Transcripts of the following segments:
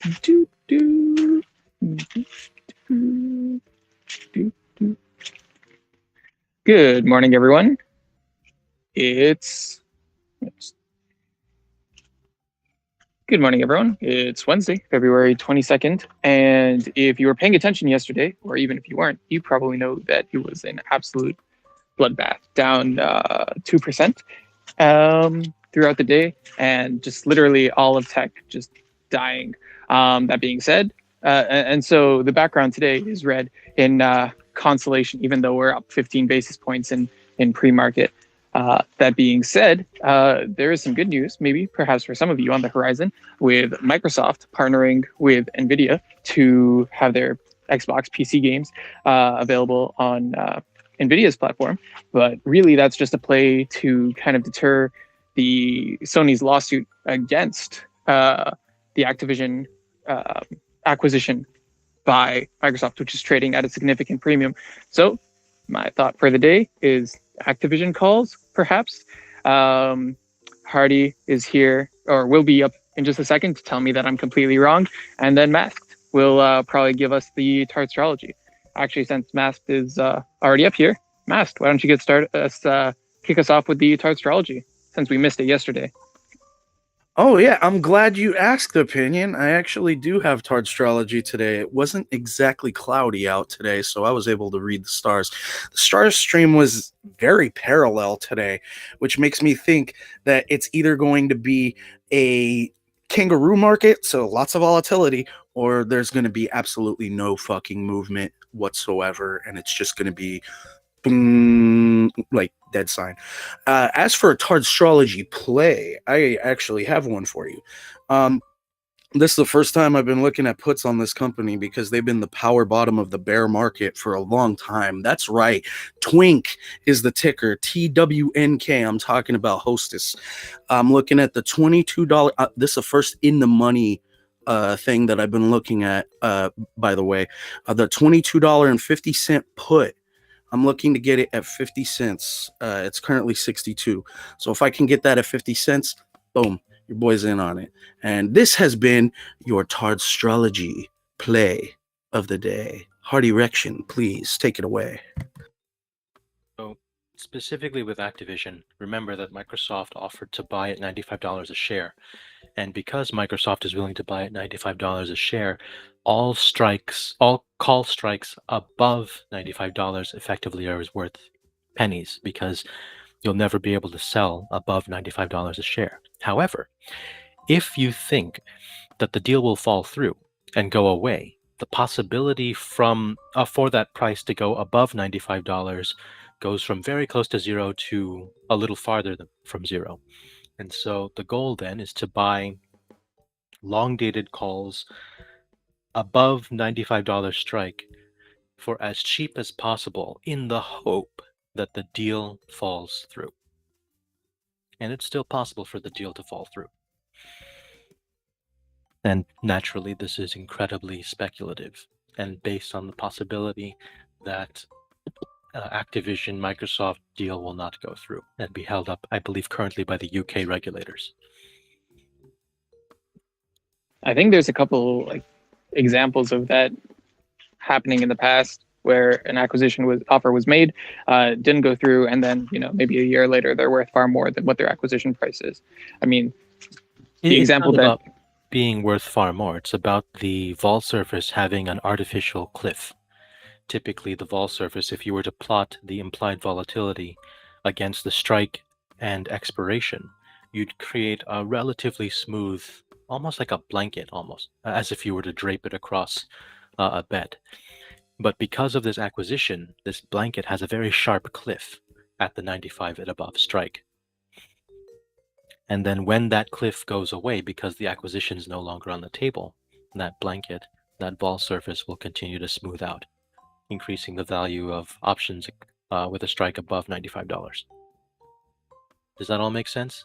Do, do, do, do, do, do. Good morning, everyone. Good morning, everyone. It's Wednesday, February 22nd. And if you were paying attention yesterday, or even if you weren't, you probably know that it was an absolute bloodbath, down 2% throughout the day, and just literally all of tech just dying. That being said, and so the background today is red in consolation, even though we're up 15 basis points in pre-market. That being said, there is some good news, maybe perhaps for some of you on the horizon, with Microsoft partnering with NVIDIA to have their Xbox PC games available on NVIDIA's platform. But really, that's just a play to kind of deter the Sony's lawsuit against the Activision acquisition by Microsoft, which is trading at a significant premium. So my thought for the day is Activision calls, perhaps. Hardy is here, or will be up in just a second to tell me that I'm completely wrong. And then Masked will probably give us the Tartstrology. Actually, since Masked is already up here, Masked, why don't you kick us off with the Tartstrology, since we missed it yesterday. Oh, yeah, I'm glad you asked, Opinion. I actually do have Tartstrology today. It wasn't exactly cloudy out today, so I was able to read the stars. The star stream was very parallel today, which makes me think that it's either going to be a kangaroo market, so lots of volatility, or there's going to be absolutely no fucking movement whatsoever, and it's just going to be boom, like dead sign. As for a Tartstrology play, I actually have one for you. This is the first time I've been looking at puts on this company because they've been the power bottom of the bear market for a long time. That's right. Twink is the ticker. TWNK. I'm talking about Hostess. I'm looking at the $22. This is the first in the money thing that I've been looking at, by the way. The $22.50 put. I'm looking to get it at 50 cents. It's currently 62. So if I can get that at 50 cents, boom, your boy's in on it. And this has been your Tartstrology play of the day. Hardy Rection, please take it away. So specifically with Activision, remember that Microsoft offered to buy at $95 a share. And because Microsoft is willing to buy at $95 a share, all call strikes above $95 effectively are worth pennies because you'll never be able to sell above $95 a share. However, if you think that the deal will fall through and go away, the possibility for that price to go above $95 goes from very close to zero to a little farther from zero. And so the goal then is to buy long-dated calls above $95 strike for as cheap as possible in the hope that the deal falls through. And it's still possible for the deal to fall through. And naturally, this is incredibly speculative and based on the possibility that Activision Microsoft deal will not go through and be held up, I believe, currently by the UK regulators. I think there's a couple examples of that happening in the past where an offer was made, didn't go through, and then maybe a year later they're worth far more than what their acquisition price is. I mean, the example that about being worth far more. It's about the vol surface having an artificial cliff. Typically, the vol surface, if you were to plot the implied volatility against the strike and expiration, you'd create a relatively smooth, almost like a blanket, as if you were to drape it across a bed. But because of this acquisition, this blanket has a very sharp cliff at the 95 and above strike. And then when that cliff goes away, because the acquisition is no longer on the table, that blanket, that vol surface will continue to smooth out, increasing the value of options with a strike above $95. Does that all make sense?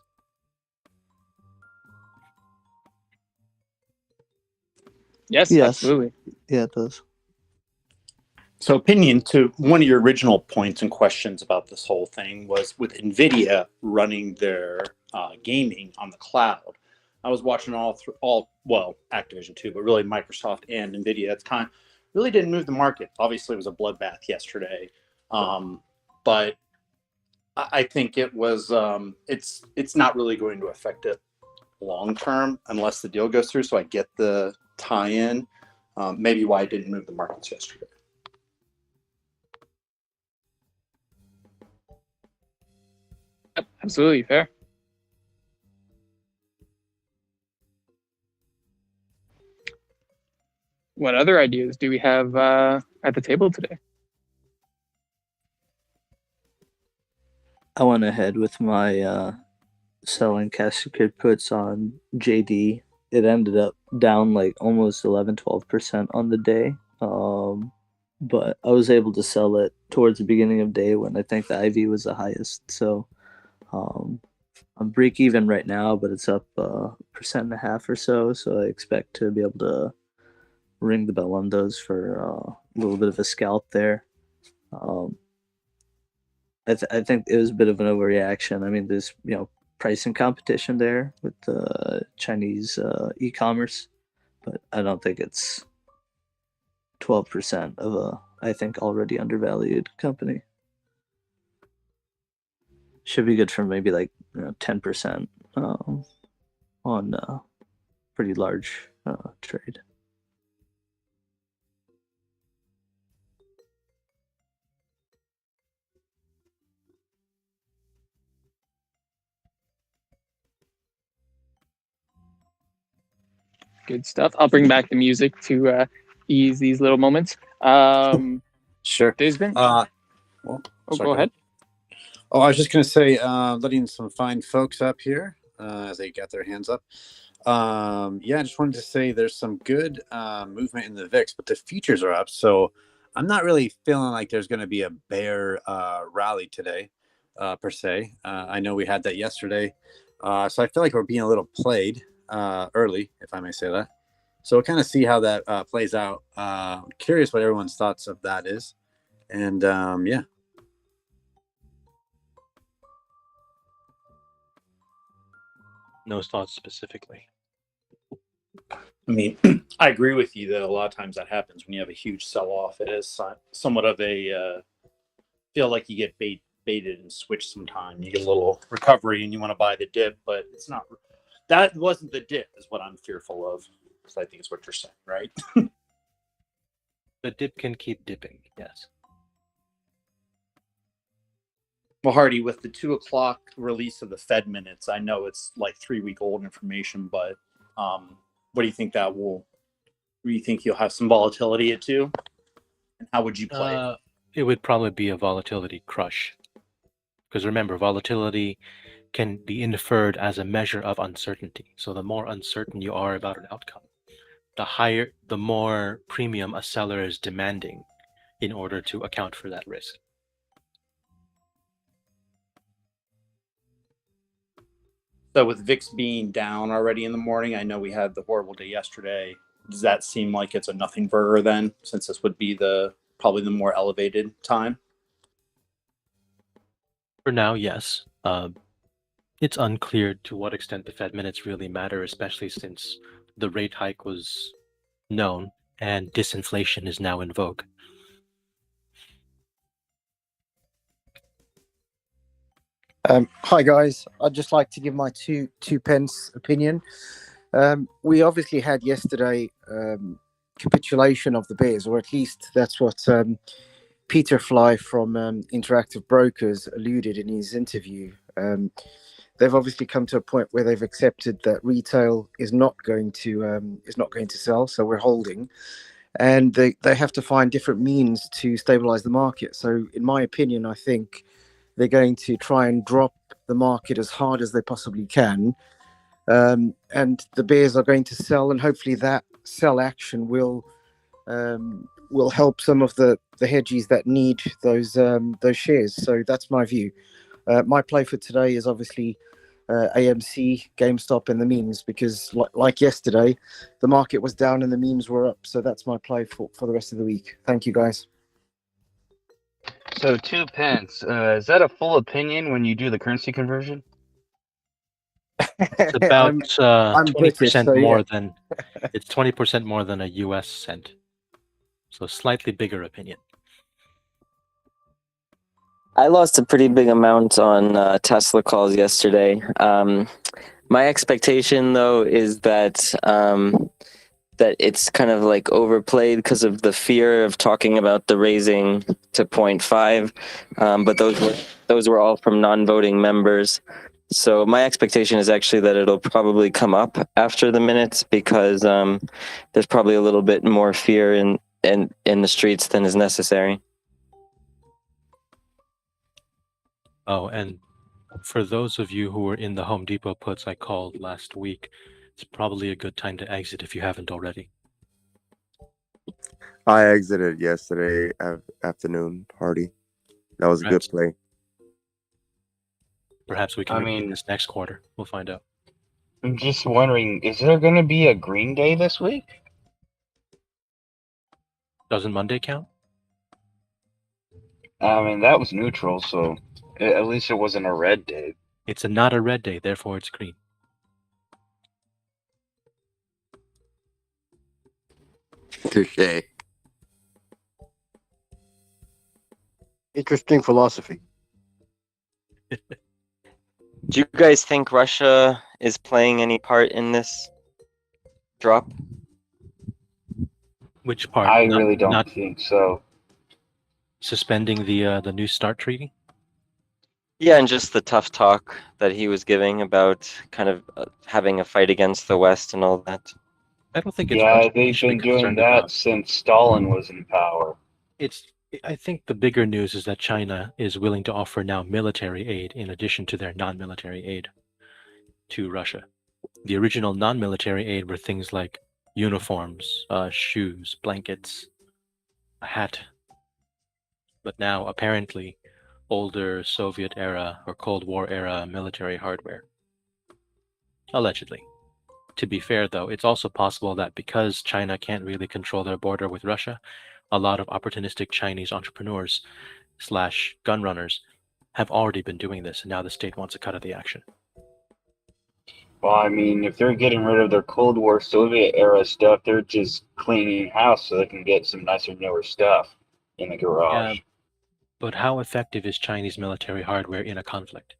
Yes, absolutely. Yeah, it does. So, Opinion, to one of your original points and questions about this whole thing was with NVIDIA running their gaming on the cloud. I was watching all well, Activision too, but really Microsoft and NVIDIA at the time really didn't move the market. Obviously, it was a bloodbath yesterday, but I think it was. It's not really going to affect it long term unless the deal goes through. So I get the tie-in. Maybe why it didn't move the markets yesterday. Yep, absolutely fair. What other ideas do we have at the table today? I went ahead with my selling cash secured puts on JD. It ended up down like almost 11-12% on the day. But I was able to sell it towards the beginning of day when I think the IV was the highest. So I'm break even right now, but it's up 1.5% or so. So I expect to be able to ring the bell on those for a little bit of a scalp there. I think it was a bit of an overreaction. I mean, there's pricing competition there with Chinese e-commerce, but I don't think it's 12% of a, I think, already undervalued company. Should be good for maybe like 10% on a pretty large trade. Good stuff. I'll bring back the music to ease these little moments. Sure. Disbin? Go ahead. Oh, I was just going to say, letting some fine folks up here as they got their hands up. Yeah, I just wanted to say there's some good movement in the VIX, but the futures are up. So I'm not really feeling like there's going to be a bear rally today, per se. I know we had that yesterday. So I feel like we're being a little played early, if I may say that. So we'll kind of see how that plays out. Curious what everyone's thoughts of that is. And yeah. No thoughts specifically. I mean, I agree with you that a lot of times that happens when you have a huge sell-off. It is somewhat of a feel like you get baited and switched sometime. You get a little recovery and you want to buy the dip, but it's not. That wasn't the dip, is what I'm fearful of. So I think it's what you're saying, right? The dip can keep dipping. Yes. Well, Hardy, with the 2:00 release of the Fed minutes, I know it's like 3-week-old information, but what do you think that will? Do you think you'll have some volatility at 2? And how would you play? It would probably be a volatility crush. Because remember, volatility can be inferred as a measure of uncertainty. So the more uncertain you are about an outcome, the more premium a seller is demanding in order to account for that risk. So with VIX being down already in the morning, I know we had the horrible day yesterday. Does that seem like it's a nothing burger then, since this would be probably the more elevated time? For now, yes. It's unclear to what extent the Fed minutes really matter, especially since the rate hike was known and disinflation is now in vogue. Hi guys, I'd just like to give my two pence opinion. We obviously had yesterday capitulation of the bears, or at least that's what Peter Fly from Interactive Brokers alluded in his interview. They've obviously come to a point where they've accepted that retail is not going to sell, so we're holding, and they have to find different means to stabilize the market. So, in my opinion, I think they're going to try and drop the market as hard as they possibly can, and the bears are going to sell, and hopefully that sell action will help some of the hedgies that need those shares. So that's my view. My play for today is obviously AMC, GameStop, and the memes, because like yesterday, the market was down and the memes were up. So that's my play for the rest of the week. Thank you, guys. So 2 pence. Is that a full opinion when you do the currency conversion? It's about I'm British, 20% so more yeah. than it's 20% more than a US cent. So slightly bigger opinion. I lost a pretty big amount on Tesla calls yesterday. My expectation, though, is that it's kind of like overplayed because of the fear of talking about the raising to 0.5. But those were all from non-voting members. So my expectation is actually that it'll probably come up after the minutes because there's probably a little bit more fear in the streets than is necessary. Oh, and for those of you who were in the Home Depot puts I called last week, it's probably a good time to exit if you haven't already. I exited yesterday afternoon party. That was a good play. Perhaps we can repeat this next quarter. We'll find out. I'm just wondering, is there going to be a green day this week? Doesn't Monday count? I mean, that was neutral, so at least it wasn't a red day. It's not a red day, therefore it's green. Touche. Interesting philosophy. Do you guys think Russia is playing any part in this drop? Which part? I really don't think so. Suspending the New START treaty? Yeah, and just the tough talk that he was giving about kind of having a fight against the West and all that. I don't think it's yeah, they've been doing that since Stalin was in power. I think the bigger news is that China is willing to offer now military aid in addition to their non-military aid to Russia. The original non-military aid were things like uniforms, shoes, blankets, a hat. But now, apparently, older Soviet era or Cold War era military hardware. Allegedly. To be fair, though, it's also possible that because China can't really control their border with Russia, a lot of opportunistic Chinese entrepreneurs / gun runners have already been doing this, and now the state wants a cut of the action. Well, I mean, if they're getting rid of their Cold War Soviet era stuff, they're just cleaning house so they can get some nicer, newer stuff in the garage. Yeah, but how effective is Chinese military hardware in a conflict?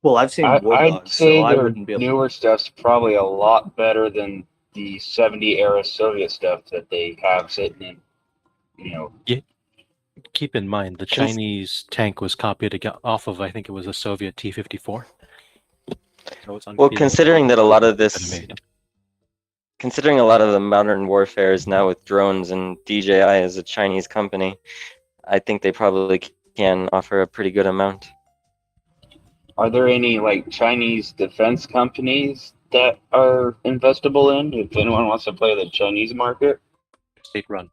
Well, I've seen war I'd dogs, say so I their wouldn't be able newer stuff's probably a lot better than the 70 era Soviet stuff that they have sitting in, Yeah. Keep in mind, the Chinese tank was copied off of, I think it was a Soviet T-54. So well, considering that a lot of the modern warfare is now with drones and DJI is a Chinese company, I think they probably can offer a pretty good amount. Are there any Chinese defense companies that are investable in if anyone wants to play the Chinese market? State run.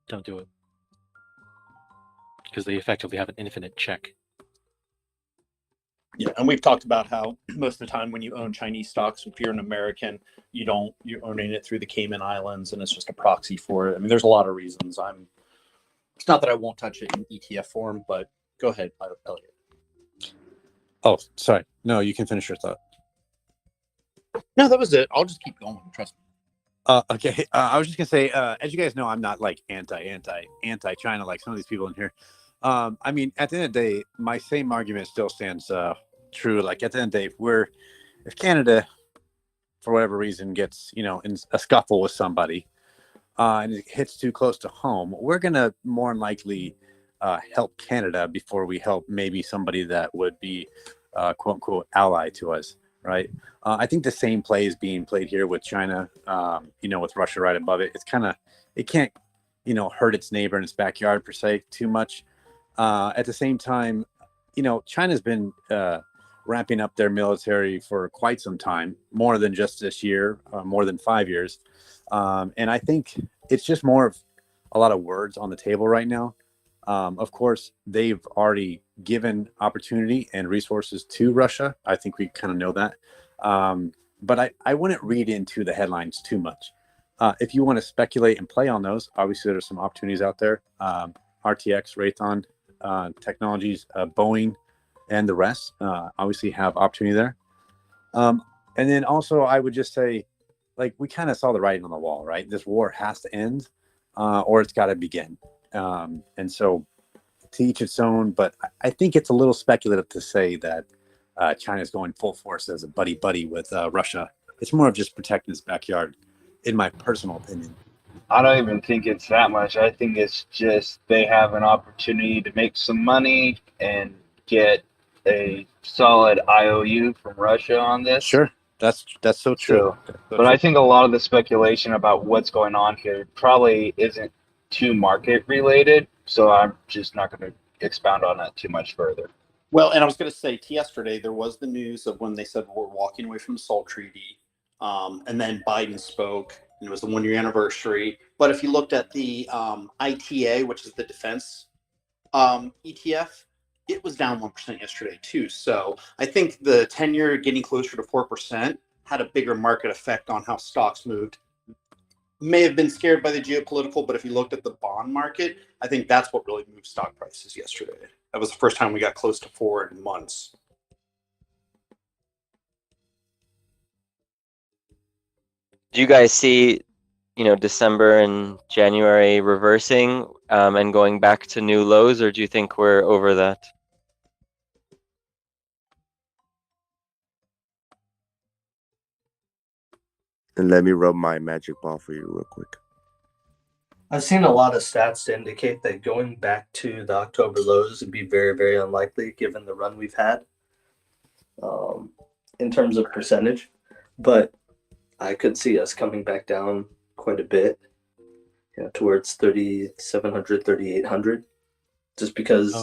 Don't do it. Because they effectively have an infinite check. Yeah, and we've talked about how most of the time when you own Chinese stocks, if you're an American, you're owning it through the Cayman Islands, and it's just a proxy for it. I mean, there's a lot of reasons. It's not that I won't touch it in ETF form, but go ahead, Elliot. Oh, sorry. No, you can finish your thought. No, that was it. I'll just keep going. Trust me. Okay. I was just gonna say, as you guys know, I'm not like anti-China like some of these people in here. I mean, at the end of the day, my same argument still stands true. Like at the end of the day, if Canada, for whatever reason, gets in a scuffle with somebody, and it hits too close to home, we're gonna more than likely help Canada before we help maybe somebody that would be quote unquote ally to us, right? I think the same play is being played here with China, with Russia right above it. It can't hurt its neighbor in its backyard per se too much. At the same time, China's been ramping up their military for quite some time, more than just this year, more than 5 years. And I think it's just more of a lot of words on the table right now. Of course, they've already given opportunity and resources to Russia. I think we kind of know that. But I wouldn't read into the headlines too much. If you want to speculate and play on those, obviously there's some opportunities out there. RTX, Raytheon Technologies, Boeing, and the rest obviously have opportunity there. And then also, I would just say, like, we kind of saw the writing on the wall, right? This war has to end, or it's got to begin. And so, to each its own. But I think it's a little speculative to say that China is going full force as a buddy with Russia. It's more of just protecting its backyard, in my personal opinion. I don't even think it's that much. I think it's just they have an opportunity to make some money and get a solid IOU from Russia on this. Sure, that's so true. But I think a lot of the speculation about what's going on here probably isn't too market related, so I'm just not going to expound on that too much further. Well, and I was going to say, yesterday there was the news of when they said we're walking away from the SALT treaty, and then Biden spoke, and it was the 1 year anniversary. But if you looked at the ITA, which is the defense ETF, it was down 1% yesterday too. So I think the 10-year getting closer to 4% had a bigger market effect on how stocks moved. May have been scared by the geopolitical, but if you looked at the bond market, I think that's what really moved stock prices yesterday. That was the first time we got close to 4 in months. Do you guys see, December and January reversing and going back to new lows, or do you think we're over that? And let me rub my magic ball for you real quick. I've seen a lot of stats to indicate that going back to the October lows would be very, very unlikely given the run we've had in terms of percentage. But I could see us coming back down quite a bit, towards 3,700, 3,800, just because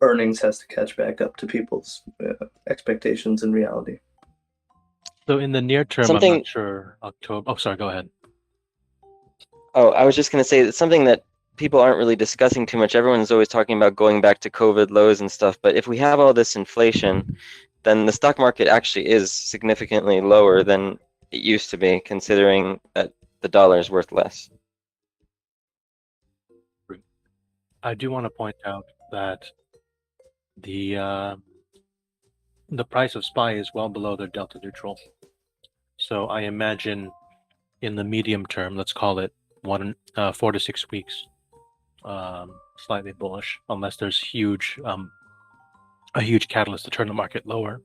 earnings has to catch back up to people's expectations and reality. So in the near term, I'm not sure October. Oh, sorry, go ahead. Oh, I was just going to say that something that people aren't really discussing too much. Everyone's always talking about going back to COVID lows and stuff. But if we have all this inflation, then the stock market actually is significantly lower than it used to be, considering that the dollar is worth less. I do want to point out that the price of SPY is well below their delta neutral. So I imagine in the medium term, let's call it 4 to 6 weeks, slightly bullish, unless there's a huge catalyst to turn the market lower.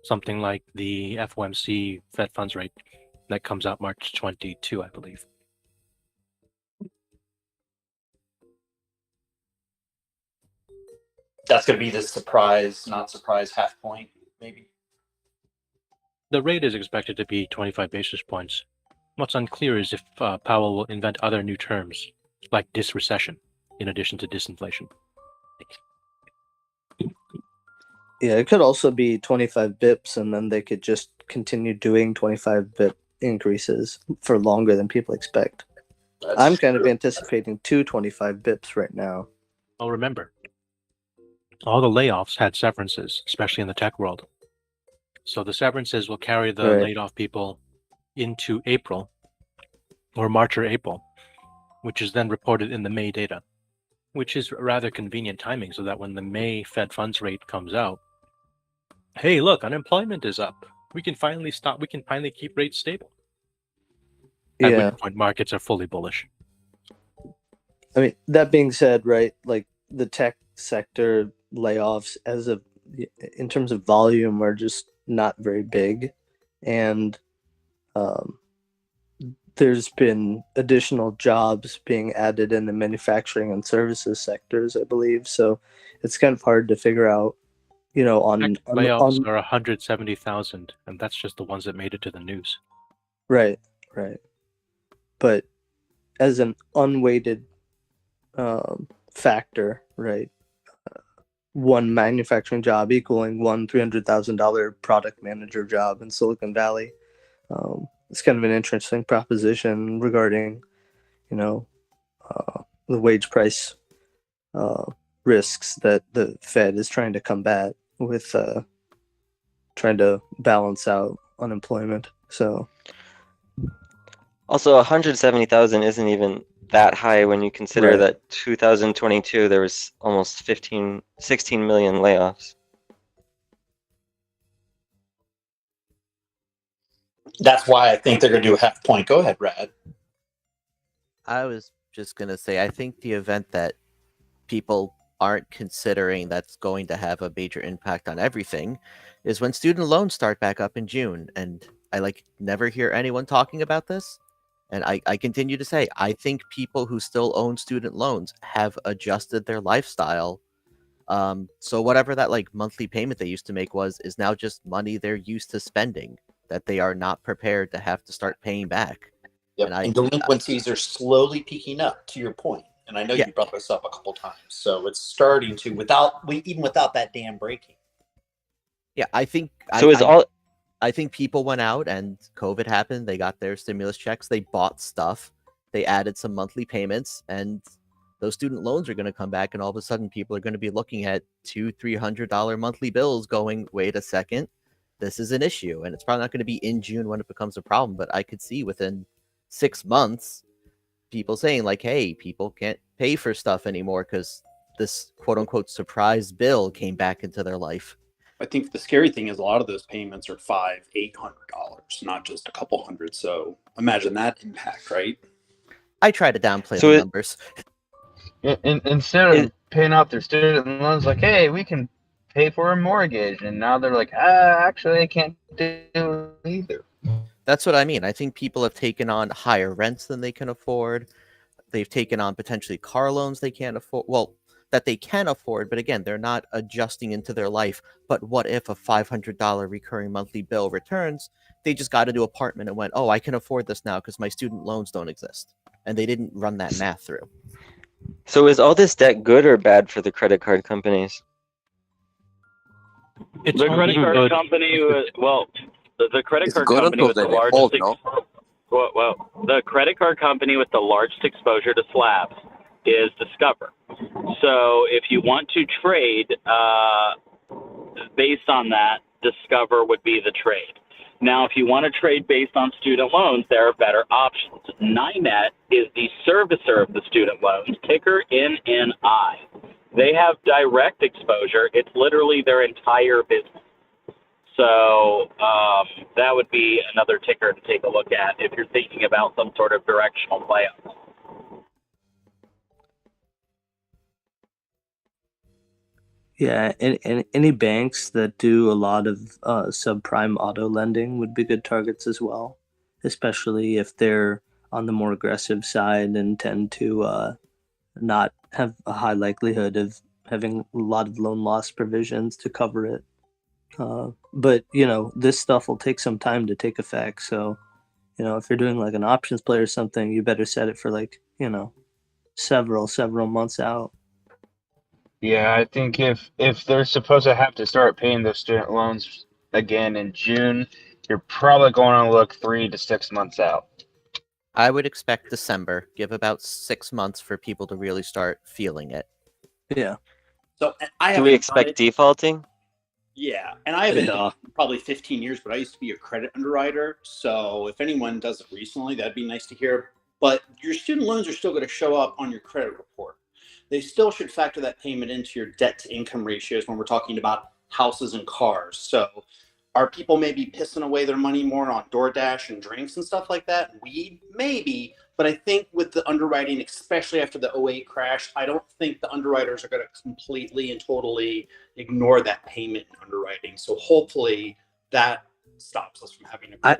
Something like the FOMC Fed funds rate that comes out March 22, I believe. That's going to be the surprise, not surprise half point, maybe. The rate is expected to be 25 basis points. What's unclear is if Powell will invent other new terms, like disrecession, in addition to disinflation. Yeah, it could also be 25 bips, and then they could just continue doing 25 bip increases for longer than people expect. I'm kind of anticipating 225 bips right now. Well, remember, all the layoffs had severances, especially in the tech world. So the severances will carry the laid off people into April, or March or April, which is then reported in the May data, which is rather convenient timing, so that when the May Fed funds rate comes out, hey, look, unemployment is up. We can finally keep rates stable. At which point markets are fully bullish. I mean, that being said, right, like the tech sector layoffs in terms of volume are just not very big. And there's been additional jobs being added in the manufacturing and services sectors, I believe. So it's kind of hard to figure out, layoffs are 170,000, and that's just the ones that made it to the news. Right. But as an unweighted factor, right, one manufacturing job equaling one $300,000 product manager job in Silicon Valley. It's kind of an interesting proposition regarding, the wage price risks that the Fed is trying to combat with trying to balance out unemployment. So, also 170,000 isn't even that high when you consider that 2022 there was almost 16 million layoffs. That's why I think they're going to do a half point. Go ahead, Brad. I was just going to say, I think the event that people aren't considering that's going to have a major impact on everything is when student loans start back up in June. And I never hear anyone talking about this. And I continue to say, I think people who still own student loans have adjusted their lifestyle. So whatever that monthly payment they used to make is now just money they're used to spending that they are not prepared to have to start paying back. Yep. And delinquencies are slowly peaking up, to your point. And I know you brought this up a couple times. So it's starting to, even without that dam breaking. Yeah, I think I think people went out and COVID happened. They got their stimulus checks. They bought stuff. They added some monthly payments, and those student loans are going to come back. And all of a sudden, people are going to be looking at $200-$300 monthly bills, going, "Wait a second, this is an issue." And it's probably not going to be in June when it becomes a problem, but I could see within 6 months, people saying hey, people can't pay for stuff anymore because this quote unquote surprise bill came back into their life. I think the scary thing is a lot of those payments are $500-$800, not just a couple hundred. So imagine that impact, right? I try to downplay the numbers. Instead of paying off their student loans, hey, we can pay for a mortgage, and now they're actually, I can't do either. That's what I mean. I think people have taken on higher rents than they can afford. They've taken on potentially car loans they can't afford. Well, that they can afford, but again, they're not adjusting into their life. But what if a $500 recurring monthly bill returns? They just got a new apartment and went, "Oh, I can afford this now because my student loans don't exist." And they didn't run that math through. So is all this debt good or bad for the credit card companies? The credit card company the credit card company with the largest the credit card company with the largest exposure to slabs is Discover. So if you want to trade based on that, Discover would be the trade. Now, if you want to trade based on student loans, there are better options. NYNET is the servicer of the student loans, ticker NNI. They have direct exposure. It's literally their entire business. So that would be another ticker to take a look at if you're thinking about some sort of directional play on this. Yeah, and any banks that do a lot of subprime auto lending would be good targets as well, especially if they're on the more aggressive side and tend to not have a high likelihood of having a lot of loan loss provisions to cover it. But this stuff will take some time to take effect. So, if you're doing an options play or something, you better set it for several months out. Yeah, I think if they're supposed to have to start paying those student loans again in June, you're probably going to look 3 to 6 months out. I would expect December. Give about 6 months for people to really start feeling it. Yeah. So do we expect defaulting? Yeah, and I haven't done probably 15 years, but I used to be a credit underwriter. So if anyone does it recently, that'd be nice to hear. But your student loans are still going to show up on your credit report. They still should factor that payment into your debt to income ratios when we're talking about houses and cars. So are people maybe pissing away their money more on DoorDash and drinks and stuff like that? Weed? Maybe. But I think with the underwriting, especially after the 2008 crash, I don't think the underwriters are going to completely and totally ignore that payment in underwriting. So hopefully that stops us from having a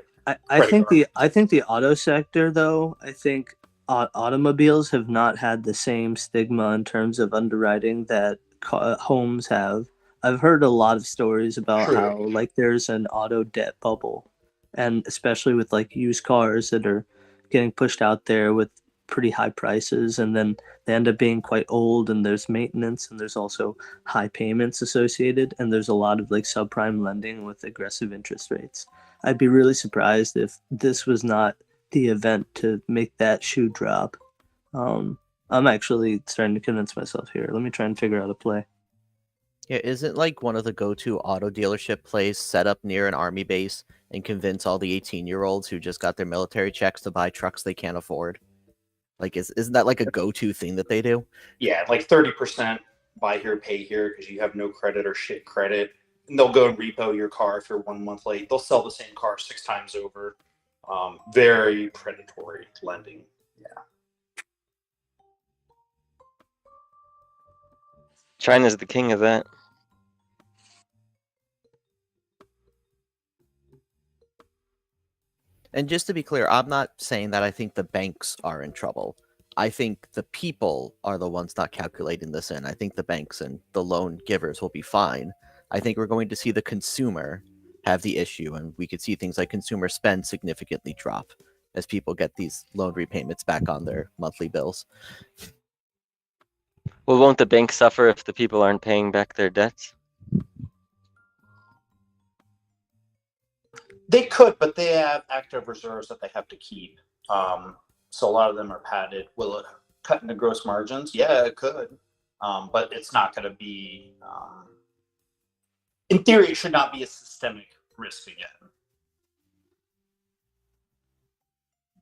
I think the auto sector, though, I think automobiles have not had the same stigma in terms of underwriting that homes have. I've heard a lot of stories about how there's an auto debt bubble, and especially with used cars that are getting pushed out there with pretty high prices, and then they end up being quite old, and there's maintenance, and there's also high payments associated, and there's a lot of subprime lending with aggressive interest rates. I'd be really surprised if this was not the event to make that shoe drop. I'm actually starting to convince myself here. Let me try and figure out a play. Yeah, isn't one of the go-to auto dealership plays set up near an army base and convince all the 18-year-olds who just got their military checks to buy trucks they can't afford? Isn't that a go-to thing that they do? Yeah, 30% buy here, pay here because you have no credit or shit credit. and they'll go and repo your car if you're 1 month late. They'll sell the same car 6 times over. Very predatory lending. Yeah. China's the king of that. And just to be clear, I'm not saying that I think the banks are in trouble. I think the people are the ones not calculating this in. I think the banks and the loan givers will be fine. I think we're going to see the consumer have the issue, and we could see things like consumer spend significantly drop as people get these loan repayments back on their monthly bills. Well, won't the bank suffer if the people aren't paying back their debts? They could, but they have active reserves that they have to keep. So a lot of them are padded. Will it cut into gross margins? Yeah, it could. But it's not going to be, in theory, it should not be a systemic risk again.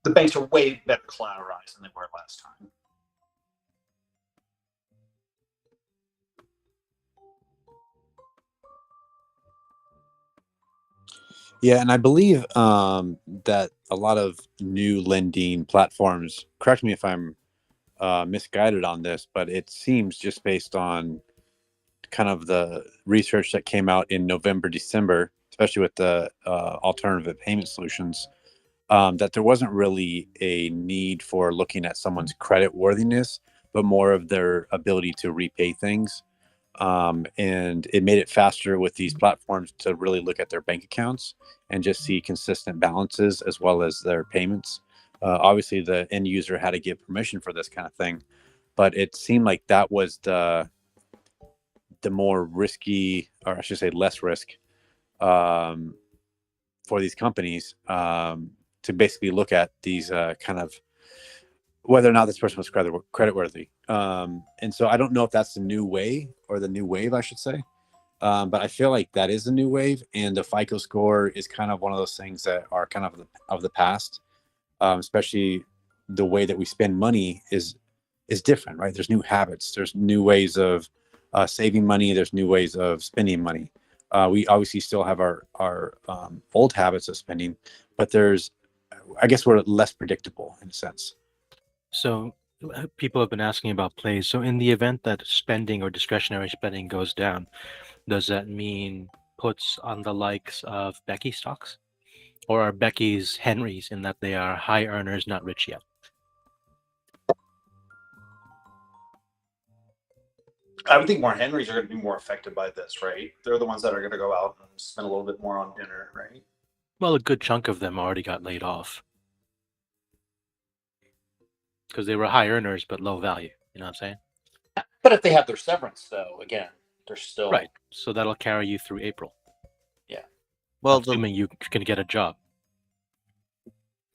The banks are way better collateralized than they were last time. Yeah, and I believe that a lot of new lending platforms, correct me if I'm misguided on this, but it seems just based on kind of the research that came out in November, December, especially with the alternative payment solutions, that there wasn't really a need for looking at someone's credit worthiness, but more of their ability to repay things. And it made it faster with these platforms to really look at their bank accounts and just see consistent balances as well as their payments. Obviously, the end user had to give permission for this kind of thing, but it seemed like that was the more risky, or I should say less risk, for these companies to basically look at these kind of whether or not this person was creditworthy. And so I don't know if that's the new way or the new wave, I should say. But I feel like that is the new wave, and the FICO score is kind of one of those things that are kind of the past. Especially the way that we spend money is different, right? There's new habits, there's new ways of saving money, there's new ways of spending money. We obviously still have our old habits of spending, but I guess we're less predictable in a sense. So people have been asking about plays. So in the event that spending or discretionary spending goes down, does that mean puts on the likes of Becky stocks? Or are Becky's Henrys in that they are high earners, not rich yet? I would think more Henrys are going to be more affected by this, right? They're the ones that are going to go out and spend a little bit more on dinner, right? Well, a good chunk of them already got laid off. Because they were high earners but low value. You know what I'm saying? But if they have their severance, though, again, they're still right. So that'll carry you through April. Yeah. Well, assuming you can get a job.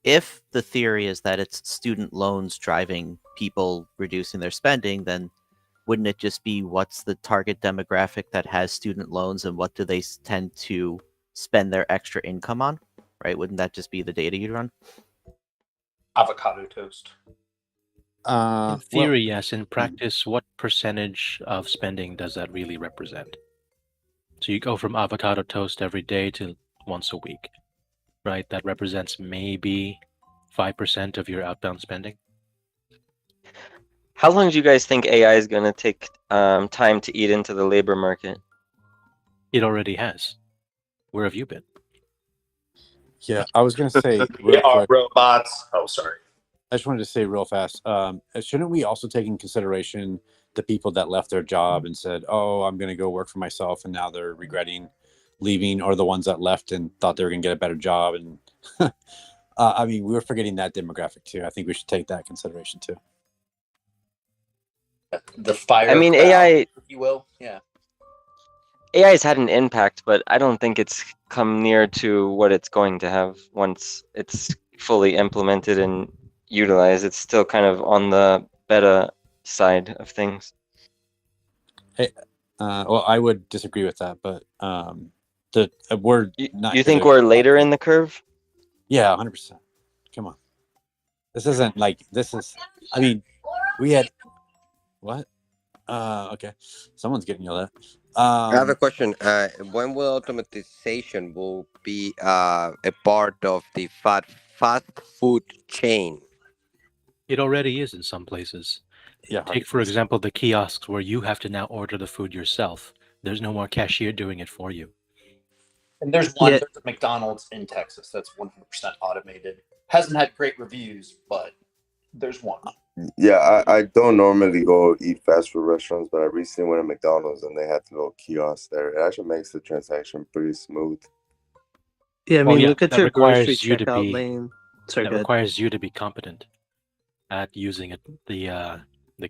If the theory is that it's student loans driving people reducing their spending, then wouldn't it just be what's the target demographic that has student loans and what do they tend to spend their extra income on? Right? Wouldn't that just be the data you'd run? Avocado toast. In theory, yes. In practice, what percentage of spending does that really represent? So you go from avocado toast every day to once a week, right? That represents maybe 5% of your outbound spending. How long do you guys think AI is going to take time to eat into the labor market? It already has. Where have you been? Yeah, I was going to say robots. Oh, sorry. I just wanted to say real fast, shouldn't we also take in consideration the people that left their job and said, oh, I'm going to go work for myself, and now they're regretting leaving, or the ones that left and thought they were going to get a better job? And I mean, we were forgetting that demographic too. I think we should take that consideration too. The fire. I mean, crowd, AI, if you will. Yeah. AI has had an impact, but I don't think it's come near to what it's going to have once it's fully implemented and utilized. It's still kind of on the beta side of things. Hey, well, I would disagree with that, but we're not. You think we're later in the curve? Yeah, 100%. Come on, this isn't like this is. I mean, we had what? Okay, someone's getting yelled at. I have a question. When will automatization will be a part of the fast food chain? It already is in some places. Yeah. Take, for example, the kiosks where you have to now order the food yourself. There's no more cashier doing it for you. And there's one, there's a McDonald's in Texas that's 100% automated. Hasn't had great reviews, but there's one. Yeah, I don't normally go eat fast food restaurants, but I recently went to McDonald's and they had the little kiosk there. It actually makes the transaction pretty smooth. Yeah, I mean, look at that your grocery requires you to checkout be lane. Sorry, that go ahead. requires you to be competent at using the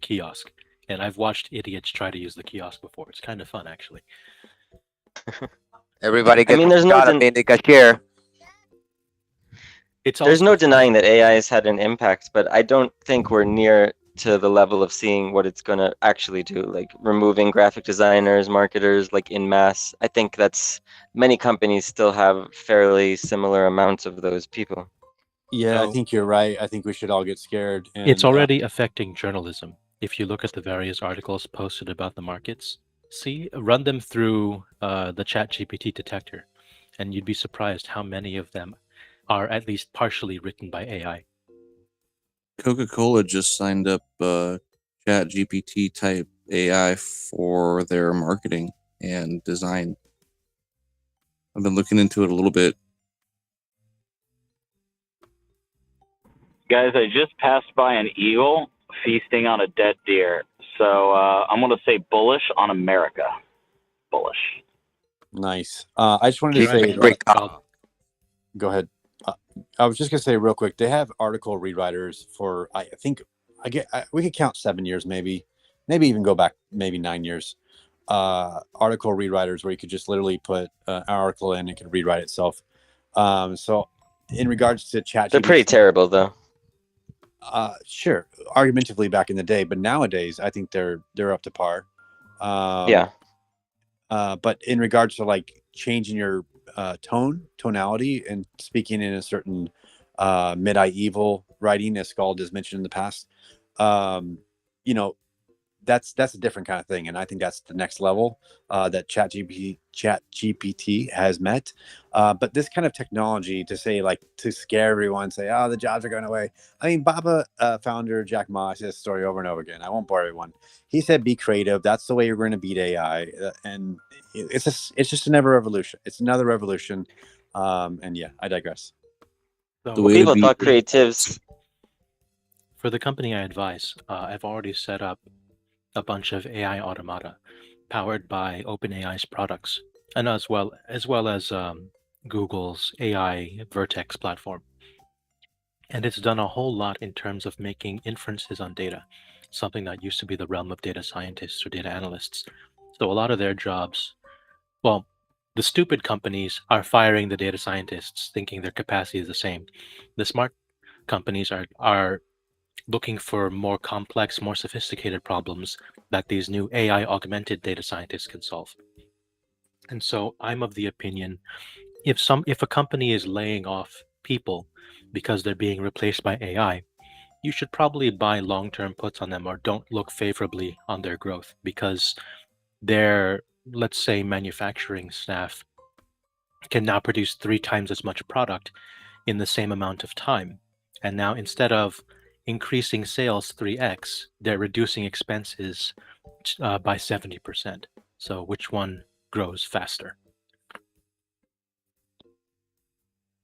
kiosk. And I've watched idiots try to use the kiosk before. It's kind of fun, actually. Everybody gets there's no the cashier. There's no denying that AI has had an impact, but I don't think we're near to the level of seeing what it's going to actually do, like removing graphic designers, marketers, like in mass. I think that's many companies still have fairly similar amounts of those people. Yeah, I think you're right. I think we should all get scared. And, It's already affecting journalism. If you look at the various articles posted about the markets, run them through the ChatGPT detector, and you'd be surprised how many of them are at least partially written by AI. Coca-Cola just signed up ChatGPT type AI for their marketing and design. I've been looking into it a little bit. Guys, I just passed by an eagle feasting on a dead deer. So I'm going to say bullish on America. Bullish. Nice. I just wanted to say, go ahead. I was just going to say real quick, they have article rewriters for, I think, we could count 7 years, maybe even go back maybe 9 years. Article rewriters where you could just literally put an article in, it could rewrite itself. So in regards to ChatGPT, they're pretty terrible though. Sure, argumentatively back in the day, but nowadays I think they're up to par. Yeah. But in regards to like changing your tonality and speaking in a certain medieval writing, as Scald has mentioned in the past, you know, that's a different kind of thing, and I think that's the next level that ChatGPT has met. But this kind of technology to say, like, to scare everyone, say, "Oh, the jobs are going away." I mean, Baba founder Jack Ma says this story over and over again. I won't bore everyone. He said, "Be creative. That's the way you're going to beat AI." And it's just another revolution. It's another revolution. And yeah, I digress. So people thought creatives. For the company I advise, I've already set up a bunch of AI automata powered by OpenAI's products, and as well as Google's AI Vertex platform. And it's done a whole lot in terms of making inferences on data, something that used to be the realm of data scientists or data analysts. So a lot of their jobs, well, the stupid companies are firing the data scientists, thinking their capacity is the same. The smart companies are looking for more complex, more sophisticated problems that these new AI augmented data scientists can solve. And so I'm of the opinion, if a company is laying off people because they're being replaced by AI, you should probably buy long-term puts on them or don't look favorably on their growth, because their, let's say, manufacturing staff can now produce 3 times as much product in the same amount of time. And now, instead of increasing sales 3x, they're reducing expenses by 70%. So which one grows faster?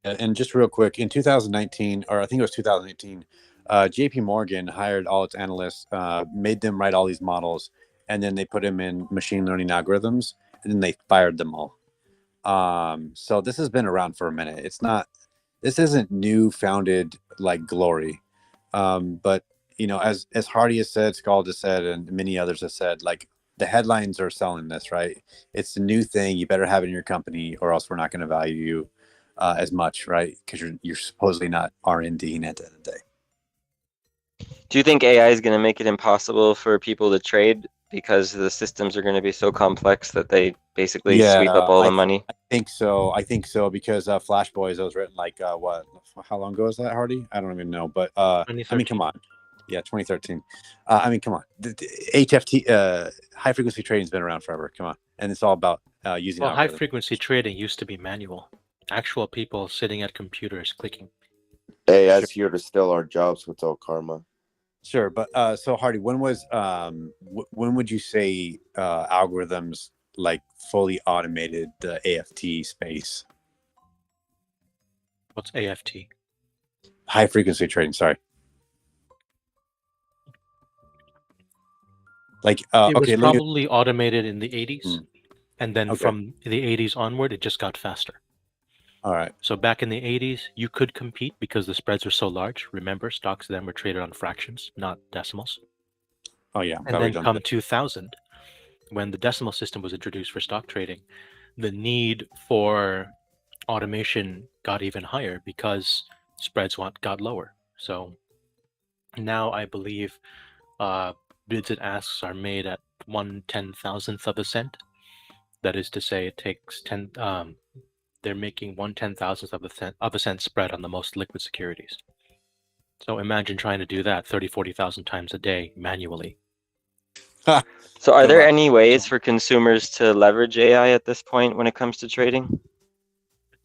And just real quick, in 2019, or I think it was 2018, JP Morgan hired all its analysts, made them write all these models, and then they put them in machine learning algorithms, and then they fired them all. So this has been around for a minute. This isn't new founded like glory. But as Hardy has said, Scald has said, and many others have said, like, the headlines are selling this, right? It's a new thing. You better have it in your company, or else we're not going to value you as much, right? Because you're supposedly not R&Ding at the end of the day. Do you think AI is going to make it impossible for people to trade because the systems are going to be so complex that they basically sweep up all the money? I think so because Flash Boys was written like what? How long ago was that, Hardy? I don't even know, but I mean, come on. Yeah, 2013. I mean, come on. The HFT, high frequency trading has been around forever. Come on, and it's all about using. Well, high algorithms. frequency trading used to be manual. Actual people sitting at computers clicking. Hey, that's here to steal our jobs with all karma. Sure, but so Hardy, when would you say algorithms like fully automated the AFT space? What's AFT? High frequency trading. Sorry. Like it was okay, probably automated in the 80s, and then Okay. from the 80s onward, it just got faster. All right. So back in the 80s, you could compete because the spreads were so large. Remember, stocks then were traded on fractions, not decimals. Oh yeah. And then come 2000, when the decimal system was introduced for stock trading, the need for automation got even higher because spreads got lower. So now I believe bids and asks are made at 1/10,000th of a cent. That is to say, it takes they're making 1/10,000th of a cent spread on the most liquid securities. So imagine trying to do that 30, 40,000 times a day manually. So are there any ways for consumers to leverage AI at this point when it comes to trading?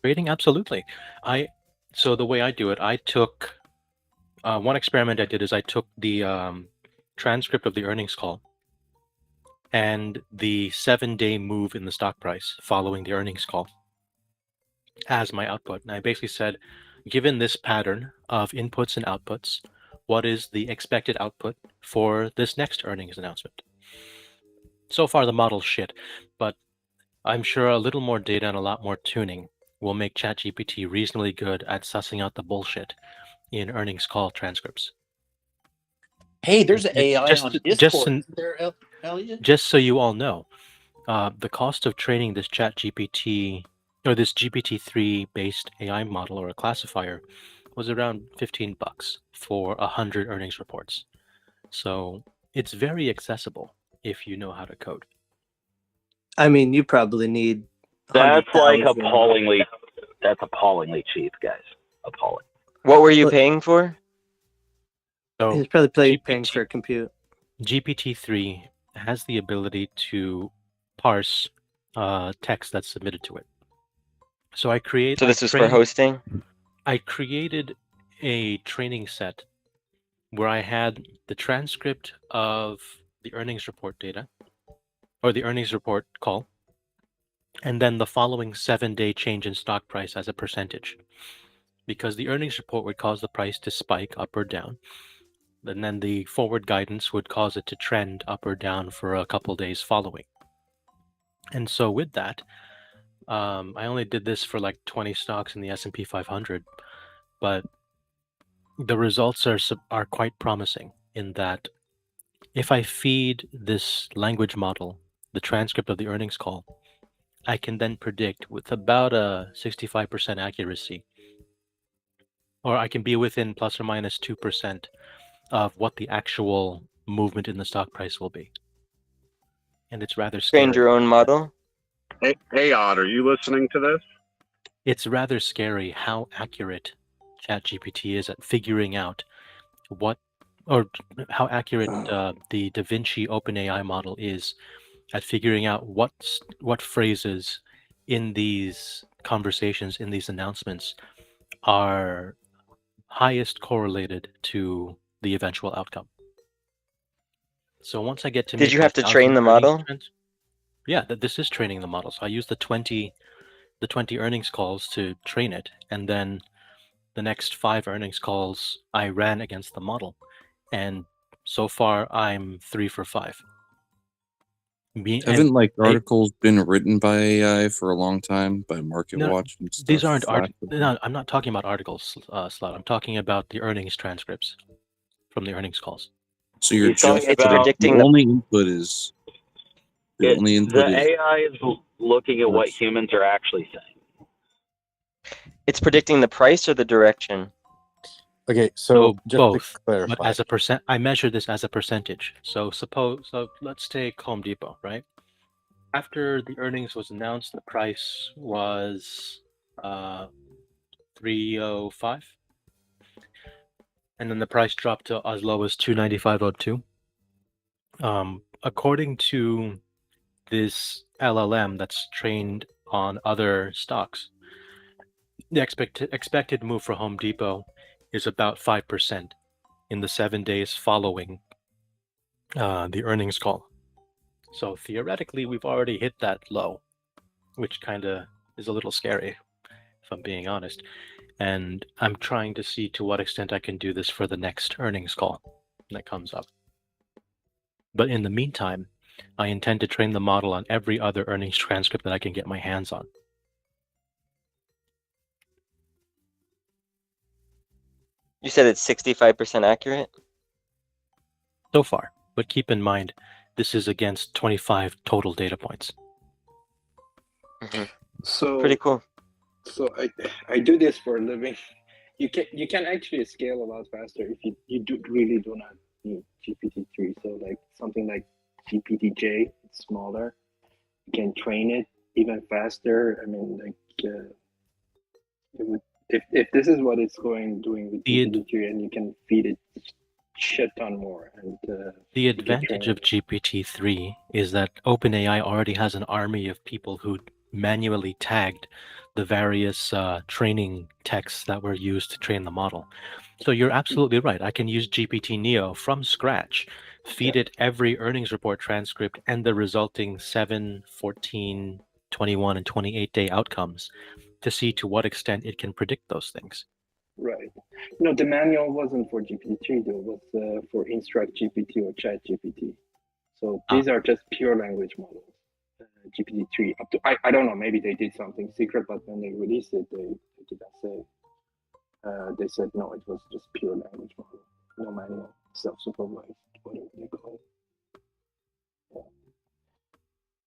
Trading, absolutely. So the way I do it, I took one experiment I did is I took the transcript of the earnings call and the 7-day move in the stock price following the earnings call as my output. And I basically said, given this pattern of inputs and outputs, what is the expected output for this next earnings announcement? So far, the model's shit, but I'm sure a little more data and a lot more tuning will make ChatGPT reasonably good at sussing out the bullshit in earnings call transcripts. Hey, there's AI on Discord. Just so you all know, the cost of training this ChatGPT or this GPT-3 based AI model or a classifier was around $15 for 100 earnings reports. So it's very accessible if you know how to code. I mean, you probably need. That's like 100,000. That's appallingly cheap, guys. Appalling. What were you paying for? So He's probably paying for compute. GPT-3 has the ability to parse text that's submitted to it. So So this is for hosting? I created a training set where I had the transcript of the earnings report data, or the earnings report call, and then the following 7-day change in stock price as a percentage. Because the earnings report would cause the price to spike up or down, and then the forward guidance would cause it to trend up or down for a couple days following. And so with that, I only did this for like 20 stocks in the S&P 500, but the results are quite promising in that if I feed this language model the transcript of the earnings call, I can then predict with about a 65% accuracy, or I can be within plus or minus 2% of what the actual movement in the stock price will be. And it's rather scary. Train your own model? Hey, Odd, are you listening to this? It's rather scary how accurate ChatGPT is at figuring out how accurate the Da Vinci OpenAI model is at figuring out what phrases in these conversations, in these announcements, are highest correlated to the eventual outcome. So once I get to Did you have to train the model? Yeah, this is training the model. So I use the 20 earnings calls to train it, and then the next 5 earnings calls I ran against the model, and so far I'm 3 for 5. Haven't articles been written by AI for a long time by MarketWatch and stuff? These aren't articles. No, I'm not talking about articles, Slot. I'm talking about the earnings transcripts from the earnings calls. So you're just predicting the only input is The AI is looking at what humans are actually saying. It's predicting the price or the direction? Okay, so just both. to clarify. But as a percent, I measure this as a percentage. So let's take Home Depot, right? After the earnings was announced, the price was $305. and then the price dropped to as low as 295.02. According to this LLM that's trained on other stocks, the expected move for Home Depot is about 5% in the 7 days following the earnings call. So theoretically, we've already hit that low, which kind of is a little scary, if I'm being honest. And I'm trying to see to what extent I can do this for the next earnings call that comes up. But in the meantime, I intend to train the model on every other earnings transcript that I can get my hands on. You said it's 65% accurate? So far, but keep in mind, this is against 25 total data points. So Pretty cool. So I do this for a living. You can actually scale a lot faster if you really do not need GPT-3. So like something like GPT-J, it's smaller. You can train it even faster. I mean, like it would, if this is what it's doing with GPT-3, and you can feed it shit ton more. And the advantage of GPT-3 is that OpenAI already has an army of people who manually tagged the various training texts that were used to train the model. So you're absolutely right. I can use GPT Neo from scratch, feed it every earnings report transcript and the resulting 7, 14, 21, and 28-day outcomes to see to what extent it can predict those things. Right. No, the manual wasn't for GPT-3 though. It was for Instruct GPT or Chat GPT. So these are just pure language models. GPT-3 up to I don't know, maybe they did something secret, but when they released it, they didn't say. They said no, it was just pure language model, no manual, self-supervised, whatever they call it. Yeah.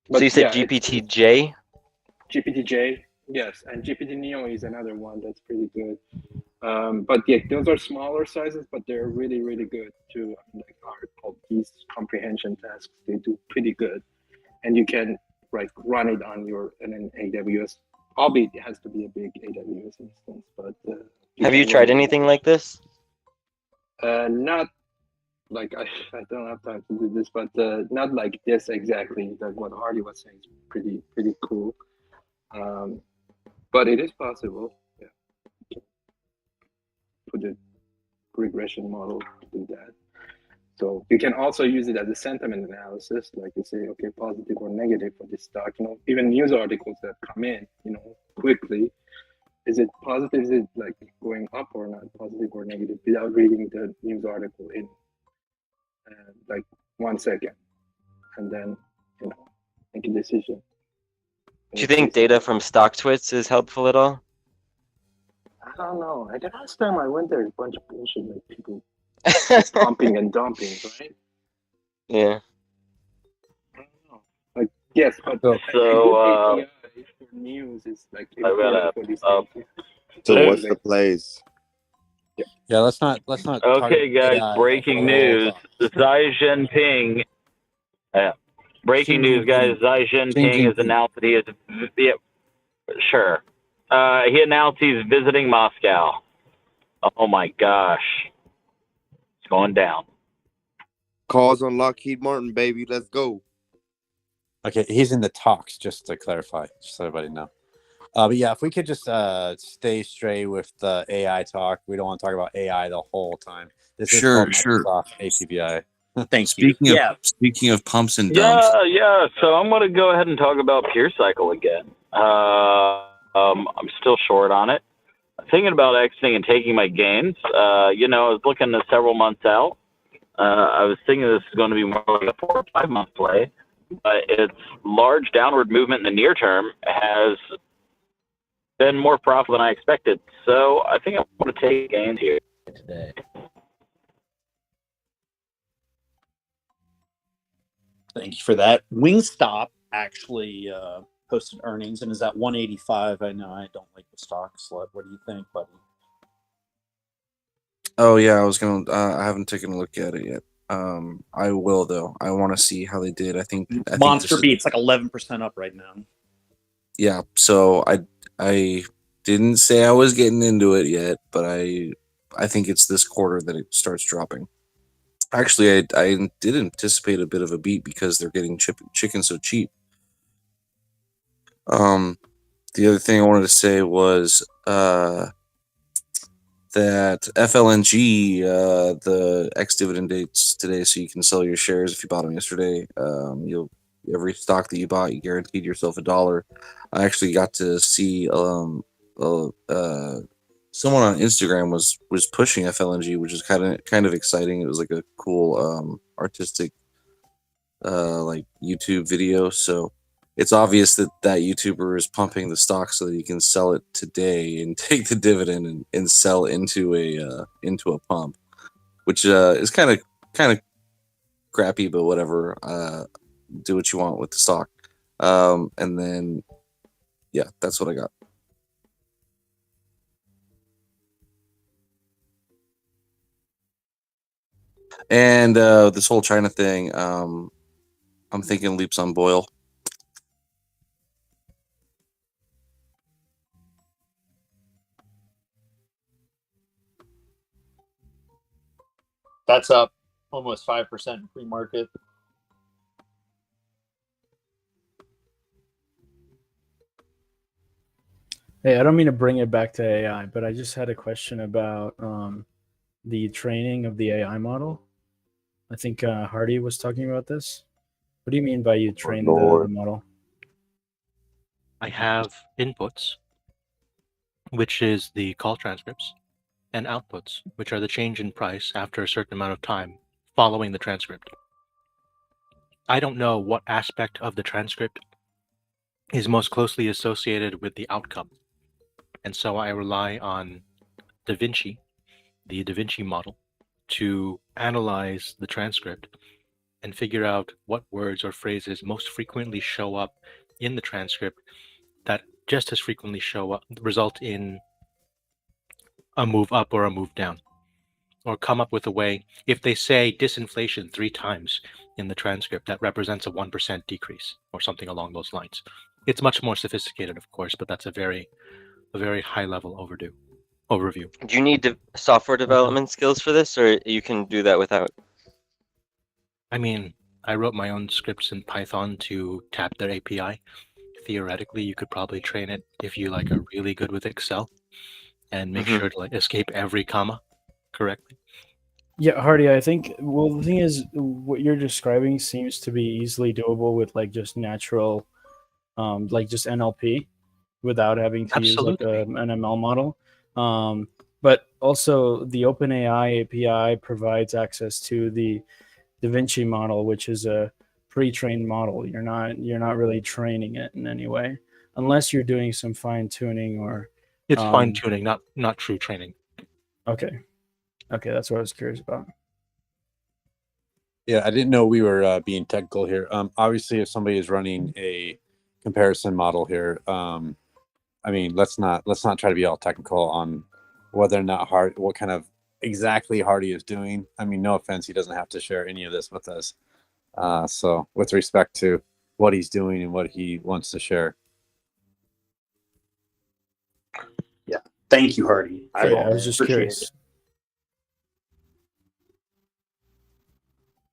But so you said GPT-J? GPT-J, yes, and GPT Neo is another one that's pretty good. But yeah, those are smaller sizes, but they're really, really good too. Like these comprehension tasks, they do pretty good, and you can like run it on your an AWS. Albeit it has to be a big AWS instance. But have you tried anything like this? Not like I don't have time to do this, but not like this exactly. Like what Hardy was saying is pretty cool. But it is possible. Yeah. Put a regression model to do that. So you can also use it as a sentiment analysis, like you say, okay, positive or negative for this stock. You know, even news articles that come in, you know, quickly. Is it positive? Is it like going up or not? Positive or negative? Without reading the news article in like 1 second, and then you know make a decision. Do you think data from StockTwits is helpful at all? I don't know. The last time I went there, a bunch of bullshit, like people pumping and dumping, right? Yeah. I don't know. Like yes, but so API for news is like important for these things. So what's the plays? Yeah, let's not. Okay, guys. Breaking news: Xi Jinping. Breaking news, guys. Xi Jinping has announced that he is. Yeah, sure. He announced he's visiting Moscow. Oh my gosh, it's going down. Calls on Lockheed Martin, baby. Let's go. Okay, he's in the talks. Just to clarify, just so everybody know. But yeah, if we could just stay straight with the AI talk. We don't want to talk about AI the whole time. This is called Microsoft ATVI. Speaking of pumps and dumps. Yeah. So I'm going to go ahead and talk about Pure Cycle again. I'm still short on it. I'm thinking about exiting and taking my gains. I was looking at several months out. I was thinking this is going to be more like a 4 or 5 month play, but its large downward movement in the near term has been more profitable than I expected. So I think I'm going to take gains here today. Thank you for that. Wingstop actually posted earnings and is at 185. I know I don't like the stock slut. What do you think, buddy? Oh yeah, I haven't taken a look at it yet. I will though. I want to see how they did. I think Monster Beat's like 11% up right now. Yeah, so I didn't say I was getting into it yet, but I I think it's this quarter that it starts dropping. Actually, I did anticipate a bit of a beat because they're getting chicken so cheap. The other thing I wanted to say was that FLNG, the ex-dividend dates today, so you can sell your shares if you bought them yesterday. Every stock that you bought, you guaranteed yourself $1. I actually got to see someone on Instagram was pushing FLNG, which is kind of exciting. It was like a cool artistic like YouTube video. So it's obvious that YouTuber is pumping the stock so that he can sell it today and take the dividend and sell into a pump, which is kind of crappy, but whatever. Do what you want with the stock. And then yeah, that's what I got. And this whole China thing, I'm thinking leaps on Boyle. That's up almost 5% in pre-market. Hey, I don't mean to bring it back to AI, but I just had a question about the training of the AI model. I think Hardy was talking about this. What do you mean by you train the model? I have inputs, which is the call transcripts, and outputs, which are the change in price after a certain amount of time following the transcript. I don't know what aspect of the transcript is most closely associated with the outcome. And so I rely on Da Vinci, the Da Vinci model, to analyze the transcript and figure out what words or phrases most frequently show up in the transcript that just as frequently result in a move up or a move down, or come up with a way, if they say disinflation 3 times in the transcript, that represents a 1% decrease or something along those lines. It's much more sophisticated, of course, but that's a very high level overview. Do you need software development skills for this, or you can do that without? I mean, I wrote my own scripts in Python to tap their API. Theoretically, you could probably train it if you are really good with Excel and make sure to escape every comma correctly. Yeah, Hardy, I think, well, the thing is, what you're describing seems to be easily doable with just natural, just NLP without having to use an ML model. But also the OpenAI API provides access to the Da Vinci model, which is a pre-trained model. You're not really training it in any way, unless you're doing some fine tuning or. It's fine tuning, not true training. Okay, that's what I was curious about. Yeah, I didn't know we were being technical here. Obviously, if somebody is running a comparison model here, I mean, let's not try to be all technical on whether or not what kind of exactly Hardy is doing. I mean, no offense, he doesn't have to share any of this with us. So, with respect to what he's doing and what he wants to share. Yeah, thank you, Hardy. I was just curious.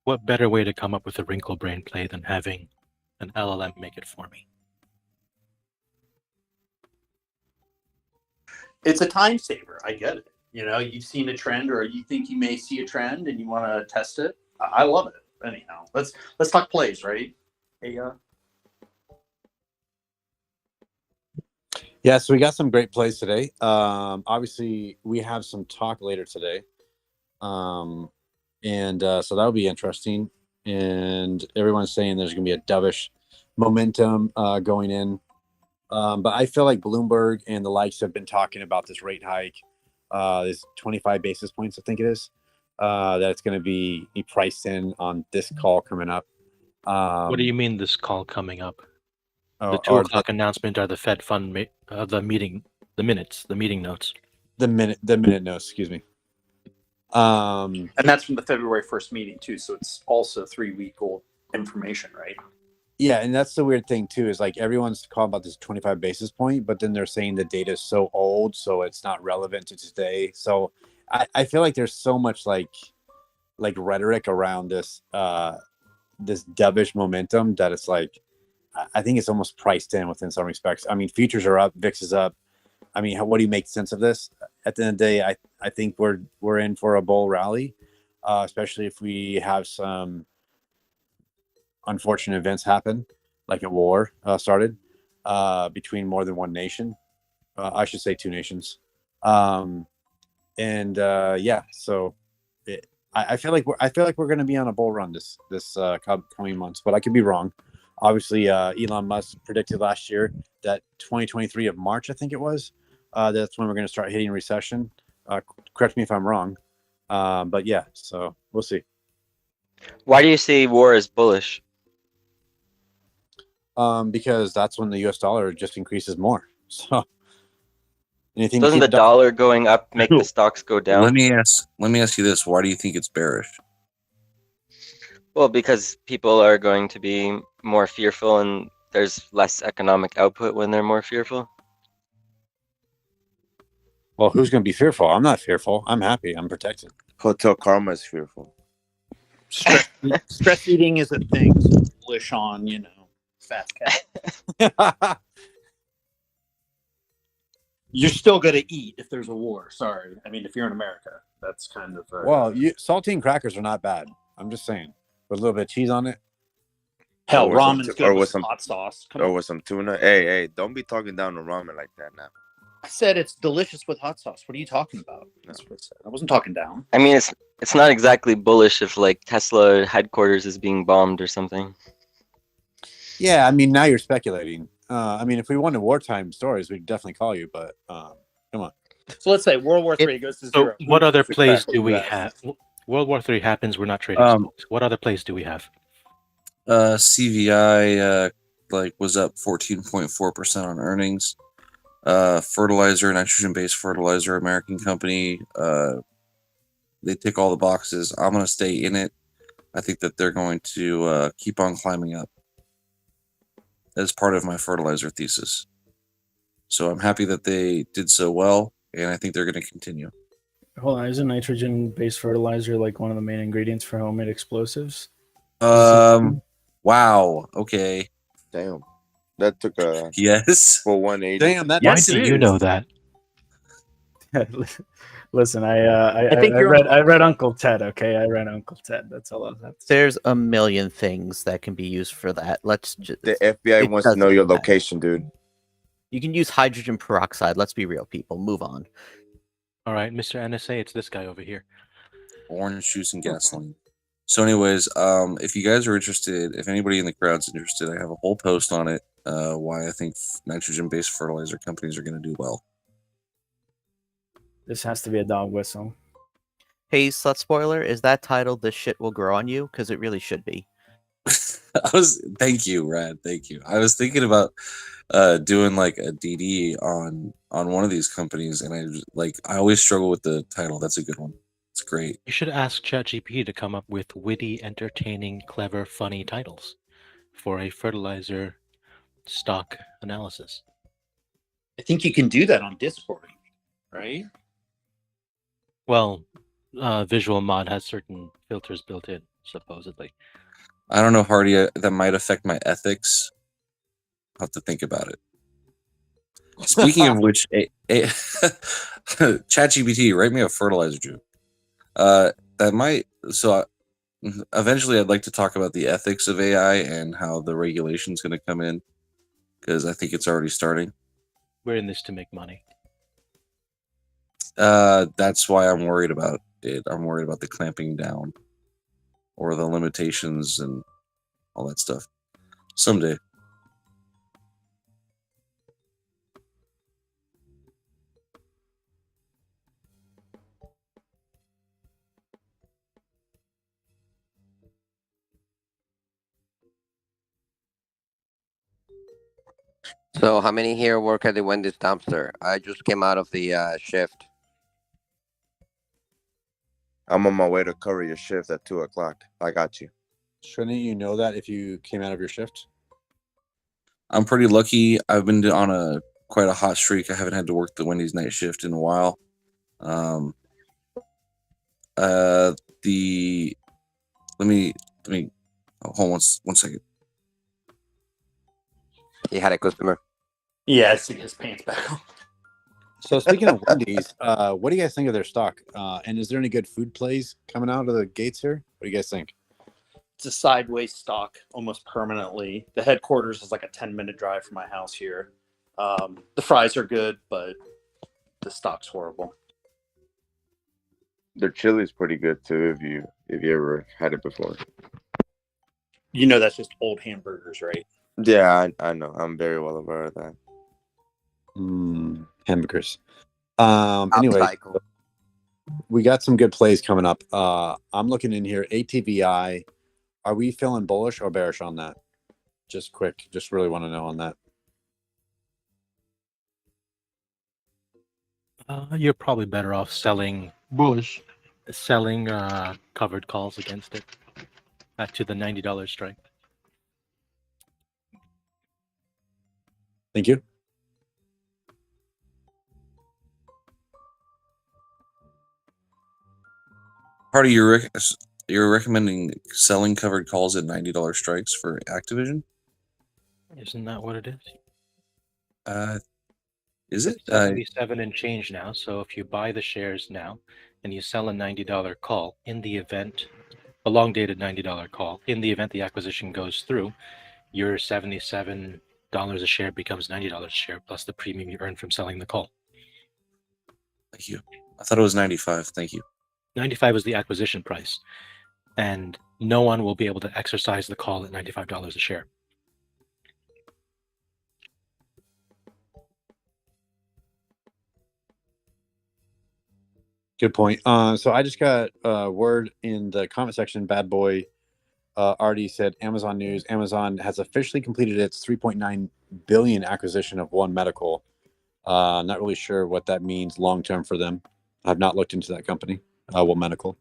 What better way to come up with a wrinkle brain play than having an LLM make it for me? It's a time saver. I get it. You've seen a trend, or you think you may see a trend, and you want to test it. I love it. Anyhow, let's talk plays, right? Hey, Yeah, so we got some great plays today. Obviously, we have some talk later today, and so that'll be interesting. And everyone's saying there's going to be a dovish momentum going in. But I feel like Bloomberg and the likes have been talking about this rate hike, this 25 basis points, I think it is, that it's going to be priced in on this call coming up. What do you mean this call coming up? The 2 o'clock announcement are the Fed fund the meeting, the meeting notes. The minute notes, excuse me. And that's from the February 1st meeting too, so it's also 3-week-old information, right? Yeah, and that's the weird thing too, is everyone's calling about this 25 basis point, but then they're saying the data is so old, so it's not relevant to today. So I feel like there's so much like rhetoric around this this dovish momentum that it's like I think it's almost priced in within some respects. I mean, futures are up, VIX is up. I mean, what do you make sense of this? At the end of the day, I think we're in for a bull rally, especially if we have some unfortunate events happen, like a war started between more than one nation. I should say two nations. Yeah, so I feel like we're going to be on a bull run this coming months, but I could be wrong. Obviously, Elon Musk predicted last year that 2023 of March, I think it was, that's when we're going to start hitting recession. Correct me if I'm wrong, but yeah, so we'll see. Why do you say war is bullish? Because that's when the U.S. dollar just increases more. So, doesn't the dollar going up make the stocks go down? Let me ask you this: why do you think it's bearish? Well, because people are going to be more fearful, and there's less economic output when they're more fearful. Well, who's going to be fearful? I'm not fearful. I'm happy. I'm protected. Hotel Karma is fearful. Stress eating is a thing. So bullish on, fast cat. You're still going to eat if there's a war. Sorry. I mean, if you're in America, that's kind of... Well, saltine crackers are not bad. I'm just saying. With a little bit of cheese on it. Hell, ramen's good with some hot sauce. With some tuna. Hey, don't be talking down to ramen like that now. I said it's delicious with hot sauce. What are you talking about? That's what I said. I wasn't talking down. I mean, it's not exactly bullish if like Tesla headquarters is being bombed or something. Yeah, I mean, now you're speculating. I mean, if we wanted wartime stories, we'd definitely call you, but come on. So let's say World War III goes to zero. So what other plays do we have? World War III happens, we're not trading stocks. What other plays do we have? CVI was up 14.4% on earnings. Fertilizer, nitrogen-based fertilizer, American company. They tick all the boxes. I'm going to stay in it. I think that they're going to keep on climbing up as part of my fertilizer thesis. So I'm happy that they did so well, and I think they're going to continue. Hold on, isn't nitrogen-based fertilizer like one of the main ingredients for homemade explosives? Wow. Okay. Damn. That took a yes for 180. Damn, that. Why do you know that? Listen, I read Uncle Ted. Okay, I read Uncle Ted. That's all I have to say. There's a million things that can be used for that. Let's just. The FBI wants to know your location, dude. You can use hydrogen peroxide. Let's be real, people. Move on. All right, Mr. NSA, it's this guy over here. Orange juice and gasoline. So, anyways, if you guys are interested, if anybody in the crowd's interested, I have a whole post on it. Why I think nitrogen-based fertilizer companies are going to do well. This has to be a dog whistle. Hey, Slut Spoiler, is that titled "This Shit Will Grow on You"? Because it really should be. Thank you, Rad. Thank you. I was thinking about doing like a DD on one of these companies, and I always struggle with the title. That's a good one. It's great. You should ask ChatGPT to come up with witty, entertaining, clever, funny titles for a fertilizer stock analysis. I think you can do that on Discord, right? Well, Visual Mod has certain filters built in, supposedly. I don't know, Hardy. That might affect my ethics. I'll have to think about it. Speaking of which, ChatGPT, write me a fertilizer joke. That might. So eventually, I'd like to talk about the ethics of AI and how the regulation is going to come in, because I think it's already starting. We're in this to make money. That's why I'm worried about it. I'm worried about the clamping down or the limitations and all that stuff. Someday. So how many here work at the Wendy's dumpster? I just came out of the shift. I'm on my way to cover your shift at 2 o'clock. I got you. Shouldn't you know that if you came out of your shift? I'm pretty lucky. I've been on quite a hot streak. I haven't had to work the Wendy's night shift in a while. The let me hold on one second. He had a customer. Yeah, I see his pants back on. So speaking of Wendy's, what do you guys think of their stock? And is there any good food plays coming out of the gates here? What do you guys think? It's a sideways stock almost permanently. The headquarters is like a 10-minute drive from my house here. The fries are good, but the stock's horrible. Their chili is pretty good too. If you ever had it before. You know that's just old hamburgers, right? Yeah, I know. I'm very well aware of that. Hamburgers. Anyway, we got some good plays coming up. I'm looking in here. ATVI. Are we feeling bullish or bearish on that? Just quick. Just really want to know on that. You're probably better off selling covered calls against it to the $90 strike. Thank you. Hardy, you're recommending selling covered calls at $90 strikes for Activision? Isn't that what it is? Is it? It's 77 and change now. So if you buy the shares now and you sell a $90 call in the event, a long-dated $90 call, in the event the acquisition goes through, your $77 a share becomes $90 a share plus the premium you earn from selling the call. Thank you. I thought it was 95. Thank you. 95 is the acquisition price, and no one will be able to exercise the call at $95 a share. Good point. So I just got word in the comment section. Bad Boy already said Amazon News. Amazon has officially completed its $3.9 billion acquisition of One Medical. Not really sure what that means long term for them. I've not looked into that company. One Medical.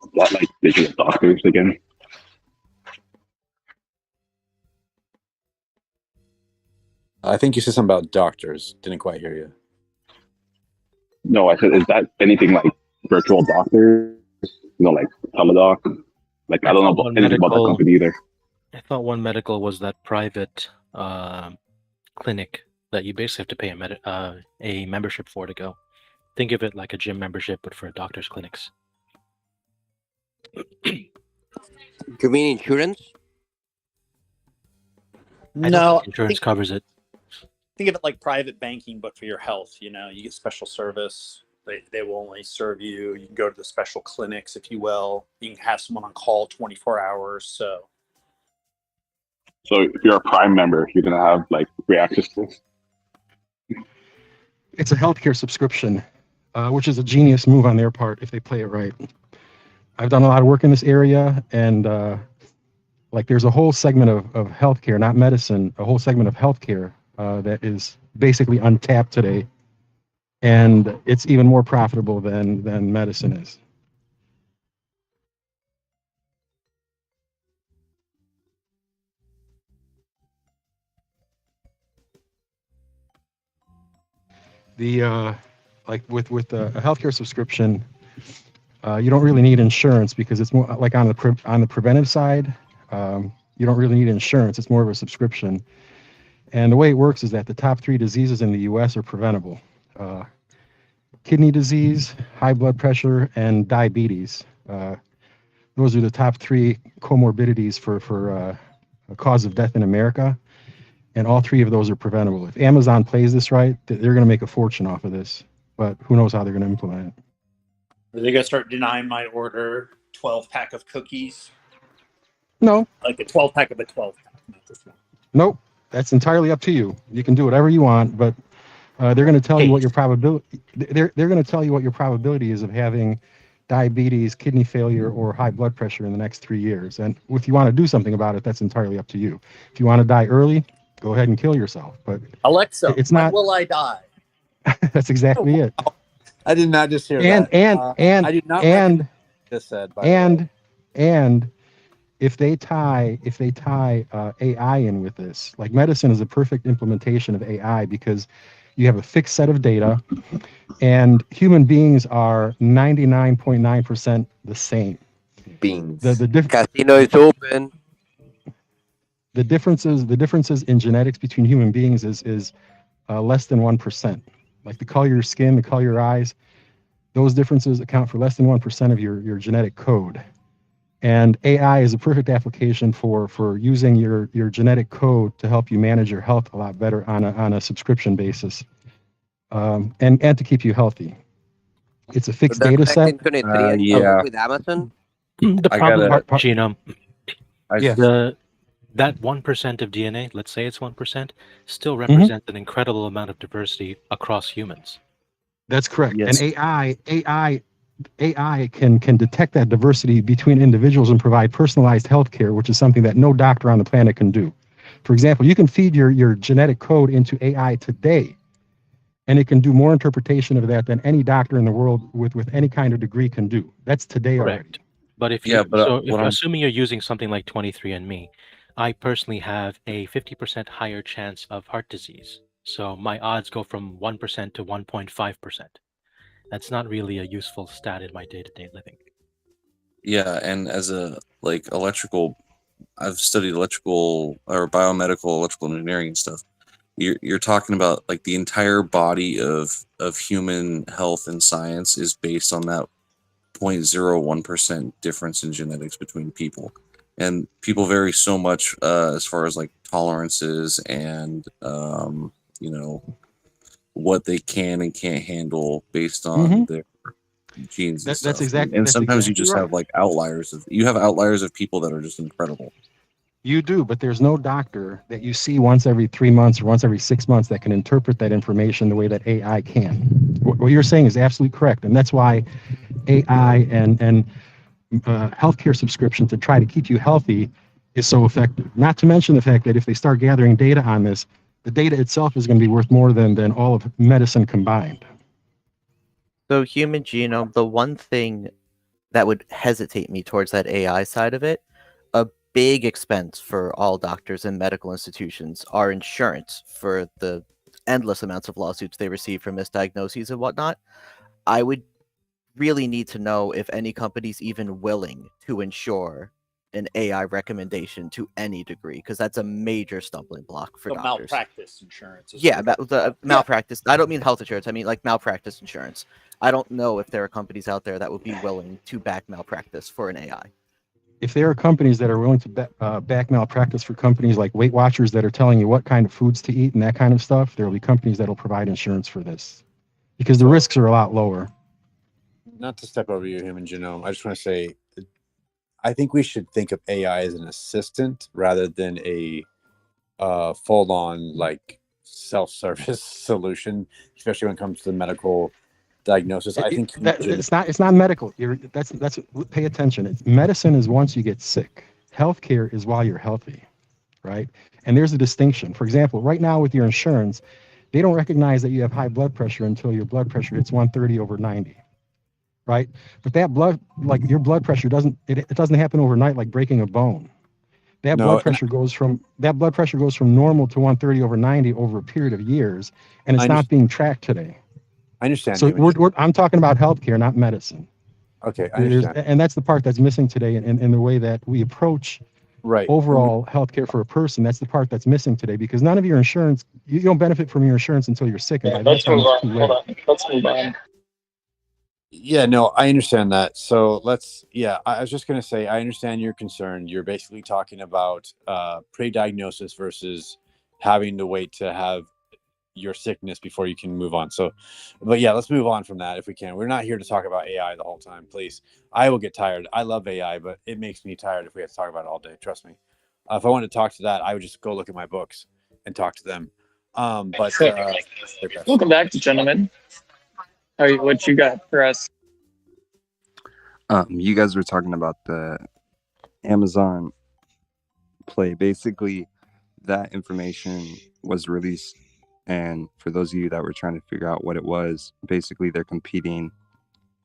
A lot like digital doctors again. I think you said something about doctors. Didn't quite hear you. No, I said, is that anything like virtual doctors? Like Teladoc? Like, I don't know anything about that company either. I thought One Medical was that private clinic that you basically have to pay a membership for to go. Think of it like a gym membership, but for doctor's clinics. You mean insurance? No, insurance covers it. Think of it like private banking, but for your health. You get special service. They will only serve you. You can go to the special clinics, if you will. You can have someone on call 24 hours. So if you're a Prime member, you're gonna have like free access to this. It's a healthcare subscription, which is a genius move on their part if they play it right. I've done a lot of work in this area, and there's a whole segment of healthcare, not medicine, a whole segment of healthcare that is basically untapped today, and it's even more profitable than medicine is. The with a healthcare subscription, you don't really need insurance because it's more like on the preventive side. You don't really need insurance. It's more of a subscription. And the way it works is that the top 3 diseases in the U.S. are preventable: kidney disease, high blood pressure, and diabetes. Those are the top 3 comorbidities for a cause of death in America. And all 3 of those are preventable. If Amazon plays this right, they're going to make a fortune off of this. But who knows how they're going to implement it. are they going to start denying my order 12-pack of cookies? No. Like a 12-pack of a 12-pack, not this one. Nope. That's entirely up to you. You can do whatever you want, but they're going to tell you what your probability. They're going to tell you what your probability is of having diabetes, kidney failure, or high blood pressure in the next 3 years. And if you want to do something about it, that's entirely up to you. If you want to die early, go ahead and kill yourself. But Alexa, it's not. When will I die? That's exactly it. I did not just hear and, that. And I did not. And just said. And if they tie AI in with this, like medicine is a perfect implementation of AI because you have a fixed set of data, and human beings are 99.9% the same. Beans. The Casino is open. The differences in genetics between human beings is less than 1%. Like the color of your skin, the color of your eyes, those differences account for less than 1% of your genetic code. And AI is a perfect application for using your genetic code to help you manage your health a lot better on a subscription basis, and to keep you healthy. It's a fixed data set. Yeah. With Amazon. The problem gotta- with genome, Yeah. that 1% of DNA, let's say it's 1%, still Mm-hmm. represents an incredible amount of diversity across humans. That's correct. Yes. And AI can detect that diversity between individuals and provide personalized healthcare, which is something that no doctor on the planet can do. For example, you can feed your genetic code into AI today, and it can do more interpretation of that than any doctor in the world with any kind of degree can do. That's today already. But if assuming you're using something like 23andMe, I personally have a 50% higher chance of heart disease. So my odds go from 1% to 1.5%. That's not really a useful stat in my day-to-day living. Yeah, and as a I've studied electrical or biomedical electrical engineering and stuff. You're talking about like the entire body of human health and science is based on that 0.01% difference in genetics between people, and people vary so much as far as like tolerances and what they can and can't handle based on their genes and stuff. And sometimes you just have like outliers of people that are just incredible. You do, but there's no doctor that you see once every 3 months or once every 6 months that can interpret that information the way that AI can. What you're saying is absolutely correct, and that's why AI and healthcare subscription to try to keep you healthy is so effective. Not to mention the fact that if they start gathering data on this, the data itself is going to be worth more than all of medicine combined. So human genome, the one thing that would hesitate me towards that AI side of it, a big expense for all doctors and medical institutions are insurance for the endless amounts of lawsuits they receive for misdiagnoses and whatnot. I would really need to know if any company's even willing to insure an AI recommendation to any degree, because that's a major stumbling block for doctors. Malpractice insurance. Malpractice. I don't mean health insurance. I mean like malpractice insurance. I don't know if there are companies out there that would be willing to back malpractice for an AI. If there are companies that are willing to back malpractice for companies like Weight Watchers that are telling you what kind of foods to eat and that kind of stuff, there will be companies that will provide insurance for this because the risks are a lot lower. Not to step over your human genome, I just want to say, I think we should think of AI as an assistant rather than a full-on like self-service solution, especially when it comes to the medical diagnosis. I think it's not medical. That's pay attention. Medicine is once you get sick. Healthcare is while you're healthy, right? And there's a distinction. For example, right now with your insurance, they don't recognize that you have high blood pressure until your blood pressure hits 130/90, right? But that your blood pressure doesn't happen overnight like breaking a bone. Blood pressure goes from normal to 130/90 over a period of years, and it's not being tracked today. I understand. So I'm talking about healthcare, not medicine. Okay, I understand. And that's the part that's missing today in the way that we approach overall healthcare for a person. That's the part that's missing today because none of your insurance, you don't benefit from your insurance until you're sick. And let's move on. Hold on. Let's move on. Yeah, no, I understand that. So I was just going to say, I understand your concern. You're basically talking about pre-diagnosis versus having to wait to have your sickness before you can move on. But yeah, let's move on from that if we can. We're not here to talk about AI the whole time, please. I will get tired. I love AI, but it makes me tired if we have to talk about it all day. Trust me. If I wanted to talk to that, I would just go look at my books and talk to them. Welcome back, gentlemen. What you got for us? You guys were talking about the Amazon play. Basically, that information was released, and for those of you that were trying to figure out what it was, basically they're competing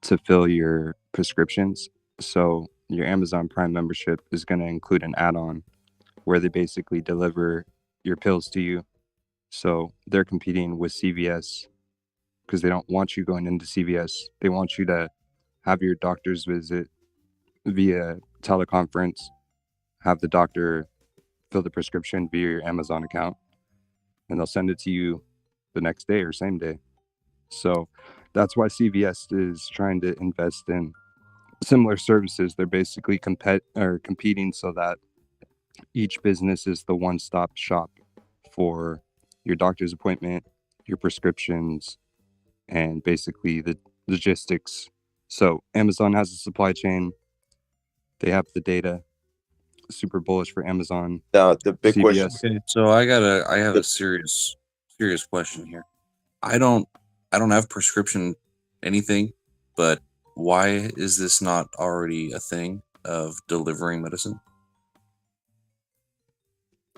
to fill your prescriptions. So your Amazon Prime membership is going to include an add-on where they basically deliver your pills to you. So they're competing with CVS because they don't want you going into CVS. They want you to have your doctor's visit via teleconference, have the doctor fill the prescription via your Amazon account, and they'll send it to you the next day or same day. So that's why CVS is trying to invest in similar services. They're basically competing so that each business is the one-stop shop for your doctor's appointment, your prescriptions, and basically the logistics. So Amazon has a supply chain. They have the data. Super bullish for Amazon. The big question. Okay, so I have a serious question here. I don't have prescription anything, but why is this not already a thing of delivering medicine?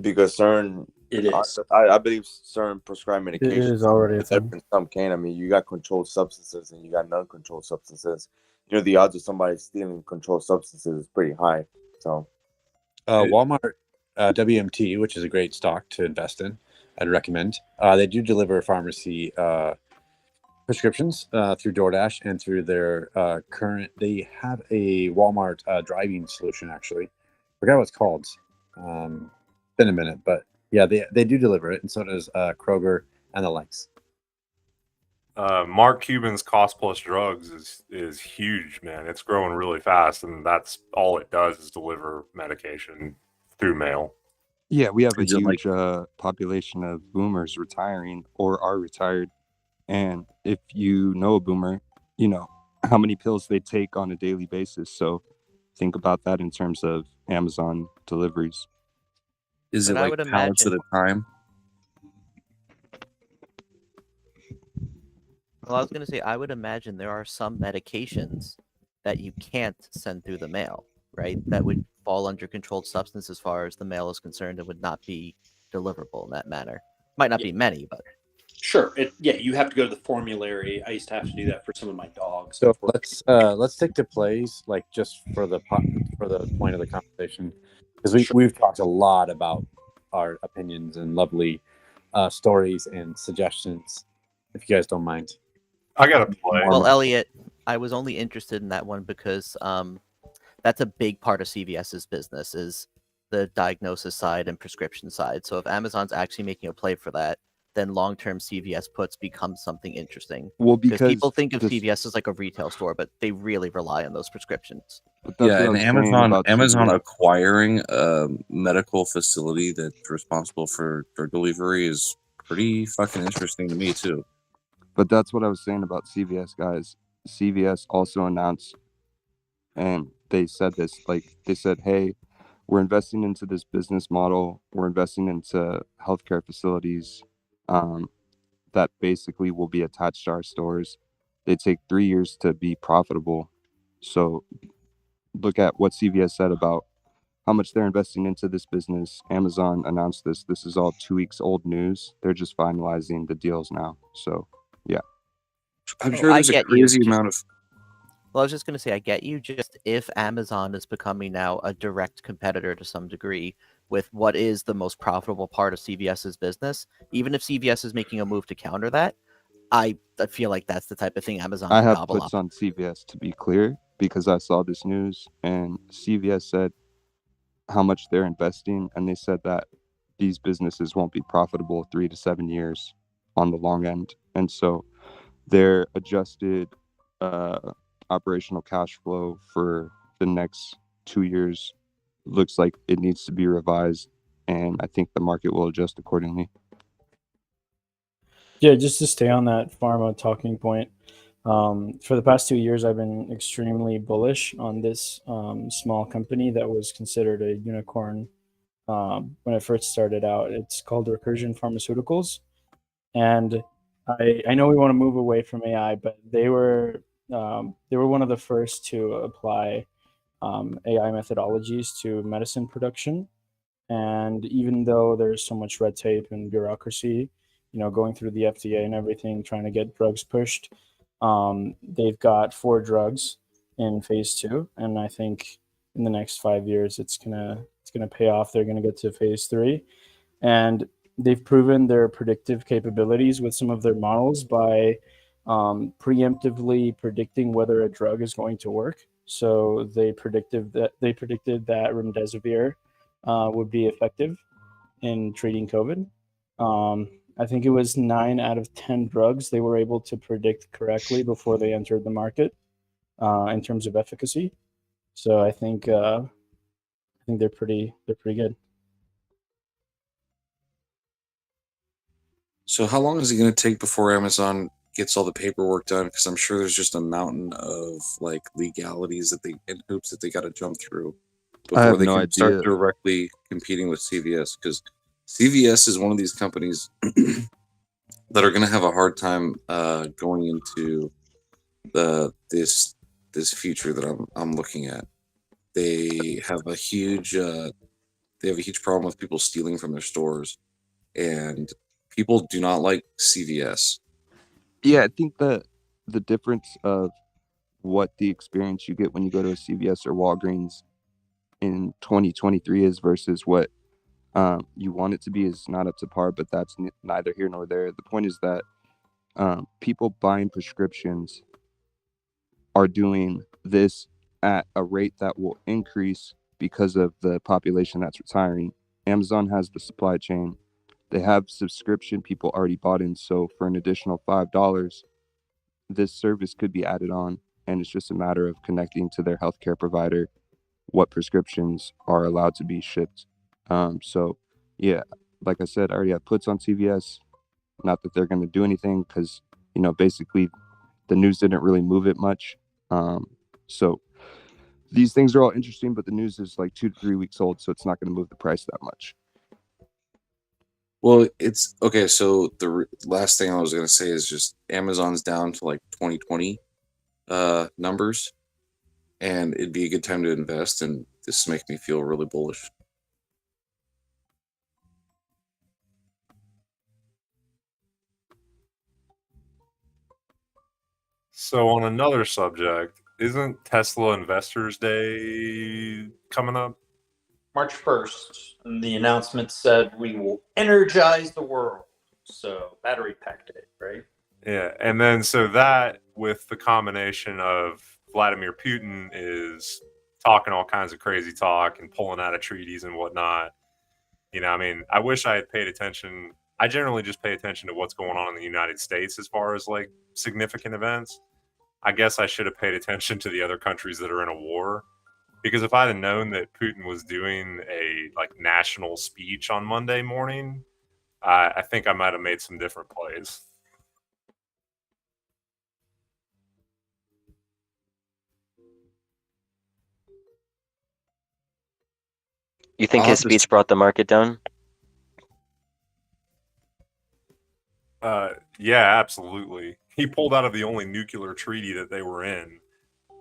Because certain, it is. I believe certain prescribed medications. It is already a thing. Different, some can. I mean, you got controlled substances and you got non-controlled substances. You know, the odds of somebody stealing controlled substances is pretty high. So, Walmart WMT, which is a great stock to invest in, I'd recommend. They do deliver pharmacy prescriptions through DoorDash and through their current. They have a Walmart driving solution. Actually, forgot what it's called. Been a minute, but yeah, they do deliver it, and so does Kroger and the likes. Mark Cuban's Cost Plus Drugs is huge, man. It's growing really fast, and that's all it does is deliver medication through mail. Yeah, we have a huge population of boomers retiring or are retired. And if you know a boomer, you know how many pills they take on a daily basis. So think about that in terms of Amazon deliveries. Is it like pallets at a time? Well, I was going to say, I would imagine there are some medications that you can't send through the mail, right? That would fall under controlled substance as far as the mail is concerned and would not be deliverable in that manner. Might not be many, but... Sure. You have to go to the formulary. I used to have to do that for some of my dogs. So let's stick to plays, like just for the point of the conversation, because we've talked a lot about our opinions and lovely stories and suggestions. If you guys don't mind, I got to play. Well, Elliot, I was only interested in that one because that's a big part of CVS's business is the diagnosis side and prescription side. So if Amazon's actually making a play for that, then long-term CVS puts become something interesting. Well, because people think of CVS as like a retail store, but they really rely on those prescriptions. Yeah, and Amazon acquiring a medical facility that's responsible for drug delivery is pretty fucking interesting to me too. But that's what I was saying about CVS, guys. CVS also announced, and they said this, they said, hey, we're investing into this business model. We're investing into healthcare facilities that basically will be attached to our stores. They take 3 years to be profitable. So look at what CVS said about how much they're investing into this business. Amazon announced this. This is all 2 weeks old news. They're just finalizing the deals now. So, yeah. I'm sure there's a crazy amount of... Well, I was just going to say, I get you. Just if Amazon is becoming now a direct competitor to some degree with what is the most profitable part of CVS's business, even if CVS is making a move to counter that, I feel like that's the type of thing Amazon I can have gobble puts up. on CVS to be clear because I saw this news and CVS said how much they're investing, and they said that these businesses won't be profitable 3 to 7 years on the long end. And so their adjusted operational cash flow for the next 2 years looks like it needs to be revised, and I think the market will adjust accordingly. Yeah, just to stay on that pharma talking point, for the past 2 years, I've been extremely bullish on this small company that was considered a unicorn when it first started out. It's called Recursion Pharmaceuticals, and I know we want to move away from AI, but they were one of the first to apply AI methodologies to medicine production. And even though there's so much red tape and bureaucracy, going through the FDA and everything, trying to get drugs pushed, they've got 4 drugs in phase 2, and I think in the next 5 years, it's gonna pay off. They're gonna get to phase 3, and they've proven their predictive capabilities with some of their models by preemptively predicting whether a drug is going to work. So they predicted that remdesivir would be effective in treating COVID. I think it was 9 out of 10 drugs they were able to predict correctly before they entered the market in terms of efficacy. So I think they're pretty good. So how long is it going to take before Amazon gets all the paperwork done? Because I'm sure there's just a mountain of like legalities and hoops that they got to jump through before they can start directly competing with CVS. Because CVS is one of these companies that are going to have a hard time going into this future that I'm looking at. They have a huge problem with people stealing from their stores, and people do not like CVS. Yeah, I think the difference of what the experience you get when you go to a CVS or Walgreens in 2023 is versus what you want it to be is not up to par, but that's neither here nor there. The point is that people buying prescriptions are doing this at a rate that will increase because of the population that's retiring. Amazon has the supply chain. They have subscription people already bought in. So for an additional $5, this service could be added on. And it's just a matter of connecting to their healthcare provider what prescriptions are allowed to be shipped. So, yeah, like I said, I already have puts on CVS. Not that they're going to do anything because, basically the news didn't really move it much. So these things are all interesting, but the news is like 2 to 3 weeks old, so it's not going to move the price that much. Well, it's okay. So the last thing I was going to say is just Amazon's down to like 2020 numbers, and it'd be a good time to invest. And this makes me feel really bullish. So on another subject, isn't Tesla Investors Day coming up? March 1st, and the announcement said we will energize the world. So battery pack day, right? Yeah, and then so that with the combination of Vladimir Putin is talking all kinds of crazy talk and pulling out of treaties and whatnot. I wish I had paid attention. I generally just pay attention to what's going on in the United States as far as like significant events. I guess I should have paid attention to the other countries that are in a war. Because if I'd have known that Putin was doing a like national speech on Monday morning, I think I might have made some different plays. You think his speech brought the market down? Yeah, absolutely. He pulled out of the only nuclear treaty that they were in.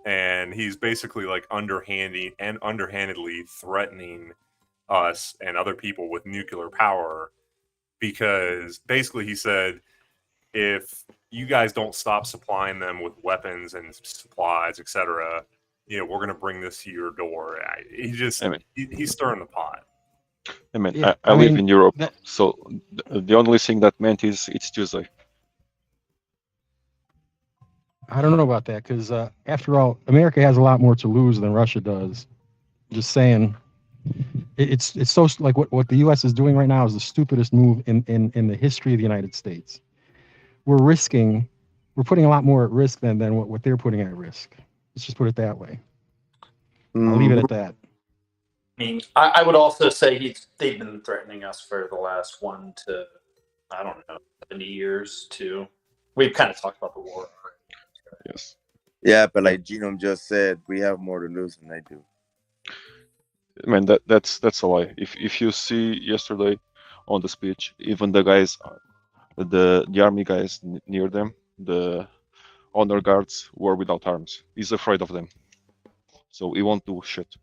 And he's basically like underhandedly threatening us and other people with nuclear power, because basically he said, if you guys don't stop supplying them with weapons and supplies, etc., we're going to bring this to your door. He's stirring the pot. I live in Europe, so the only thing that meant is it's Tuesday. I don't know about that because after all, America has a lot more to lose than Russia does. Just saying, it's so like what the U.S. is doing right now is the stupidest move in the history of the United States. We're putting a lot more at risk than what they're putting at risk. Let's just put it that way. I'll leave it at that. I mean, I would also say they've been threatening us for the last 70 years too. We've kind of talked about the war. Yes. Yeah, but like Genome just said, we have more to lose than they do. I mean, that's a lie. If you see yesterday on the speech, even the guys, the army guys near them, the honor guards were without arms. He's afraid of them, so he won't do shit.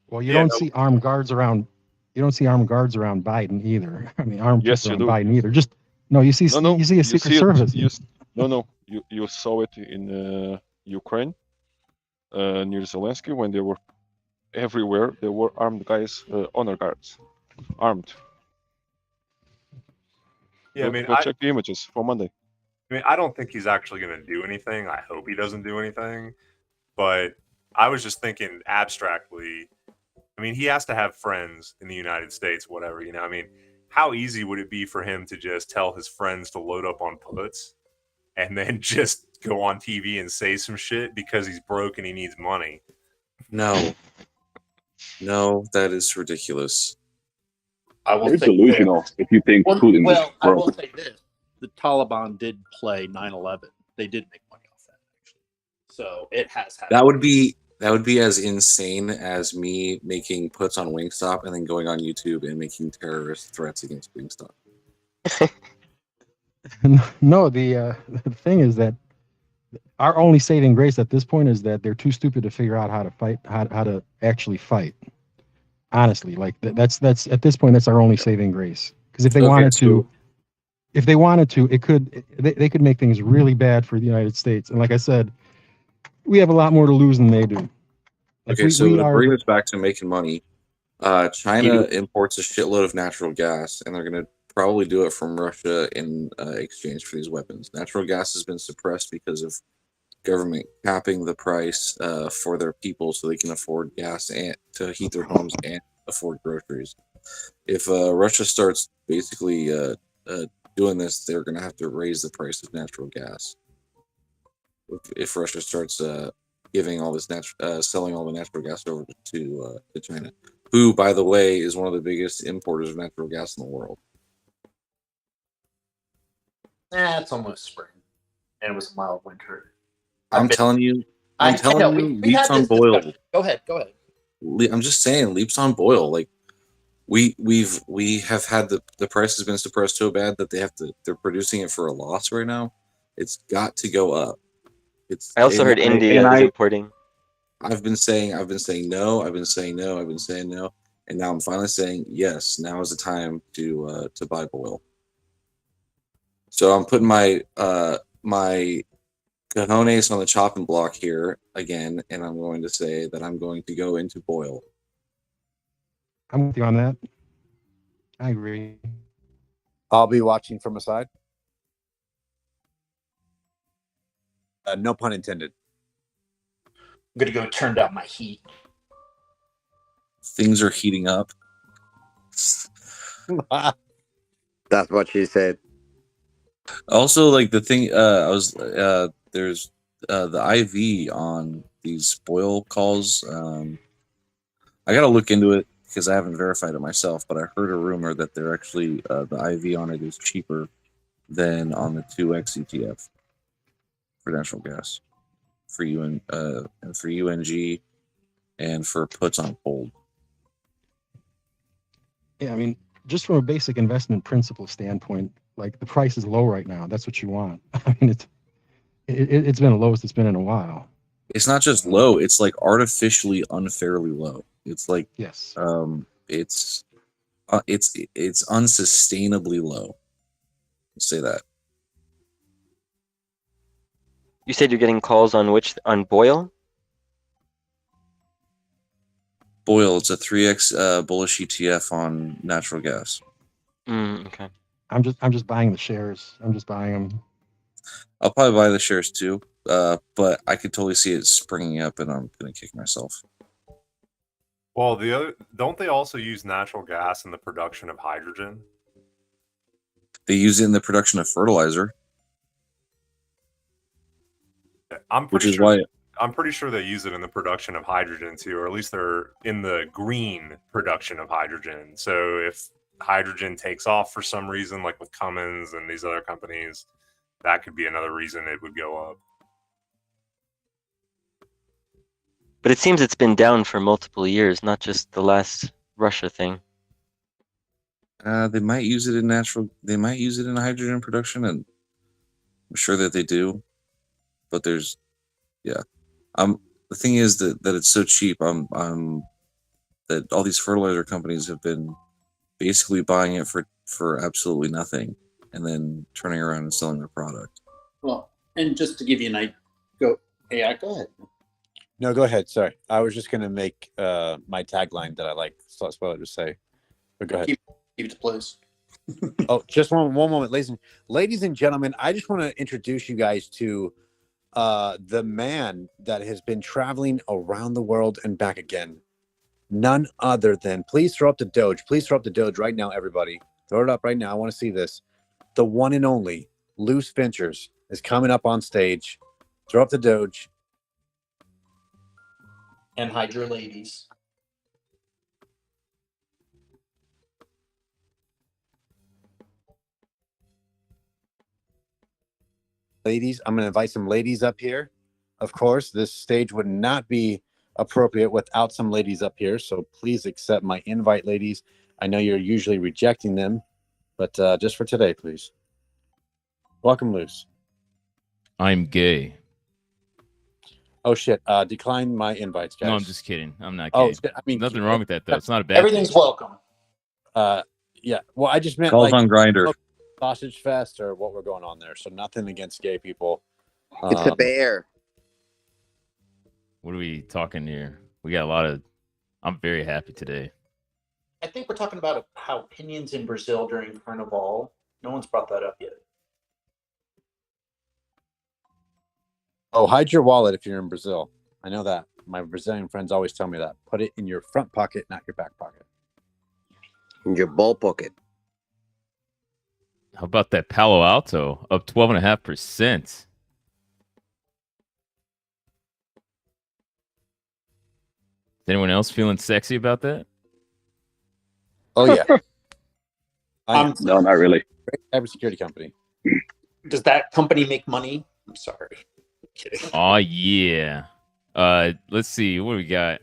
Well, you don't see armed guards around. You don't see armed guards around Biden either. I mean, armed Yes, troops you around do. Biden either. You see a Secret Service. You saw it in Ukraine. near Zelensky when they were everywhere. There were armed guys, honor guards, armed. Yeah, I mean, Go check the images for Monday. I mean, I don't think he's actually going to do anything. I hope he doesn't do anything. But I was just thinking abstractly. I mean, he has to have friends in the United States, whatever, you know. I mean, how easy would it be for him to just tell his friends to load up on puts and then just go on TV and say some shit because he's broke and he needs money? No. No, that is ridiculous. I will It's say delusional this. if you think Putin is I will broke. say this: the Taliban did play 9/11. They did make money off that, actually. So it has happened. That would be as insane as me making puts on Wingstop and then going on YouTube and making terrorist threats against Wingstop. No, the thing is that our only saving grace at this point is that they're too stupid to figure out how to fight, how to actually fight. Honestly, like that's at this point that's our only saving grace. Because if they wanted to, they could make things really bad for the United States. And like I said, we have a lot more to lose than they do. Like Okay, so to bring this back to making money, China imports a shitload of natural gas, and they're going to probably do it from Russia in exchange for these weapons. Natural gas has been suppressed because of government capping the price for their people so they can afford gas and to heat their homes and afford groceries. If Russia starts basically doing this, they're going to have to raise the price of natural gas. If Russia starts giving all this selling all the natural gas over to China, who, by the way, is one of the biggest importers of natural gas in the world. It's almost spring, and it was a mild winter. I'm telling you, leaps on boil. Go ahead. I'm just saying, leaps on boil. Like we have had the price has been suppressed so bad that they're producing it for a loss right now. It's got to go up. I also heard India is importing. I've been saying no, and now I'm finally saying yes. Now is the time to buy oil. So I'm putting my my cojones on the chopping block here again, and I'm going to say that I'm going to go into boil. I'm with you on that. I agree. I'll be watching from aside. No pun intended. I'm gonna go turn down my heat. Things are heating up. That's what she said. Also, like the thing, there's the IV on these boil calls. I gotta look into it because I haven't verified it myself, but I heard a rumor that they're actually the IV on it is cheaper than on the 2X ETF for natural gas for and for UNG and for puts on hold. Yeah, I mean, just from a basic investment principle standpoint, like the price is low right now. That's what you want. I mean, it's been the lowest it's been in a while. It's not just low; it's like artificially unfairly low. It's like yes, it's unsustainably low. Let's say that. You said you're getting calls on Boyle? Boyle, it's a 3X bullish ETF on natural gas. Okay. I'm just buying the shares. I'm just buying them. I'll probably buy the shares too, but I could totally see it springing up, and I'm gonna kick myself. Well, don't they also use natural gas in the production of hydrogen? They use it in the production of fertilizer. I'm pretty sure they use it in the production of hydrogen too, or at least they're in the green production of hydrogen. So if hydrogen takes off for some reason, like with Cummins and these other companies, that could be another reason it would go up. But it seems it's been down for multiple years, not just the last Russia thing. They might use it in hydrogen production, and I'm sure that they do. But the thing is that it's so cheap. That all these fertilizer companies have been basically buying it for absolutely nothing, and then turning around and selling their product. Well, and just to give you an idea, go ahead. No, go ahead. Sorry, I was just gonna make my tagline that I like spoiler to say, but go ahead. Keep it, please. Oh, just one moment, ladies and gentlemen. I just want to introduce you guys to the man that has been traveling around the world and back again. None other than, please throw up the Doge. Please throw up the Doge right now, everybody. Throw it up right now. I want to see this. The one and only Loose Ventures is coming up on stage. Throw up the Doge. And hide your ladies. Ladies, I'm going to invite some ladies up here. Of course, this stage would not be appropriate without some ladies up here. So please accept my invite, ladies. I know you're usually rejecting them, but just for today, please. Welcome, Loose. I'm gay. Oh, shit. Decline my invites, guys. No, I'm just kidding. I'm not gay. I mean, nothing wrong with that, though. It's not a bad Everything's thing. welcome. Yeah. Well, I just meant Calls on Grindr. Sausage Fest or what we're going on there. So nothing against gay people. It's a bear. What are we talking here? We got a lot of. I'm very happy today. I think we're talking about how opinions in Brazil during Carnival. No one's brought that up yet. Oh, hide your wallet if you're in Brazil. I know that. My Brazilian friends always tell me that. Put it in your front pocket, not your back pocket. In your ball pocket. How about that Palo Alto up 12.5%? Is anyone else feeling sexy about that? Oh yeah. No, not really. Cybersecurity company. Does that company make money? I'm sorry. I'm kidding. Oh yeah. Let's see what do we got.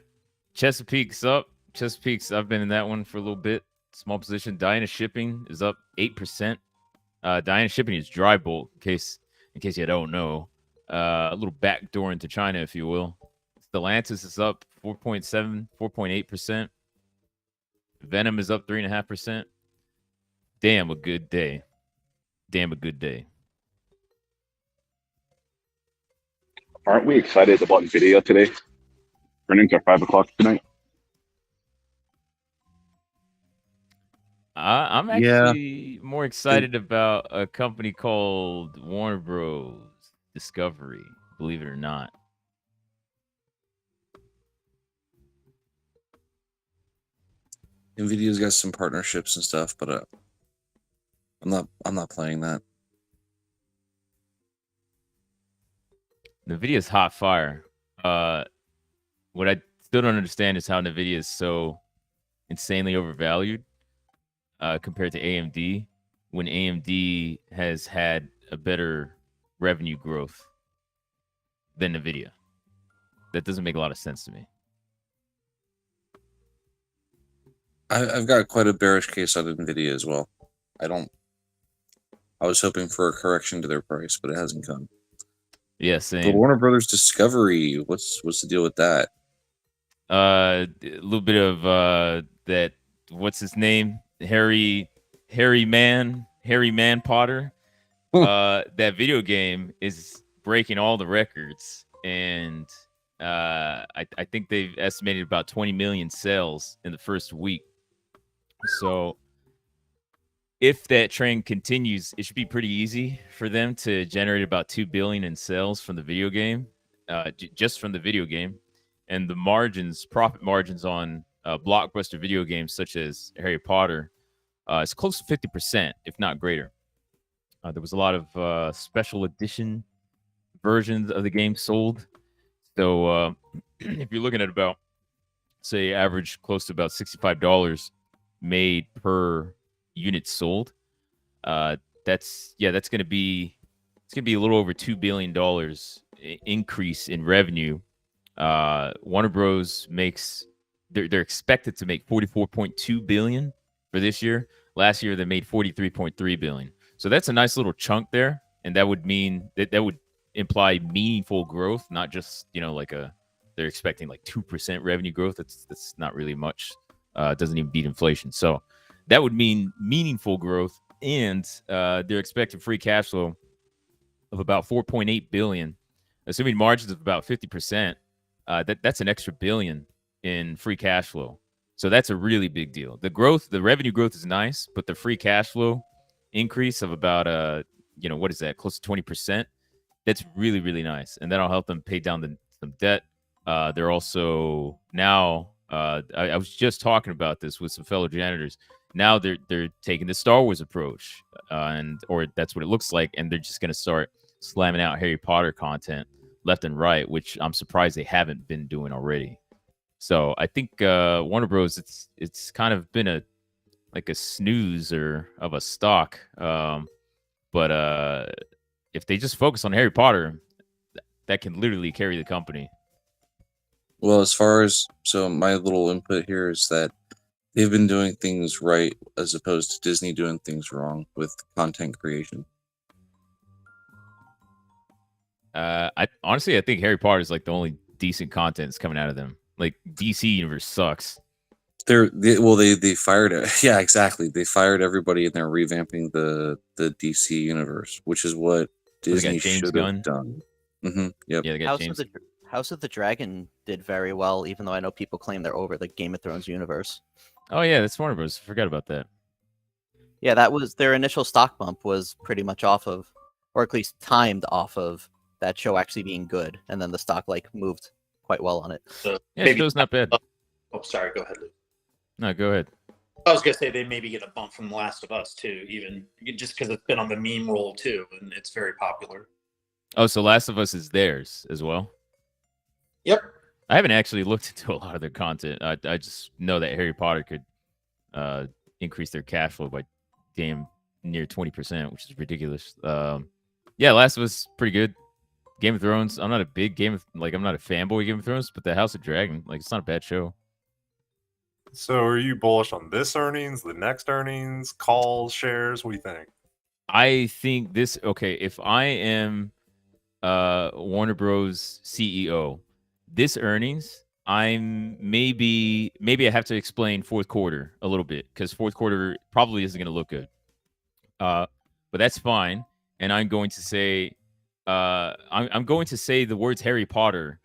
Chesapeake's up. Chesapeake's. I've been in that one for a little bit. Small position. Diana Shipping is up 8%. Diana Shipping is dry bulk. In case you don't know, a little backdoor into China, if you will. Stellantis is up 4.8%. Venom is up 3.5%. Damn, a good day. Damn, a good day. Aren't we excited about NVIDIA today? Earnings are 5 o'clock tonight. I'm actually more excited about a company called Warner Bros. Discovery, believe it or not. NVIDIA's got some partnerships and stuff, but I'm not playing that. NVIDIA's hot fire. What I still don't understand is how NVIDIA is so insanely overvalued compared to AMD, when AMD has had a better revenue growth than NVIDIA. That doesn't make a lot of sense to me. I've got quite a bearish case on NVIDIA as well. I was hoping for a correction to their price, but it hasn't come. Yeah, The same. Warner Brothers Discovery, what's the deal with that? A little bit of that. What's his name? Harry Man Potter. That video game is breaking all the records, and I think they've estimated about 20 million sales in the first week. So if that trend continues, it should be pretty easy for them to generate about 2 billion in sales from the video game, just from the video game. And the profit margins on blockbuster video games such as Harry Potter is close to 50%, if not greater. There was a lot of special edition versions of the game sold. So if you're looking at about, say, average close to about $65 made per unit sold, that's going to be a little over $2 billion increase in revenue. Warner Bros. They're expected to make 44.2 billion for this year. Last year they made 43.3 billion. So that's a nice little chunk there, and that would mean that would imply meaningful growth, not just they're expecting like 2% revenue growth. That's not really much. Doesn't even beat inflation. So that would mean meaningful growth, and they're expecting free cash flow of about 4.8 billion, assuming margins of about 50%. that's an extra $1 billion in free cash flow. So that's a really big deal. The revenue growth is nice, but the free cash flow increase of about what is that, close to 20%? That's really, really nice, and that'll help them pay down some debt. They're also now. I was just talking about this with some fellow janitors. Now they're taking the Star Wars approach, or that's what it looks like, and they're just going to start slamming out Harry Potter content left and right, which I'm surprised they haven't been doing already. So I think Warner Bros. It's kind of been a snoozer of a stock, but if they just focus on Harry Potter, that can literally carry the company. Well, my little input here is that they've been doing things right as opposed to Disney doing things wrong with content creation. I think Harry Potter is like the only decent content that's coming out of them. Like DC Universe sucks. They fired it. Yeah, exactly. They fired everybody and they're revamping the DC Universe, which is what Disney should have done. Mm-hmm. Yep. Yeah, they got House of the Dragon did very well, even though I know people claim they're over the Game of Thrones universe. Oh yeah, that's Warner Bros. Forgot about that. Yeah, that was their initial stock bump was pretty much off of, or at least timed off of that show actually being good, and then the stock moved quite well on it. So yeah, show's not bad. Oh, sorry. Go ahead, Luke. No, go ahead. I was gonna say they maybe get a bump from The Last of Us too, even just because it's been on the meme roll too, and it's very popular. Oh, so Last of Us is theirs as well? Yep. I haven't actually looked into a lot of their content. I just know that Harry Potter could increase their cash flow by near 20%, which is ridiculous. Yeah, Last of Us pretty good. Game of Thrones. I'm not a big I'm not a fanboy of Game of Thrones, but the House of Dragon, it's not a bad show. So are you bullish on this earnings, the next earnings, calls, shares? What do you think? I think if I am Warner Bros. CEO, this earnings, I'm maybe I have to explain fourth quarter a little bit, because fourth quarter probably isn't going to look good. But that's fine. And I'm going to say I'm going to say the words Harry Potter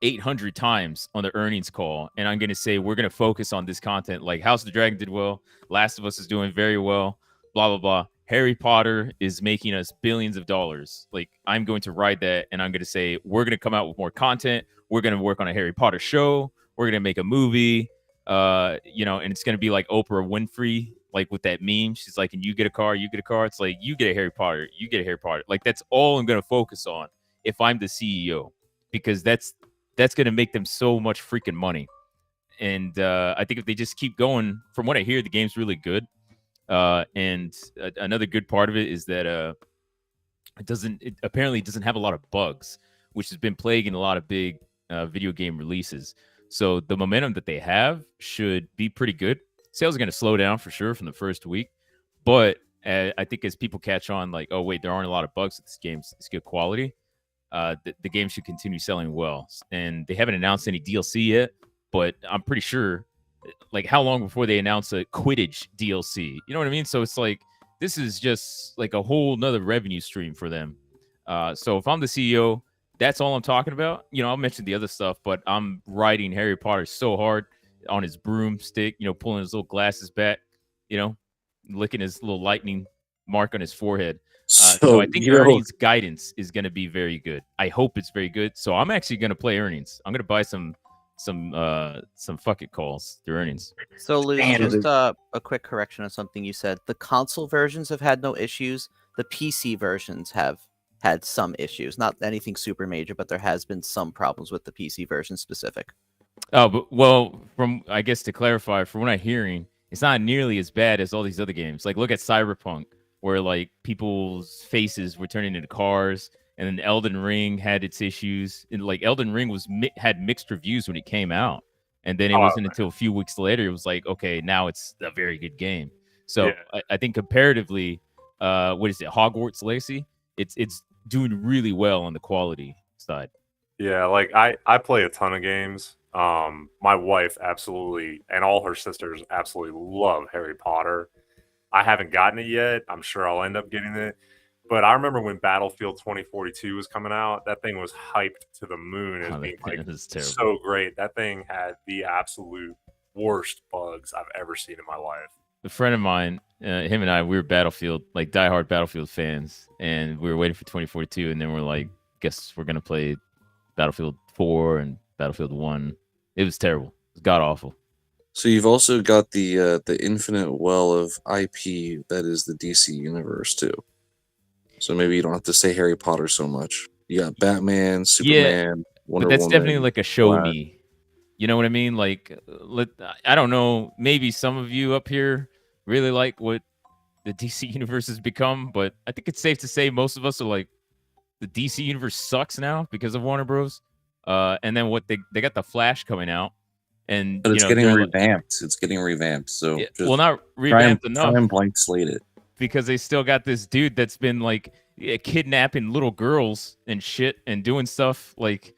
800 times on the earnings call, and I'm going to say we're going to focus on this content. Like House of the Dragon did well, Last of Us is doing very well, blah blah blah. Harry Potter is making us billions of dollars. Like, I'm going to ride that, and I'm going to say we're going to come out with more content. We're going to work on a Harry Potter show. We're going to make a movie, and it's going to be like Oprah Winfrey, like with that meme. She's like, and you get a car, you get a car. It's like, you get a Harry Potter, you get a Harry Potter. Like, that's all I'm going to focus on if I'm the CEO, because that's going to make them so much freaking money. And I think if they just keep going, from what I hear, the game's really good. And another good part of it is that it apparently doesn't have a lot of bugs, which has been plaguing a lot of big video game releases. So the momentum that they have should be pretty good. Sales are going to slow down for sure from the first week, but I think as people catch on, like, oh wait, there aren't a lot of bugs with this game, it's good quality. The game should continue selling well. And they haven't announced any DLC yet, but I'm pretty sure, like, how long before they announce a Quidditch DLC? You know what I mean? So it's like, this is just like a whole nother revenue stream for them. So if I'm the CEO, that's all I'm talking about. I'll mention the other stuff, but I'm riding Harry Potter so hard on his broomstick, pulling his little glasses back, licking his little lightning mark on his forehead. So I think earnings guidance is going to be very good. I hope it's very good. So I'm actually going to play earnings. I'm going to buy some fuck it calls through earnings. So Lou, just a quick correction on something you said. The console versions have had no issues. The PC versions have had some issues. Not anything super major, but there has been some problems with the PC version specific. Oh, but I guess to clarify, from what I'm hearing, it's not nearly as bad as all these other games. Like, look at Cyberpunk, where like people's faces were turning into cars. And then Elden Ring had its issues. And like Elden Ring had mixed reviews when it came out. And then it wasn't until a few weeks later, it was like, okay, now it's a very good game. So yeah. I think comparatively, what is it, Hogwarts Legacy? It's doing really well on the quality side. Yeah, like I play a ton of games. My wife absolutely, and all her sisters absolutely love Harry Potter. I haven't gotten it yet. I'm sure I'll end up getting it. But I remember when Battlefield 2042 was coming out, that thing was hyped to the moon as being like so great. That thing had the absolute worst bugs I've ever seen in my life. A friend of mine, him and I, we were Battlefield, like diehard Battlefield fans, and we were waiting for 2042, and then we're like, guess we're gonna play Battlefield 4 and Battlefield 1. It was terrible. It was god awful. So you've also got the infinite well of IP that is the DC universe too. So maybe you don't have to say Harry Potter so much. You got Batman, Superman, Wonder but that's Woman, definitely like a show Flash. me. You know what I mean? Like, I don't know. Maybe some of you up here really like what the DC universe has become, but I think it's safe to say most of us are like, the DC universe sucks now because of Warner Bros. And then what they got the Flash coming out, and But it's you know, getting they're revamped. It's getting revamped. So Yeah, just well, not revamped enough. Try and blank slate it. Because they still got this dude that's been like kidnapping little girls and shit and doing stuff like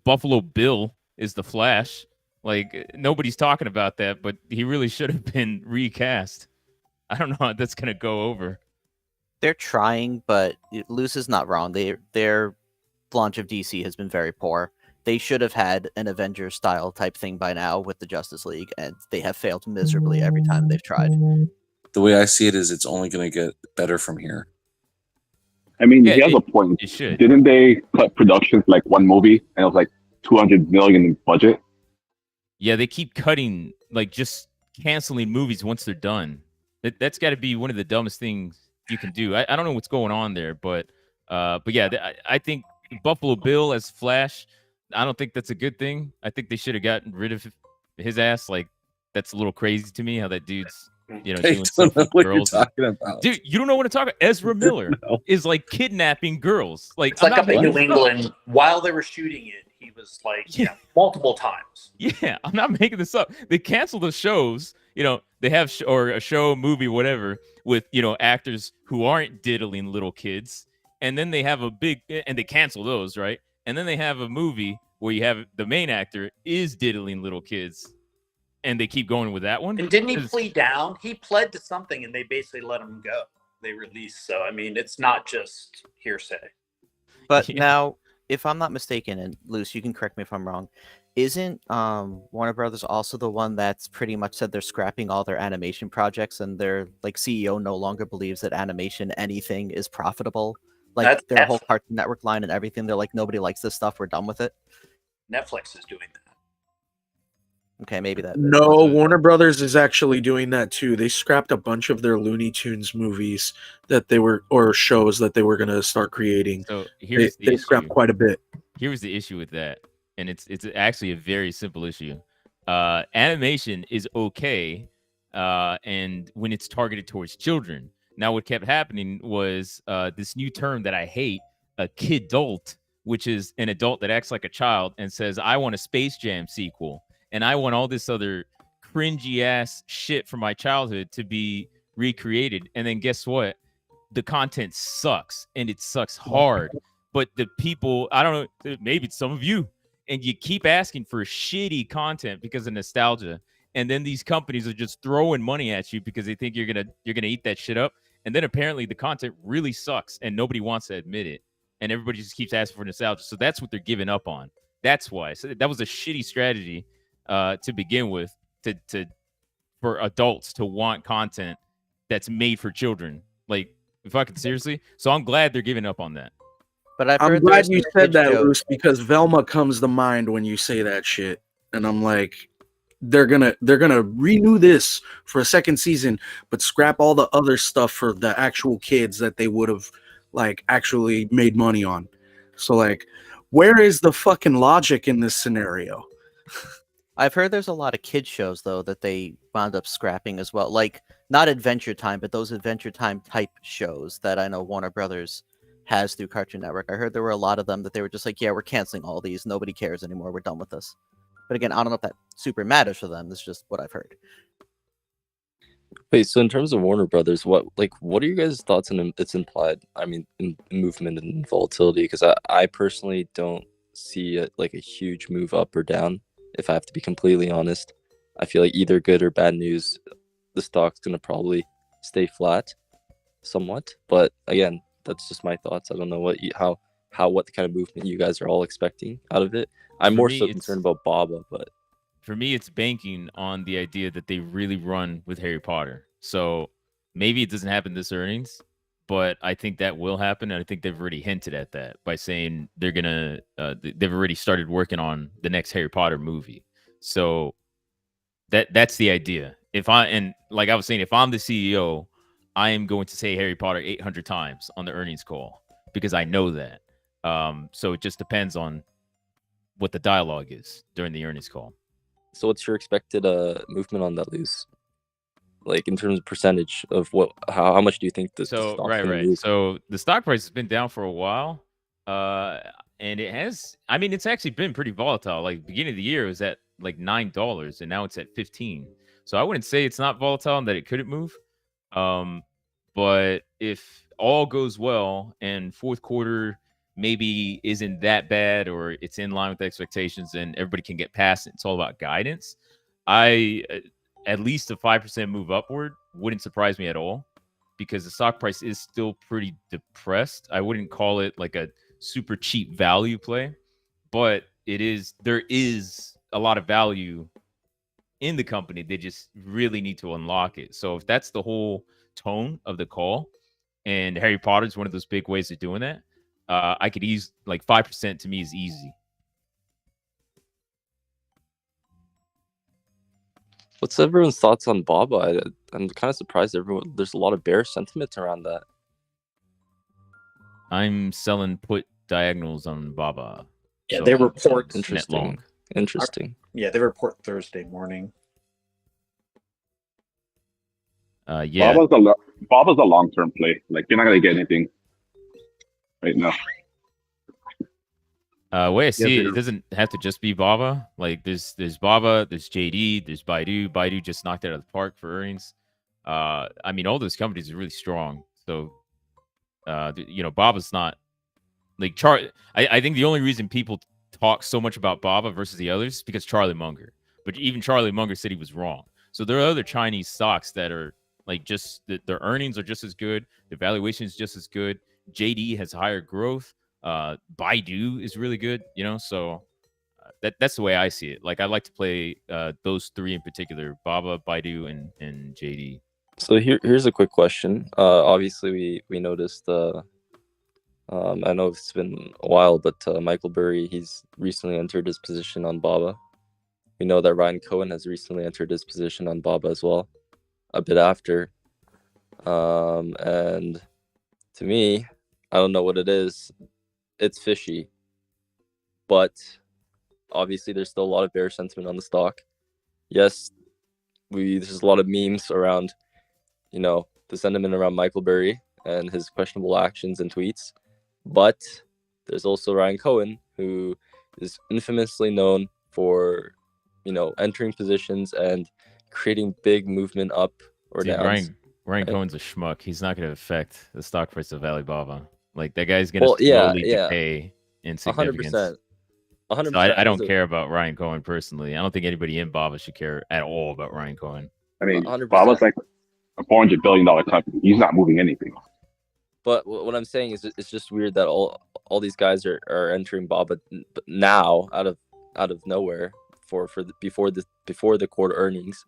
Buffalo Bill is the Flash. Like, nobody's talking about that, but he really should have been recast. I don't know how that's gonna go over. They're trying, but Luce is not wrong. Their launch of DC has been very poor. They should have had an Avengers style type thing by now with the Justice League, and they have failed miserably every time they've tried. The way I see it is, it's only going to get better from here. I mean, he has a point. Didn't they cut productions like one movie and it was like 200 million in budget? Yeah, they keep cutting, like just canceling movies once they're done. That's got to be one of the dumbest things you can do. I don't know what's going on there, but yeah, I think Buffalo Bill as Flash, I don't think that's a good thing. I think they should have gotten rid of his ass. Like, that's a little crazy to me how that dude's, you know, I doing don't stuff know with what girls. you're talking about. Dude, you don't know what I'm talking about. Ezra Miller is like kidnapping girls. Like, It's like I'm up not in New making this up. England while they were shooting it. He was like, you know, multiple times. Yeah, I'm not making this up. They cancel the shows. You know, they have or a show, movie, whatever, with, you know, actors who aren't diddling little kids, and then they have and they cancel those, right? And then they have a movie where you have the main actor is diddling little kids, and they keep going with that one. And didn't he plead down? He pled to something, and they basically let him go. They released. So I mean, it's not just hearsay. But now, if I'm not mistaken, and Luce, you can correct me if I'm wrong, isn't Warner Brothers also the one that's pretty much said they're scrapping all their animation projects, and their like CEO no longer believes that animation anything is profitable? Like their whole Cartoon Network line and everything, they're like, nobody likes this stuff, we're done with it. Netflix is doing that. Okay, maybe that. No, Warner Brothers is actually doing that too. They scrapped a bunch of their Looney Tunes movies that they were, or shows that they were going to start creating. So here's the they issue. scrapped quite a bit. Here's the issue with that, and it's actually a very simple issue. Animation is okay, and when it's targeted towards children. Now, what kept happening was this new term that I hate, a kidult, which is an adult that acts like a child and says, I want a Space Jam sequel, and I want all this other cringy ass shit from my childhood to be recreated. And then guess what? The content sucks, and it sucks hard. But the people, I don't know, maybe it's some of you, and you keep asking for shitty content because of nostalgia. And then these companies are just throwing money at you because they think you're gonna eat that shit up. And then apparently the content really sucks, and nobody wants to admit it. And everybody just keeps asking for nostalgia. So that's what they're giving up on. That's why. So that was a shitty strategy to begin with, for adults to want content that's made for children. Like, fucking seriously. So I'm glad they're giving up on that. But I've I'm heard glad there's you some said kids that, joke. Luce, because Velma comes to mind when you say that shit, and I'm like, they're gonna renew this for a second season, but scrap all the other stuff for the actual kids that they would have like actually made money on. So like, where is the fucking logic in this scenario? I've heard there's a lot of kid shows though that they wound up scrapping as well. Like not Adventure Time, but those Adventure Time type shows that I know Warner Brothers has through Cartoon Network. I heard there were a lot of them that they were just like, yeah, we're canceling all these. Nobody cares anymore. We're done with this. But again, I don't know if that super matters for them. It's just what I've heard. Wait, so in terms of Warner Brothers, what are your guys' thoughts on its implied, I mean, in movement and volatility? Because I personally don't see it like a huge move up or down. If I have to be completely honest, I feel like either good or bad news, the stock's gonna probably stay flat, somewhat. But again, That's just my thoughts. I don't know what kind of movement you guys are all expecting out of it. I'm For more me, so it's- concerned about Baba, but For me, it's banking on the idea that they really run with Harry Potter. So maybe it doesn't happen this earnings, but I think that will happen, and I think they've already hinted at that by saying they're gonna. They've already started working on the next Harry Potter movie. So that's the idea. If I was saying, if I'm the CEO, I am going to say Harry Potter 800 times on the earnings call because I know that. So it just depends on what the dialogue is during the earnings call. So what's your expected movement on that, Luz? Like in terms of percentage of how much do you think the stock's gonna move? So the stock price has been down for a while, and it has. I mean, it's actually been pretty volatile. Like beginning of the year, it was at like $9, and now it's at 15. So I wouldn't say it's not volatile and that it couldn't move. But if all goes well and fourth quarter maybe isn't that bad or it's in line with expectations and everybody can get past it, it's all about guidance. At least a 5% move upward wouldn't surprise me at all because the stock price is still pretty depressed. I wouldn't call it like a super cheap value play, but there is a lot of value in the company. They just really need to unlock it. So if that's the whole tone of the call, and Harry Potter is one of those big ways of doing that, I could ease like 5% to me is easy. What's everyone's thoughts on Baba? I'm kind of surprised there's a lot of bear sentiment around that. I'm selling put diagonals on Baba. Yeah, they report Interesting. Yeah, they report Thursday morning. Yeah. Baba's a long-term play. Like you're not gonna get anything right now. Way I see it, it doesn't have to just be Baba. Like there's Baba, there's JD, there's Baidu. Baidu just knocked it out of the park for earnings. I mean, all those companies are really strong. So, Baba's not like I think the only reason people talk so much about Baba versus the others is because Charlie Munger. But even Charlie Munger said he was wrong. So there are other Chinese stocks that are like just their earnings are just as good, the valuation is just as good. JD has higher growth. Baidu is really good, so that's the way I see it. Like I like to play those three in particular: Baba, Baidu, and JD. So here's a quick question. Obviously we noticed. I know it's been a while, but Michael Burry, he's recently entered his position on Baba. We know that Ryan Cohen has recently entered his position on Baba as well, a bit after. And to me, I don't know what it is. It's fishy, but obviously there's still a lot of bear sentiment on the stock. Yes, there's a lot of memes around, the sentiment around Michael Burry and his questionable actions and tweets. But there's also Ryan Cohen, who is infamously known for, entering positions and creating big movement up or down. Ryan Cohen's a schmuck. He's not going to affect the stock price of Alibaba. Like that guy's going to slowly decay in significance. 100%. So I don't care about Ryan Cohen personally. I don't think anybody in Baba should care at all about Ryan Cohen. I mean, 100%. Baba's like a $400 billion company. He's not moving anything. But what I'm saying is, it's just weird that all these guys are entering Baba now out of nowhere before the quarter earnings.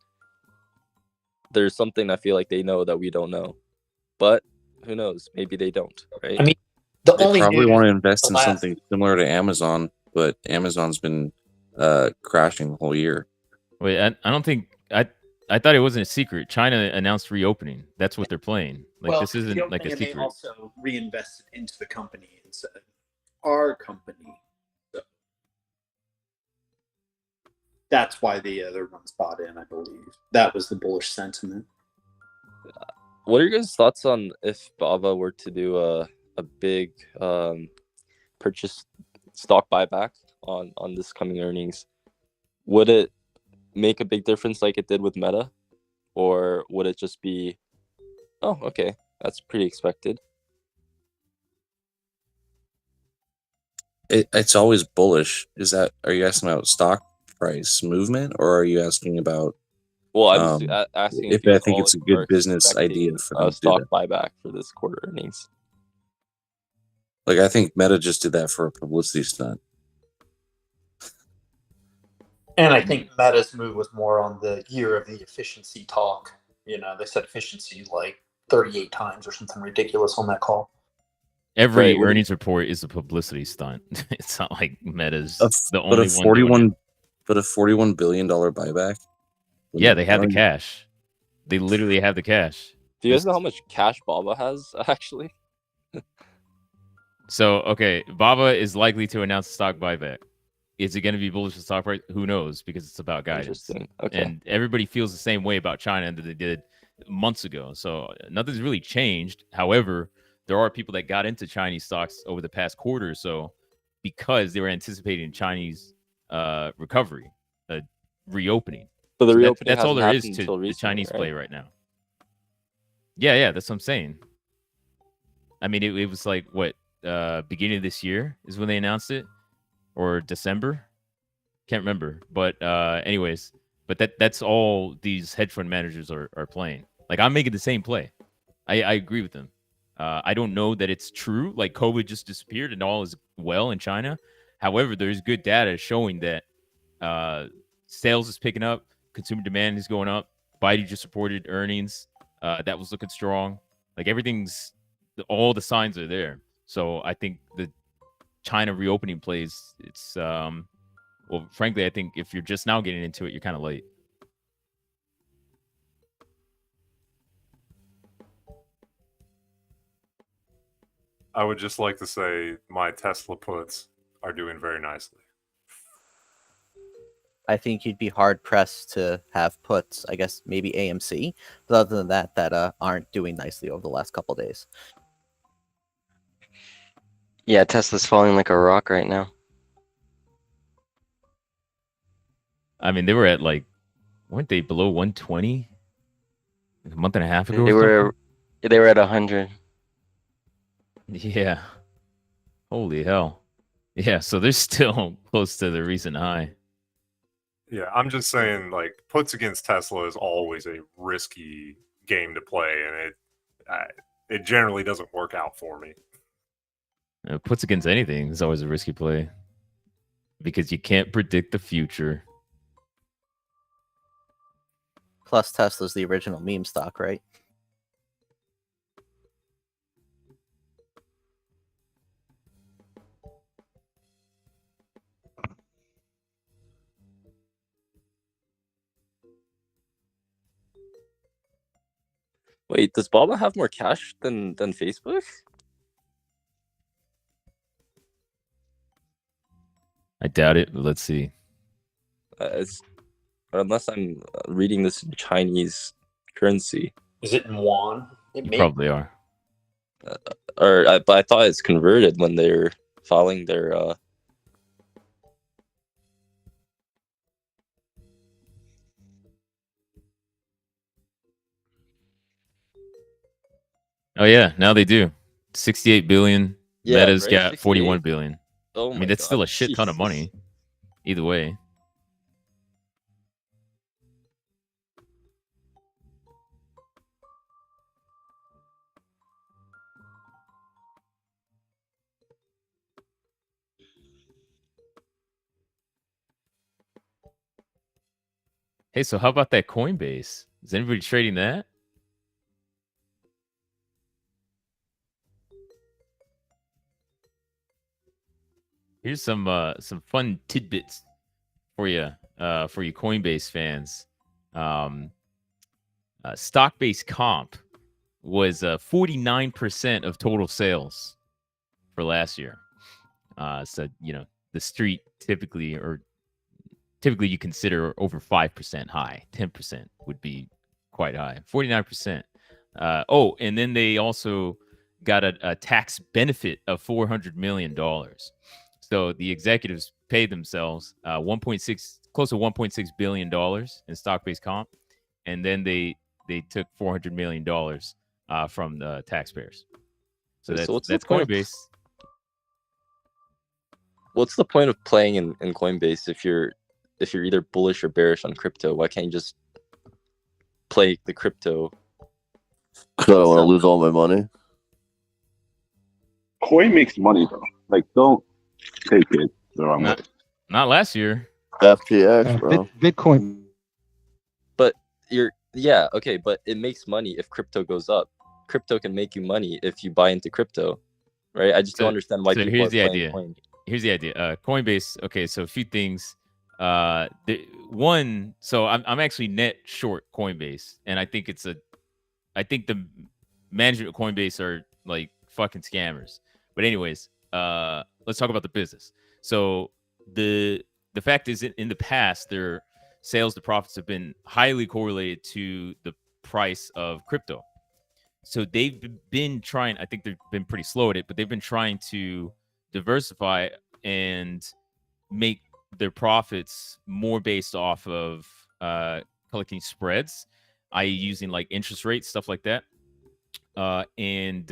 There's something I feel like they know that we don't know, but who knows? Maybe they don't, right? I mean, they probably want to invest in something similar to Amazon, but Amazon's been crashing the whole year. Wait, I don't think I thought it wasn't a secret. China announced reopening. That's what they're playing. Like this isn't like a secret. They also reinvested into the company and said, "Our company." So that's why the other ones bought in. I believe that was the bullish sentiment. What are your guys' thoughts on if Baba were to do a big purchase stock buyback on this coming earnings? Would it make a big difference like it did with Meta, or would it just be, oh, okay, that's pretty expected? It's always bullish. Are you asking about stock price movement, or are you asking about? Well, I'm just asking if I think it's a good business idea for a stock buyback for this quarter earnings. Like I think Meta just did that for a publicity stunt. And I think Meta's move was more on the year of the efficiency talk. You know, they said efficiency like 38 times or something ridiculous on that call. Every earnings report is a publicity stunt. It's not like Meta's the But only a one doing it. $41 billion buyback. Yeah, they have the cash. They literally have the cash. Do you guys know how much cash Baba has actually? So, okay, Baba is likely to announce a stock buyback. Is it going to be bullish for stock price? Who knows? Because it's about guidance. Interesting. Okay. And everybody feels the same way about China that they did months ago. So nothing's really changed. However, there are people that got into Chinese stocks over the past quarter or so because they were anticipating Chinese recovery, reopening. So the reopening that's all there is hasn't to happened the until Chinese recently, play right now. Yeah, that's what I'm saying. I mean, it was like, what, beginning of this year is when they announced it? Or December? Can't remember. But anyways, but that's all these hedge fund managers are playing. Like, I'm making the same play. I agree with them. I don't know that it's true. Like, COVID just disappeared and all is well in China. However, there's good data showing that sales is picking up, consumer demand is going up. Biden just reported earnings that was looking strong. Like, all the signs are there. So I think the China reopening plays, it's well, frankly, I think if you're just now getting into it, you're kind of late. I would just like to say my Tesla puts are doing very nicely. I think you'd be hard pressed to have puts, I guess maybe AMC, but other than that aren't doing nicely over the last couple of days. Yeah, Tesla's falling like a rock right now. I mean, they were at weren't they below 120 a month and a half ago? They were at 100. Yeah. Holy hell. Yeah, so they're still close to the recent high. Yeah, I'm just saying, like, puts against Tesla is always a risky game to play, and it generally doesn't work out for me. Puts against anything is always a risky play because you can't predict the future. Plus, Tesla's the original meme stock, right? Wait, does Baba have more cash than Facebook? I doubt it, but let's see. It's unless I'm reading this in Chinese currency. Is it in yuan? You probably are. But I thought it's converted when they're filing their. Oh yeah, now they do. 68 billion. Yeah, Meta's right? got 41 68. billion. Oh I my mean, that's still God, a shit ton of Jesus. money. Either way. Hey, so how about that Coinbase? Is anybody trading that? Here's some fun tidbits for you Coinbase fans. Stock-based comp was 49% of total sales for last year. So the street typically you consider over 5% high. 10% would be quite high. 49%. And then they also got a tax benefit of $400 million. So the executives paid themselves close to $1.6 billion in stock-based comp, and then they took $400 million from the taxpayers. So that's Coinbase. What's the point of playing in Coinbase if you're either bullish or bearish on crypto? Why can't you just play the crypto? Because I don't want to lose all my money. Coin makes money though. Like, don't take it the wrong way. Not last year. FTX, bro. Bitcoin. But okay, but it makes money if crypto goes up. Crypto can make you money if you buy into crypto, right? I just don't understand why people are playing coin. Here's the idea. Coinbase. Okay, so a few things. So I'm actually net short Coinbase, and I think the management of Coinbase are like fucking scammers. But anyways, let's talk about the business. So the fact is, in the past, their sales to profits have been highly correlated to the price of crypto. So they've been trying, I think they've been pretty slow at it, but they've been trying to diversify and make their profits more based off of collecting spreads, i.e. using like interest rates, stuff like that. And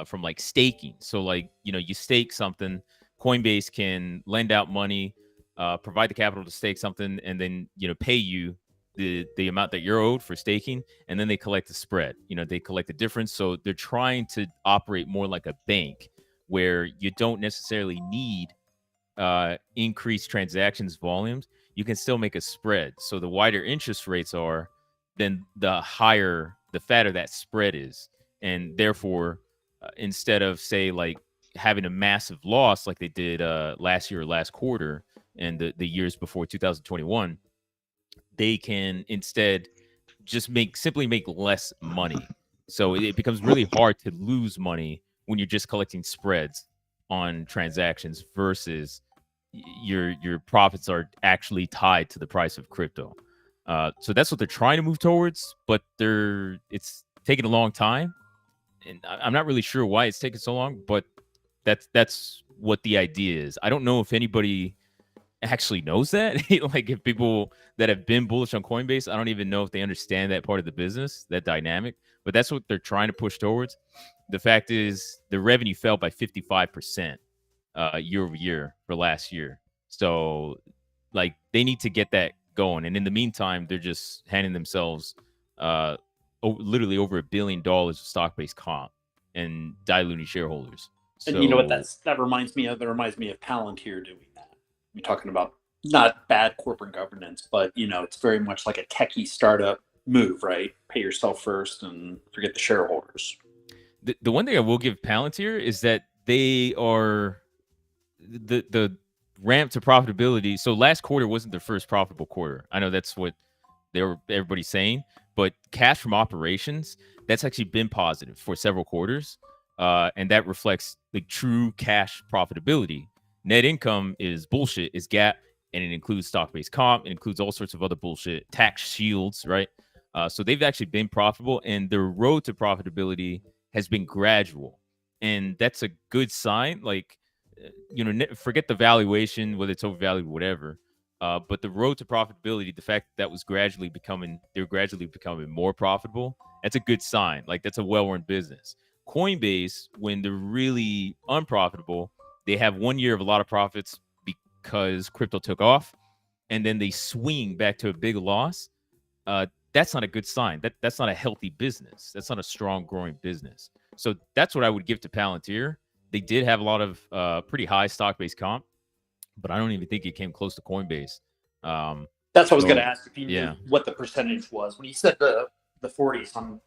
from like staking. So like, you stake something, Coinbase can lend out money, provide the capital to stake something, and then, pay you the amount that you're owed for staking, and then they collect the spread. They collect the difference. So they're trying to operate more like a bank where you don't necessarily need increased transactions volumes. You can still make a spread. So the wider interest rates are, then the fatter that spread is. And therefore, instead of, say, like having a massive loss like they did last year or last quarter and the years before 2021, they can instead just simply make less money. So it becomes really hard to lose money when you're just collecting spreads on transactions versus your profits are actually tied to the price of crypto. So that's what they're trying to move towards, but it's taking a long time, and I'm not really sure why it's taking so long, but that's what the idea is. I don't know if anybody actually knows that. Like, if people that have been bullish on Coinbase, I don't even know if they understand that part of the business, that dynamic, but that's what they're trying to push towards. The fact is the revenue fell by 55% year over year for last year. So like, they need to get that going. And in the meantime, they're just handing themselves literally over $1 billion of stock-based comp and diluting shareholders. And you know what that reminds me of? That reminds me of Palantir doing that. You're talking about not bad corporate governance, but it's very much like a techie startup move, right? Pay yourself first and forget the shareholders. The one thing I will give Palantir is that they are the ramp to profitability. So last quarter wasn't their first profitable quarter. I know that's what everybody's saying, but cash from operations, that's actually been positive for several quarters. And that reflects like true cash profitability. Net income is bullshit, is GAAP, and it includes stock-based comp. It includes all sorts of other bullshit, tax shields, right? So they've actually been profitable, and their road to profitability has been gradual. And that's a good sign. Like, forget the valuation, whether it's overvalued, whatever. But the road to profitability, the fact that was they're gradually becoming more profitable, that's a good sign. Like, that's a well-run business. Coinbase, when they're really unprofitable, they have 1 year of a lot of profits because crypto took off, and then they swing back to a big loss. That's not a good sign. That's not a healthy business. That's not a strong growing business. So that's what I would give to Palantir. They did have a lot of pretty high stock-based comp, but I don't even think it came close to Coinbase. That's what I was going to ask if you knew what the percentage was. When you said the 40s on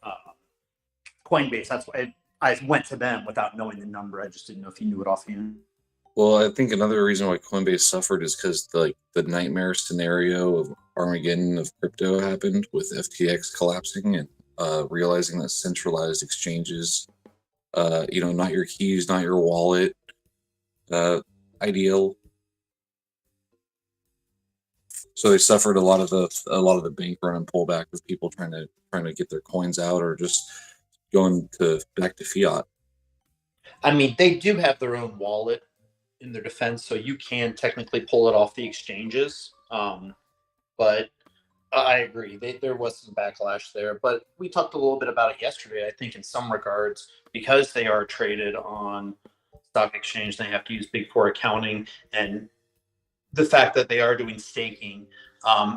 Coinbase, that's why I went to them without knowing the number. I just didn't know if you knew it offhand. Well, I think another reason why Coinbase suffered is because the nightmare scenario of Armageddon of crypto happened with FTX collapsing and realizing that centralized exchanges, not your keys, not your wallet, ideal. So they suffered a lot of the bank run and pullback with people trying to get their coins out or just going back to fiat. I mean, they do have their own wallet in their defense, so you can technically pull it off the exchanges. But I agree, there was some backlash there. But we talked a little bit about it yesterday. I think in some regards, because they are traded on stock exchange, they have to use Big Four accounting, and the fact that they are doing staking,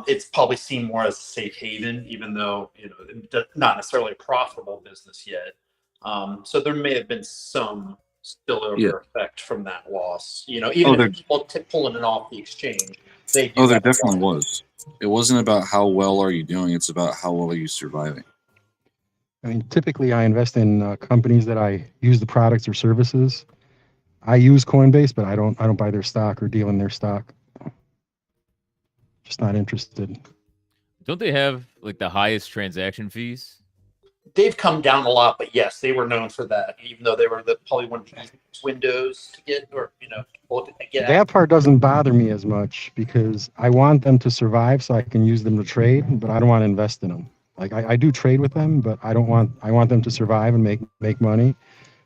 it's probably seen more as a safe haven, even though not necessarily a profitable business yet. So there may have been some spillover effect from that loss. You know, even if people pulling it off the exchange, they do. Oh, there have a definitely loss. was. It wasn't about how well are you doing; it's about how well are you surviving. I mean, typically I invest in companies that I use the products or services. I use Coinbase, but I don't buy their stock or deal in their stock. Just not interested. Don't they have like the highest transaction fees? They've come down a lot, but yes, they were known for that. Even though they were probably one of the easiest windows to get, or to get. That part doesn't bother me as much because I want them to survive so I can use them to trade, but I don't want to invest in them. Like I do trade with them, but I want them to survive and make money.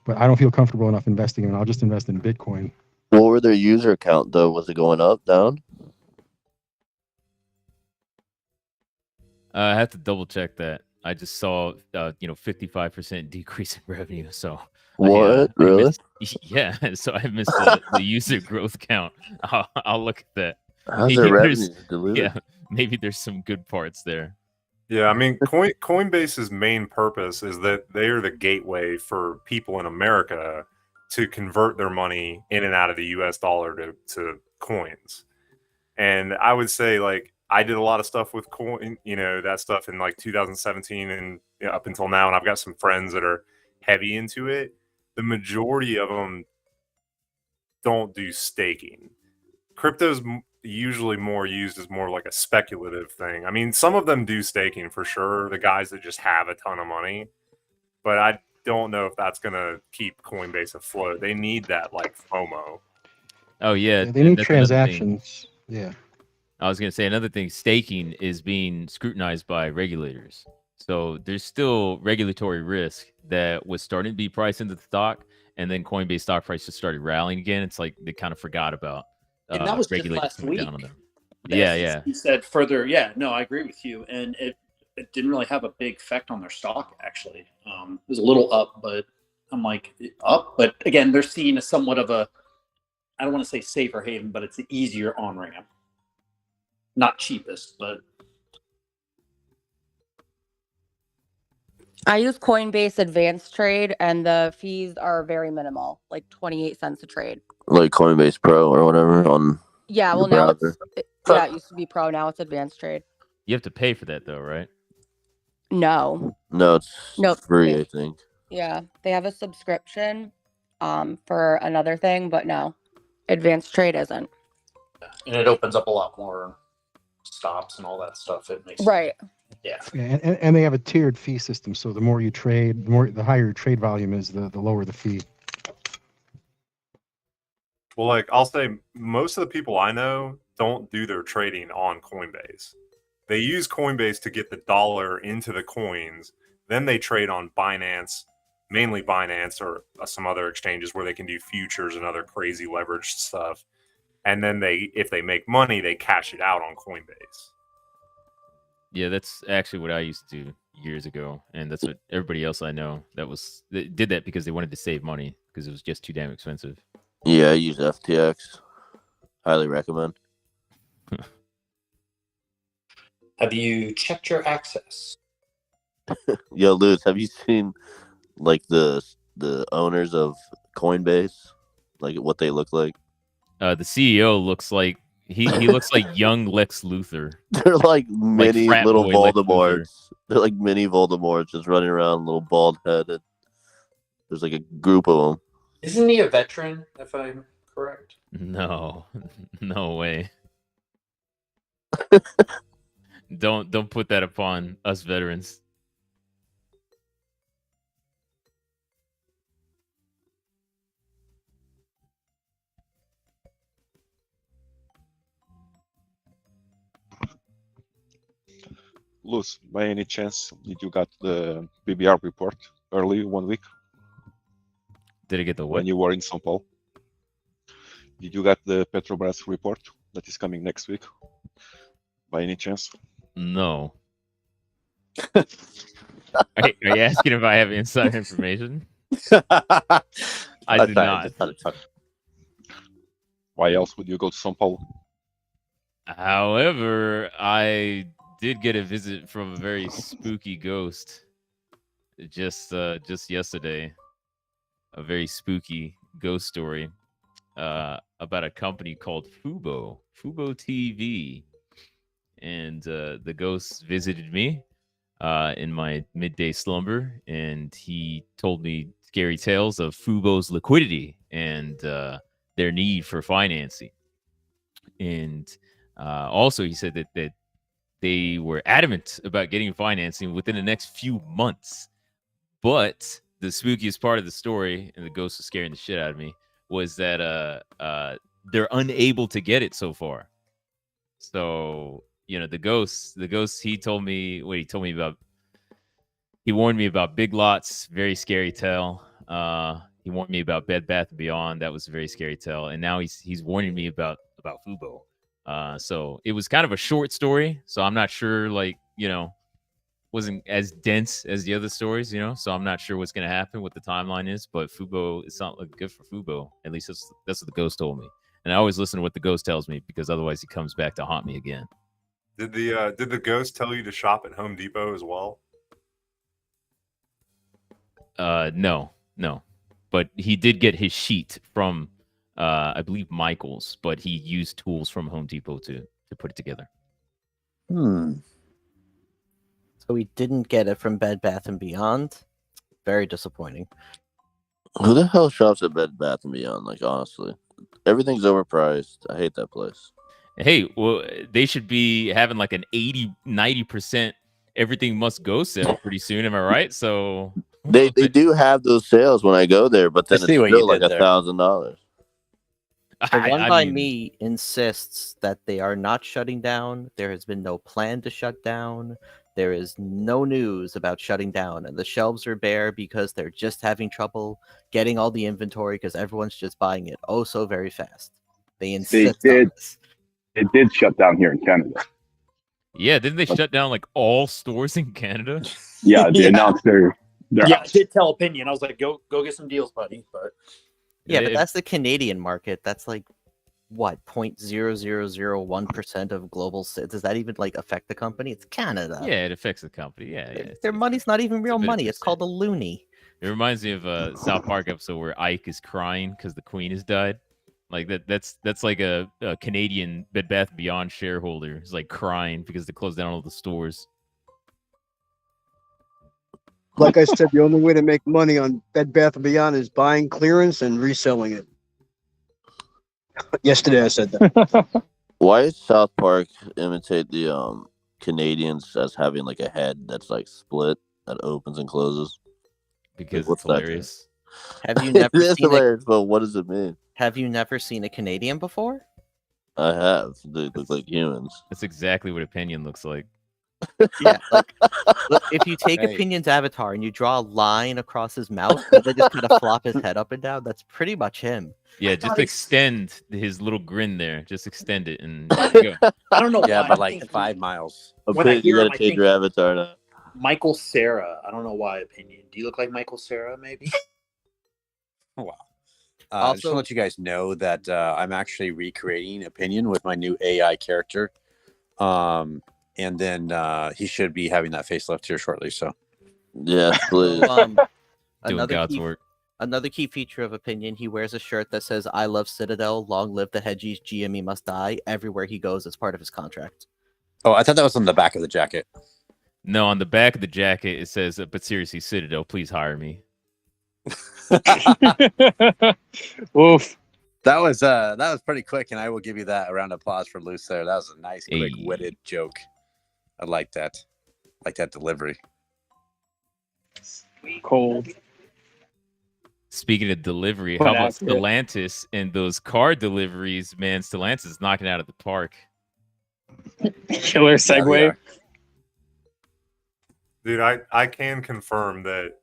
But I don't feel comfortable enough investing in them. I'll just invest in Bitcoin. What were their user count though? Was it going up, down? I have to double check that. I just saw 55% decrease in revenue. So what? Really? Yeah. So I missed the user growth count. I'll look at that. How's their revenue diluted? Yeah, maybe there's some good parts there. Yeah, I mean, Coinbase's main purpose is that they are the gateway for people in America to convert their money in and out of the U.S. dollar to coins. And I would say, like, I did a lot of stuff with coin, that stuff in like 2017 and up until now. And I've got some friends that are heavy into it. The majority of them don't do staking. Crypto's usually more used as more like a speculative thing. I mean, some of them do staking for sure, the guys that just have a ton of money, but I don't know if that's going to keep Coinbase afloat. They need that like FOMO. Oh yeah, they need transactions. Yeah. I was going to say another thing, staking is being scrutinized by regulators. So there's still regulatory risk that was starting to be priced into the stock, and then Coinbase stock price just started rallying again. It's like they kind of forgot about and that was just last week. Down on them. Yeah. He said further. Yeah, no, I agree with you. And it didn't really have a big effect on their stock, actually. It was a little up, but I'm like, up. But again, they're seen as somewhat of a, I don't want to say safer haven, but it's an easier on-ramp. Not cheapest, but. I use Coinbase Advanced Trade, and the fees are very minimal, like 28 cents a trade. Like Coinbase Pro or whatever on. Yeah, well now it used to be Pro, now it's Advanced Trade. You have to pay for that though, right? No, it's free, I think. Yeah, they have a subscription for another thing, but no, Advanced Trade isn't. And it opens up a lot more stops and all that stuff. It makes right. Yeah. And they have a tiered fee system, so the more you trade, the higher your trade volume is, the lower the fee. Well, like I'll say, most of the people I know don't do their trading on Coinbase. They use Coinbase to get the dollar into the coins. Then they trade on Binance, mainly Binance or some other exchanges where they can do futures and other crazy leveraged stuff. And then if they make money, they cash it out on Coinbase. Yeah, that's actually what I used to do years ago, and that's what everybody else I know they did that because they wanted to save money because it was just too damn expensive. Yeah, I use FTX. Highly recommend. Have you checked your access? Yo, Luz, have you seen like the owners of Coinbase, like what they look like? The CEO looks like he looks like young Lex Luthor. They're like mini little Voldemorts. They're like mini Voldemorts just running around, little bald headed. There's like a group of them. Isn't he a veteran, if I'm correct? No way. Don't put that upon us veterans. Luz, by any chance, did you got the BBR report early 1 week? Did I get the what? When you were in São Paulo? Did you get the Petrobras report that is coming next week? By any chance? No. Are you asking if I have inside information? I do not. Why else would you go to São Paulo? However, I did get a visit from a very spooky ghost just yesterday. A very spooky ghost story about a company called Fubo TV, and the ghost visited me in my midday slumber, and he told me scary tales of Fubo's liquidity and their need for financing. And also, he said that they were adamant about getting financing within the next few months. But the spookiest part of the story, and the ghost was scaring the shit out of me, was that they're unable to get it so far. So, the ghost, he told me what he told me about. He warned me about Big Lots, very scary tale. He warned me about Bed Bath & Beyond, that was a very scary tale. And now he's warning me about Fubo. So it was kind of a short story. So I'm not sure, wasn't as dense as the other stories, So I'm not sure what's going to happen, what the timeline is. But Fubo, it's not looking good for Fubo. At least that's what the ghost told me. And I always listen to what the ghost tells me, because otherwise he comes back to haunt me again. Did the ghost tell you to shop at Home Depot as well? No. But he did get his sheet from, I believe, Michael's, but he used tools from Home Depot to put it together. So he didn't get it from Bed Bath & Beyond? Very disappointing. Who the hell shops at Bed Bath & Beyond? Like, honestly. Everything's overpriced. I hate that place. Hey, well, they should be having like an 80-90% everything must go sale pretty soon. Am I right? So they do have those sales when I go there, but then it's still like $1,000. The one by me insists that they are not shutting down. There has been no plan to shut down. There is no news about shutting down, and the shelves are bare because they're just having trouble getting all the inventory because everyone's just buying it so very fast. They insist on this. It did shut down here in Canada. Yeah, didn't they shut down like all stores in Canada? Yeah, they announced their I did tell Opinion. I was like, go get some deals, buddy. But but that's the Canadian market. That's like what 0.0001% of global sales. Does that even affect the company? It's Canada. Yeah, it affects the company. Yeah. Their money's not even real money. It's called a loony. It reminds me of a South Park episode where Ike is crying because the Queen has died. Like that's like a Canadian Bed Bath & Beyond shareholder is like crying because they closed down all the stores. Like I said, the only way to make money on Bed Bath & Beyond is buying clearance and reselling it. Yesterday I said that. Why does South Park imitate the Canadians as having like a head that's like split that opens and closes? Because it's hilarious. Have you never It is seen hilarious, but what does it mean? Have you never seen a Canadian before? I have. They look like humans. That's exactly what Opinion looks like. Yeah, look, if you take Opinion's avatar and you draw a line across his mouth and then just kind of flop his head up and down, that's pretty much him. Yeah, just extend his little grin there. Just extend it, and there you go. I don't know. Yeah, why. but like 5 miles. When I You hear him, gotta I change think your avatar now. Michael Cera. I don't know why. Opinion. Do you look like Michael Cera? Maybe. Wow. I just want to let you guys know that I'm actually recreating Opinion with my new AI character. And then he should be having that facelift here shortly. So, yeah, please. Doing God's work. Another key feature of Opinion, he wears a shirt that says, "I love Citadel, long live the Hedgies, GME must die," everywhere he goes as part of his contract. Oh, I thought that was on the back of the jacket. No, on the back of the jacket, it says, but seriously, Citadel, please hire me. Oof. That was pretty quick, and I will give you that a round of applause for Luce there. That was a nice, quick, witted joke. I like that. Like that delivery. Cold. Speaking of delivery, how about Stellantis and those car deliveries? Man, Stellantis is knocking out of the park. Killer segue. Dude, I can confirm that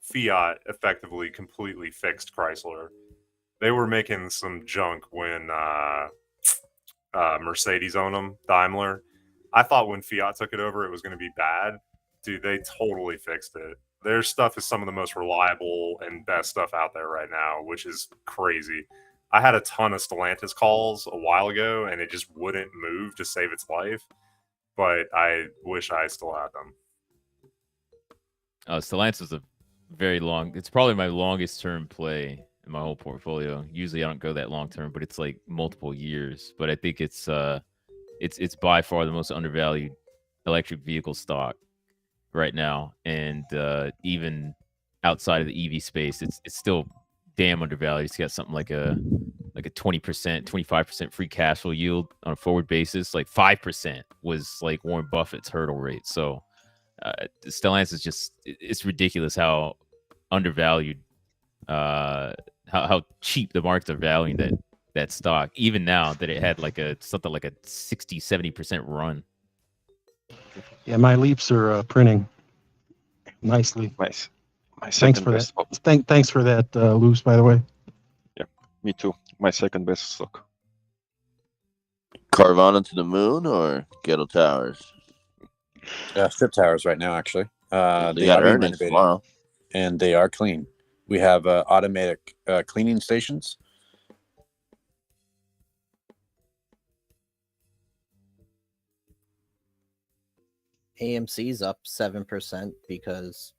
Fiat effectively completely fixed Chrysler. They were making some junk when Mercedes owned them, Daimler. I thought when Fiat took it over, it was going to be bad. Dude, they totally fixed it. Their stuff is some of the most reliable and best stuff out there right now, which is crazy. I had a ton of Stellantis calls a while ago, and it just wouldn't move to save its life. But I wish I still had them. Stellantis is a very long. It's probably my longest term play in my whole portfolio. Usually I don't go that long term, but it's like multiple years. But I think it's by far the most undervalued electric vehicle stock right now, and even outside of the EV space, it's still damn undervalued. It's got something like a 20%, 25% free cash flow yield on a forward basis. Like 5% was like Warren Buffett's hurdle rate. So Stellantis is just, it's ridiculous how undervalued, how cheap the markets are valuing that stock, even now that it had like something like a 60-70% run. Yeah, my leaps are printing nicely. Nice. Thanks for that. Thanks for that, Luce, by the way. Yeah, me too. My second best stock. Carvana to the moon or Ghetto Towers? Strip Towers right now, actually. They They got are being earnings renovated, tomorrow. and they are clean. We have automatic cleaning stations. AMC's up 7% because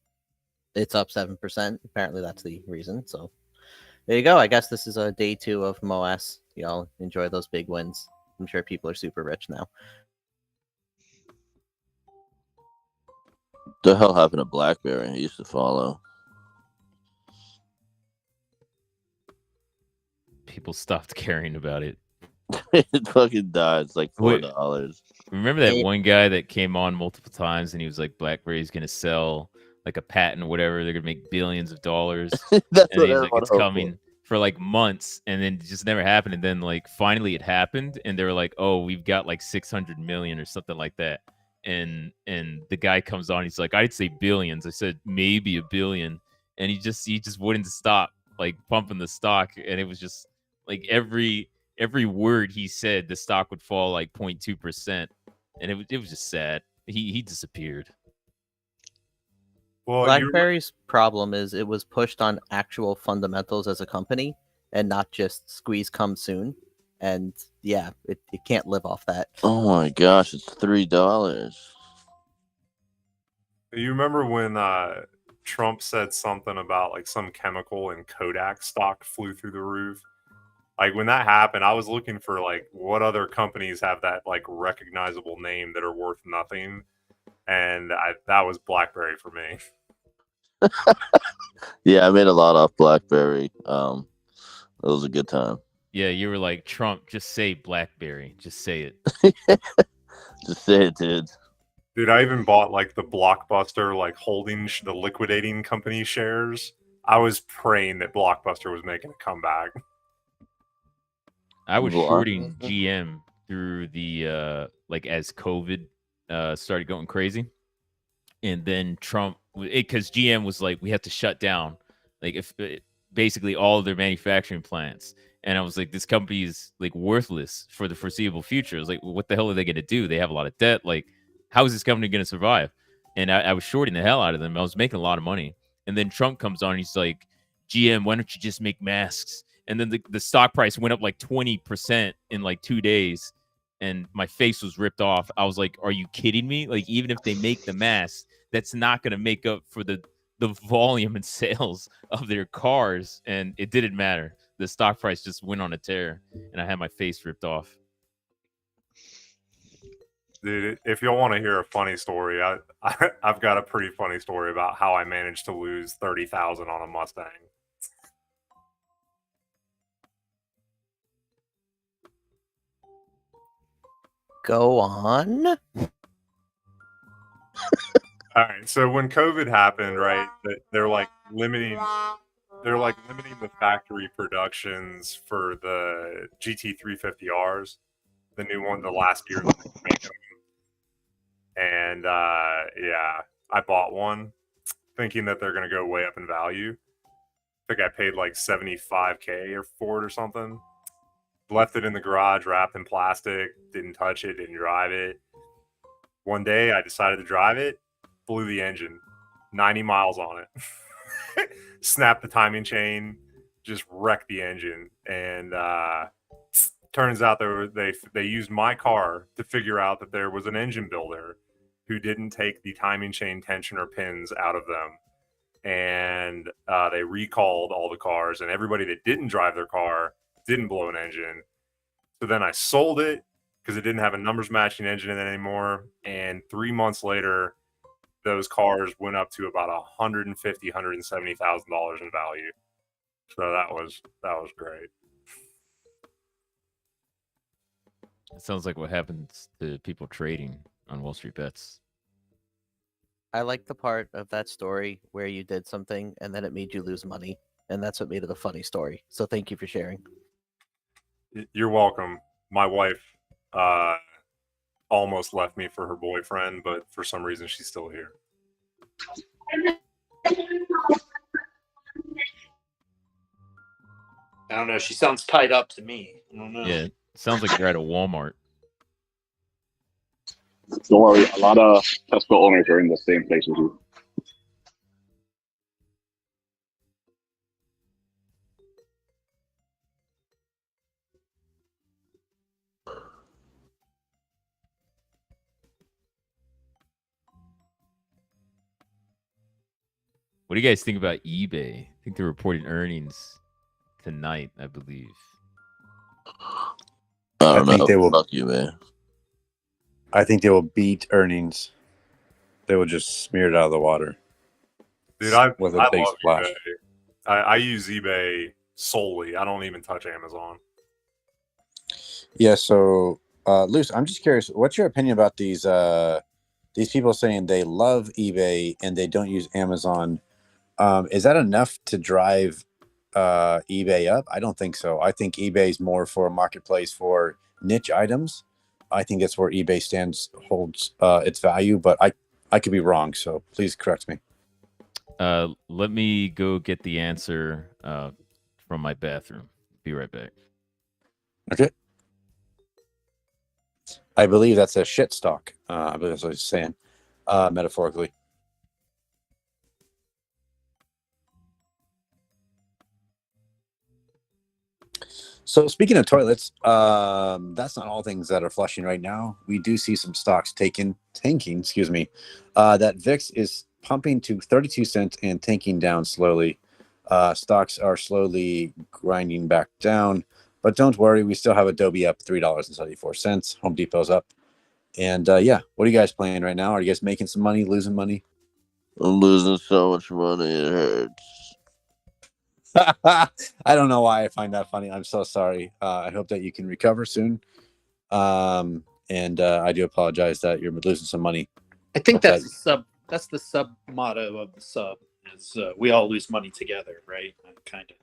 it's up 7%. Apparently, that's the reason. So there you go. I guess this is a day 2 of MOAS. Y'all enjoy those big wins. I'm sure people are super rich now. The hell happened to BlackBerry? I used to follow. People stopped caring about it. It fucking died. It's like $4. Remember that one guy that came on multiple times and he was like, BlackBerry's gonna sell like a patent or whatever, they're gonna make billions of dollars. That's and what he's like, everyone it's hoped coming for like months, and then it just never happened. And then like finally it happened, and they were like, oh, we've got like 600 million or something like that. And the guy comes on, he's like, I'd say billions. I said maybe a billion, and he just wouldn't stop like pumping the stock, and it was just like every word he said, the stock would fall like 0.2%, and it was just sad. He disappeared. Well, BlackBerry's problem is it was pushed on actual fundamentals as a company and not just squeeze come soon. And yeah, it can't live off that. Oh my gosh, it's $3. You remember when Trump said something about like some chemical and Kodak stock flew through the roof? Like when that happened, I was looking for like what other companies have that like recognizable name that are worth nothing, and that was BlackBerry for me. Yeah, I made a lot off BlackBerry. It was a good time. Yeah, you were like, Trump, just say BlackBerry. Just say it. Just say it, dude. Dude, I even bought like the Blockbuster, like holding the liquidating company shares. I was praying that Blockbuster was making a comeback. I was shorting GM through the like as COVID started going crazy, and then Trump, because GM was like, we have to shut down like if basically all of their manufacturing plants. And I was like, this company is like worthless for the foreseeable future. I was like, well, what the hell are they going to do? They have a lot of debt. Like, how is this company going to survive? And I was shorting the hell out of them. I was making a lot of money. And then Trump comes on and he's like, GM, why don't you just make masks? And then the stock price went up like 20% in like 2 days. And my face was ripped off. I was like, are you kidding me? Like, even if they make the masks, that's not going to make up for the volume and sales of their cars. And it didn't matter. The stock price just went on a tear, and I had my face ripped off. Dude, if y'all want to hear a funny story, I've got a pretty funny story about how I managed to lose 30,000 on a Mustang. Go on. All right, so when COVID happened, right, they're like limiting the factory productions for the GT350Rs, the new one, the last year that they're making them. And yeah, I bought one thinking that they're going to go way up in value. I think I paid like $75K for it or something. Left it in the garage, wrapped in plastic, didn't touch it, didn't drive it. One day I decided to drive it, blew the engine, 90 miles on it. Snapped the timing chain, just wrecked the engine. And turns out they used my car to figure out that there was an engine builder who didn't take the timing chain tensioner pins out of them. and they recalled all the cars, and everybody that didn't drive their car didn't blow an engine. So then I sold it because it didn't have a numbers matching engine in it anymore. And 3 months later, those cars went up to about $150,000, $170,000 in value. So that was great. It sounds like what happens to people trading on Wall Street Bets. I like the part of that story where you did something and then it made you lose money, and that's what made it a funny story. So thank you for sharing. You're welcome. My wife almost left me for her boyfriend, but for some reason she's still here. I don't know. She sounds tied up to me. I don't know. Yeah, it sounds like you're at a Walmart. Don't worry, a lot of Tesla owners are in the same place as you. What do you guys think about eBay? I think they're reporting earnings tonight, I believe. I think they will. Fuck you, man. I think they will beat earnings. They will just smear it out of the water. Dude, I with a love big splash. eBay. I use eBay solely. I don't even touch Amazon. Yeah. So, Luce, I'm just curious. What's your opinion about these people saying they love eBay and they don't use Amazon? Is that enough to drive eBay up? I don't think so. I think eBay is more for a marketplace for niche items. I think that's where eBay holds its value, but I could be wrong. So please correct me. Let me go get the answer from my bathroom. Be right back. Okay. I believe that's a shit stock. I believe that's what he's saying, metaphorically. So speaking of toilets, that's not all things that are flushing right now. We do see some stocks tanking. Excuse me. That VIX is pumping to 32 cents and tanking down slowly. Stocks are slowly grinding back down, but don't worry, we still have Adobe up $3.74. Home Depot's up, and yeah, what are you guys playing right now? Are you guys making some money, losing money? I'm losing so much money, it hurts. I don't know why I find that funny. I'm so sorry. I hope that you can recover soon. And I do apologize that you're losing some money. I think that's the sub motto of the sub is we all lose money together, right? Kind of.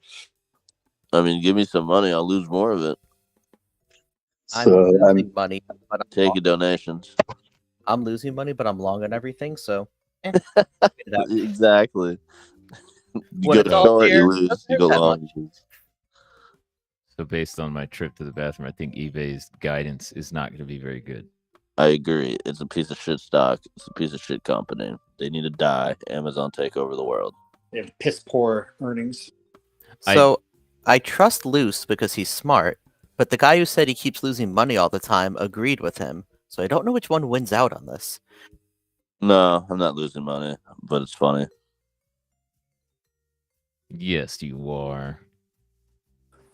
I mean, give me some money, I'll lose more of it. I'm losing money, but Take your donations. I'm losing money, but I'm long on everything. So Exactly. You When go it's all short, here, you lose. doesn't You hurt go that long, you lose. So based on my trip to the bathroom, I think eBay's guidance is not going to be very good. I agree. It's a piece of shit stock. It's a piece of shit company. They need to die. Amazon take over the world. They have piss poor earnings. So I trust Luce because he's smart, but the guy who said he keeps losing money all the time agreed with him. So I don't know which one wins out on this. No, I'm not losing money, but it's funny. Yes, you are.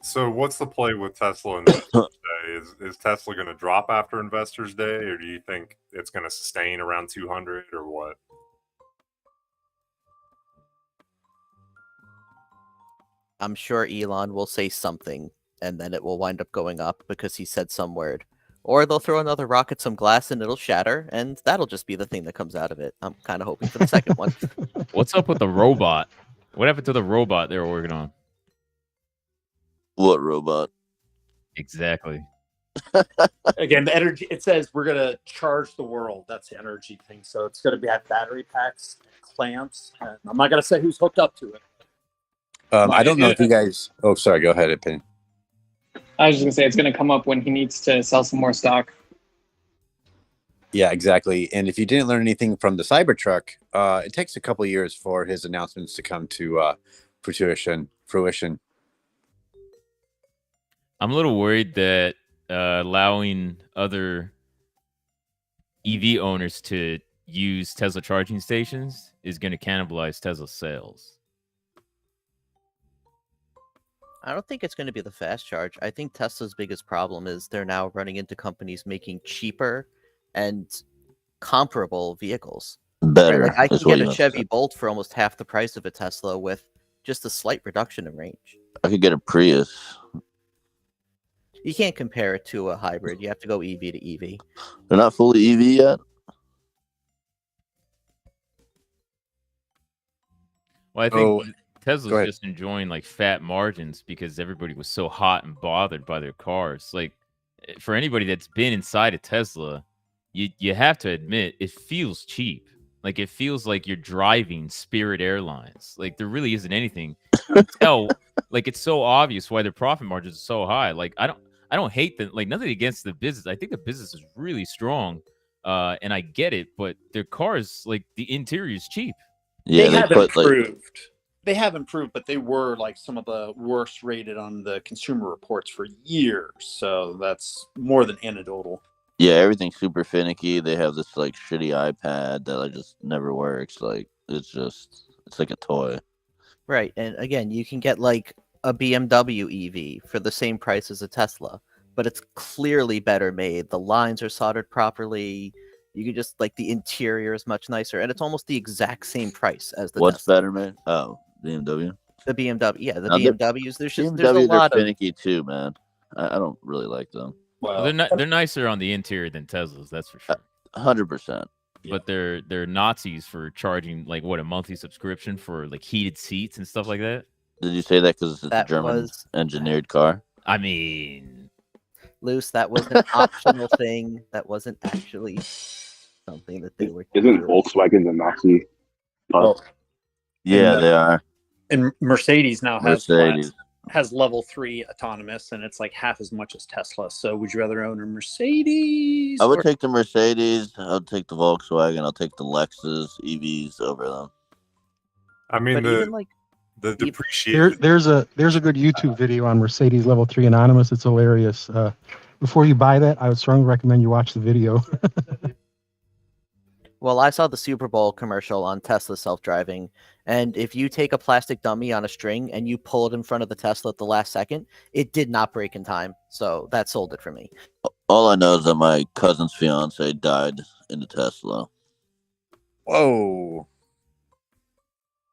So what's the play with Tesla Investors Day? Is Tesla going to drop after Investors Day, or do you think it's going to sustain around 200 or what? I'm sure Elon will say something, and then it will wind up going up because he said some word. Or they'll throw another rock at some glass and it'll shatter, and that'll just be the thing that comes out of it. I'm kind of hoping for the second one. What's up with the robot? What happened to the robot they were working on? What robot? Exactly. Again, the energy. It says we're gonna charge the world. That's the energy thing. So it's gonna be have battery packs, clamps. And I'm not gonna say who's hooked up to it. I don't know if you guys. Oh, sorry. Go ahead, Epin. I was just gonna say it's gonna come up when he needs to sell some more stock. Yeah, exactly. And if you didn't learn anything from the Cybertruck, it takes a couple of years for his announcements to come to fruition. I'm a little worried that allowing other EV owners to use Tesla charging stations is going to cannibalize Tesla sales. I don't think it's going to be the fast charge. I think Tesla's biggest problem is they're now running into companies making cheaper and comparable vehicles. Better. Right? Like I can is what get you a meant to say. Chevy Bolt for almost half the price of a Tesla with just a slight reduction in range. I could get a Prius. You can't compare it to a hybrid. You have to go EV to EV. They're not fully EV yet. Well, I think Tesla's just enjoying like fat margins because everybody was so hot and bothered by their cars. Like for anybody that's been inside a Tesla, you have to admit it feels cheap. Like it feels like you're driving Spirit Airlines. Like there really isn't anything. You can tell, like it's so obvious why their profit margins are so high. Like I don't hate them. Like nothing against the business. I think the business is really strong, and I get it. But their cars, like the interior is cheap. Yeah, they have improved. They have improved, but they were like some of the worst rated on the Consumer Reports for years. So that's more than anecdotal. Yeah, everything's super finicky. They have this like shitty iPad that just never works. Like it's like a toy. Right, and again, you can get like a BMW EV for the same price as a Tesla, but it's clearly better made. The lines are soldered properly. You can just like the interior is much nicer, and it's almost the exact same price as the What's Tesla. better, man? Oh, BMW. The BMW, yeah, the Now, BMWs. There's a BMWs lot are of finicky too, man. I don't really like them. Well, they're nicer on the interior than Teslas, that's for sure. 100%. But they're Nazis for charging like what, a monthly subscription for like heated seats and stuff like that. Did you say that because it's a That German was- engineered car? I mean, loose. That was an optional thing. That wasn't actually something that they were. Isn't Volkswagen the Nazi? Yeah, And, they are. And Mercedes now Mercedes. has level 3 autonomous, and it's like half as much as Tesla. So would you rather own a Mercedes? I would or- take the Mercedes. I would take the Volkswagen. I'll take the Lexus EVs over them. I mean, But even like the depreciation. There's a good YouTube video on Mercedes Level 3 Anonymous. It's hilarious. Before you buy that, I would strongly recommend you watch the video. Well, I saw the Super Bowl commercial on Tesla self-driving, and if you take a plastic dummy on a string and you pull it in front of the Tesla at the last second, it did not break in time. So that sold it for me. All I know is that my cousin's fiance died in the Tesla. Whoa.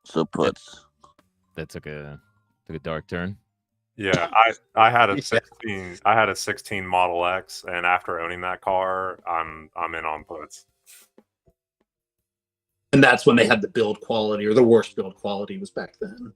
So puts. That took a dark turn. Yeah, I had a 16. I had a 16 Model X, and after owning that car, I'm in on puts. And that's when they had the build quality, or the worst build quality was back then.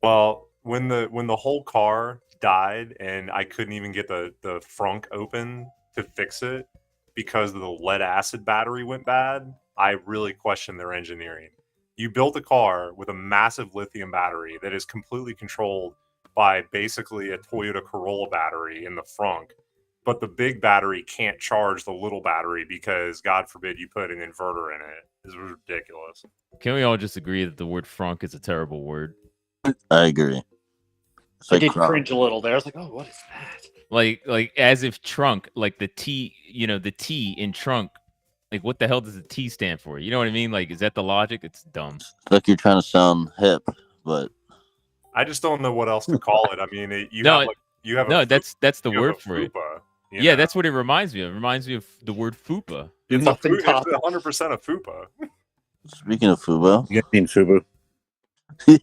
Well, when the whole car died and I couldn't even get the frunk open to fix it because the lead acid battery went bad, I really questioned their engineering. You built a car with a massive lithium battery that is completely controlled by basically a Toyota Corolla battery in the frunk, but the big battery can't charge the little battery because, God forbid, you put an inverter in it. This was ridiculous. Can we all just agree that the word frunk is a terrible word? I agree. It's I did cringe a little there. I was like, oh, what is that? Like as if trunk, like the T, the T in trunk, like what the hell does the T stand for? You know what I mean? Like, is that the logic? It's dumb. It's like you're trying to sound hip, but I just don't know what else to call it. I mean, that's the word for it. FUPA, Yeah, that's what it reminds me of. It reminds me of the word FUPA. It's 100% a FUPA. Speaking of Fubo, you seen Fubo? Yeah.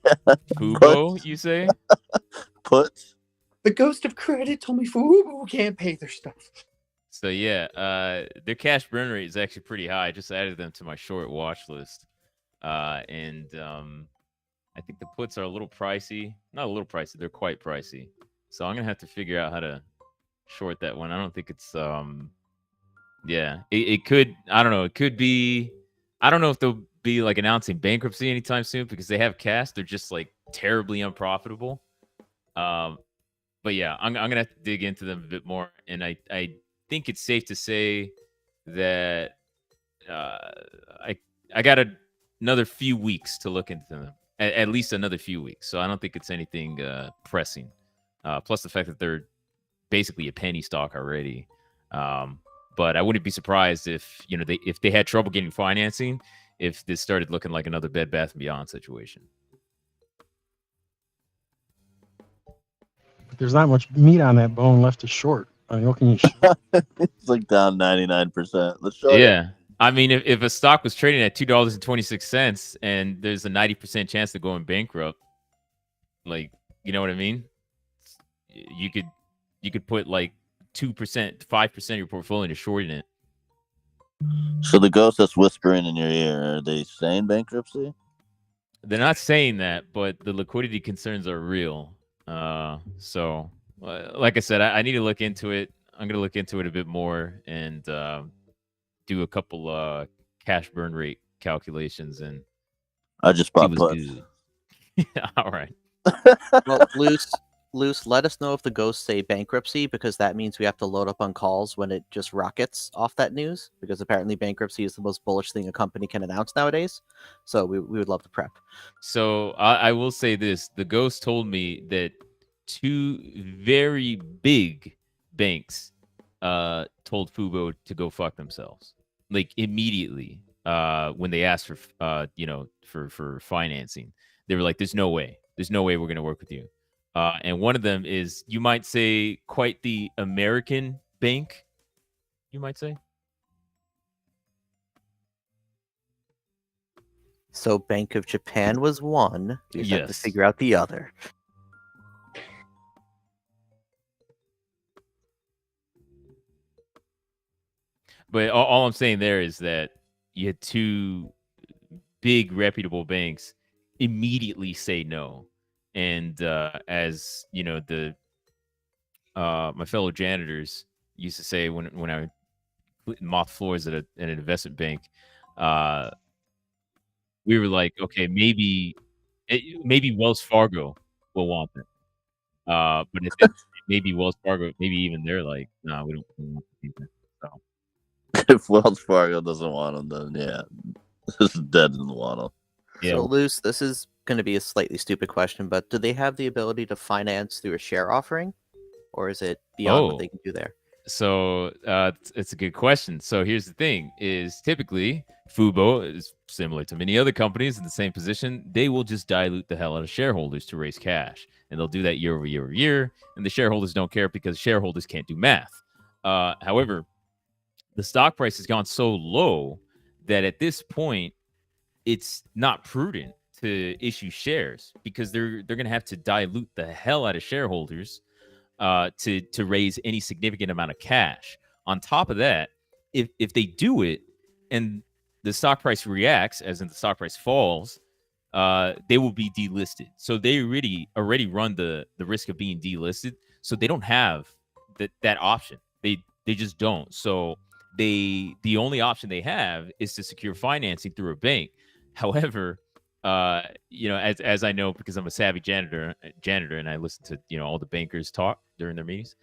Fubo, you say? Puts. The ghost of credit told me Fubo can't pay their stuff. So yeah, their cash burn rate is actually pretty high. I just added them to my short watch list, and I think the puts are a little pricey. Not a little pricey; they're quite pricey. So I'm gonna have to figure out how to short that one. I don't think it's yeah. It could. I don't know. It could be. I don't know if they'll be like announcing bankruptcy anytime soon because they have cash. They're just like terribly unprofitable. But yeah, I'm gonna have to dig into them a bit more, and I think it's safe to say that I got another few weeks to look into them, at least another few weeks. So I don't think it's anything pressing. Plus the fact that they're basically a penny stock already. But I wouldn't be surprised if if they had trouble getting financing, if this started looking like another Bed Bath & Beyond situation. But there's not much meat on that bone left to short. I mean, what can you short? It's like down 99%. Let's short it. Yeah. I mean, if a stock was trading at $2.26 and there's a 90% chance of going bankrupt, like, you know what I mean? You could put like 2%, 5% of your portfolio into shorting it. So the ghost that's whispering in your ear, are they saying bankruptcy? They're not saying that, but the liquidity concerns are real. So, like I said, I need to look into it. I'm going to look into it a bit more and do a couple cash burn rate calculations. And I just bought puts. Yeah, all right. Well, Loose, let us know if the ghosts say bankruptcy, because that means we have to load up on calls when it just rockets off that news, because apparently bankruptcy is the most bullish thing a company can announce nowadays. So we would love to prep. So I will say this. The ghost told me that 2 very big banks told Fubo to go fuck themselves, like immediately when they asked for for financing. They were like, there's no way we're going to work with you. And one of them is, you might say, quite the American bank, you might say. So Bank of Japan was one. We just have to Yes. figure out the other. But all I'm saying there is that you had 2 big reputable banks immediately say no. And as you know, my fellow janitors used to say when I would mop floors at an investment bank, we were like, okay, maybe Wells Fargo will want them. But maybe Wells Fargo, maybe even they're like, no, we don't want them either. So. If Wells Fargo doesn't want them, then yeah, this is dead in the water. So Loose, this is going to be a slightly stupid question, but do they have the ability to finance through a share offering, or is it beyond what they can do there? So it's a good question. So here's the thing: is typically Fubo is similar to many other companies in the same position. They will just dilute the hell out of shareholders to raise cash, and they'll do that year over year over year. And the shareholders don't care because shareholders can't do math. However, the stock price has gone so low that at this point, it's not prudent to issue shares, because they're going to have to dilute the hell out of shareholders to raise any significant amount of cash. On top of that, if they do it and the stock price reacts, as in the stock price falls, they will be delisted. So they already run the risk of being delisted. So they don't have that option. They just don't. So the only option they have is to secure financing through a bank. However, as I know, because I'm a savvy janitor, and I listen to all the bankers talk during their meetings,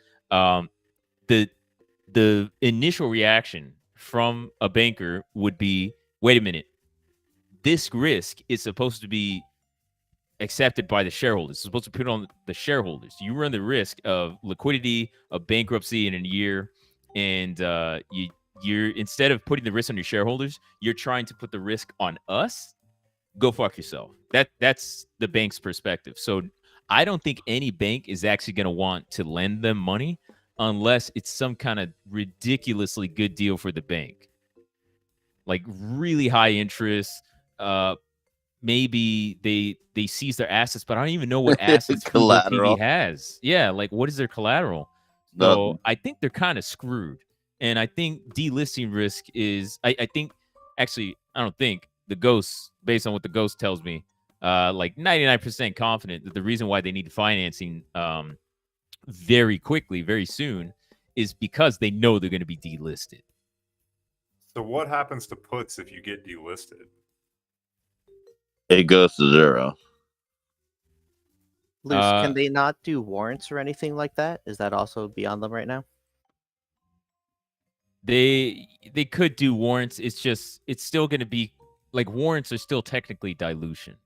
the initial reaction from a banker would be, wait a minute, this risk is supposed to be accepted by the shareholders. It's supposed to put on the shareholders. You run the risk of liquidity, of bankruptcy in a year, and you're instead of putting the risk on your shareholders, you're trying to put the risk on us. Go fuck yourself. That's the bank's perspective. So I don't think any bank is actually going to want to lend them money unless it's some kind of ridiculously good deal for the bank, like really high interest. Maybe they seize their assets, but I don't even know what assets Collateral. Fubo TV has. Yeah, like what is their collateral? So I think they're kind of screwed. And I think delisting risk is, I don't think the ghost, based on what the ghost tells me, like 99% confident that the reason why they need financing very quickly, very soon, is because they know they're going to be delisted. So what happens to puts if you get delisted? It goes to zero. Luce, can they not do warrants or anything like that? Is that also beyond them right now? They could do warrants. It's still going to be like, warrants are still technically dilution.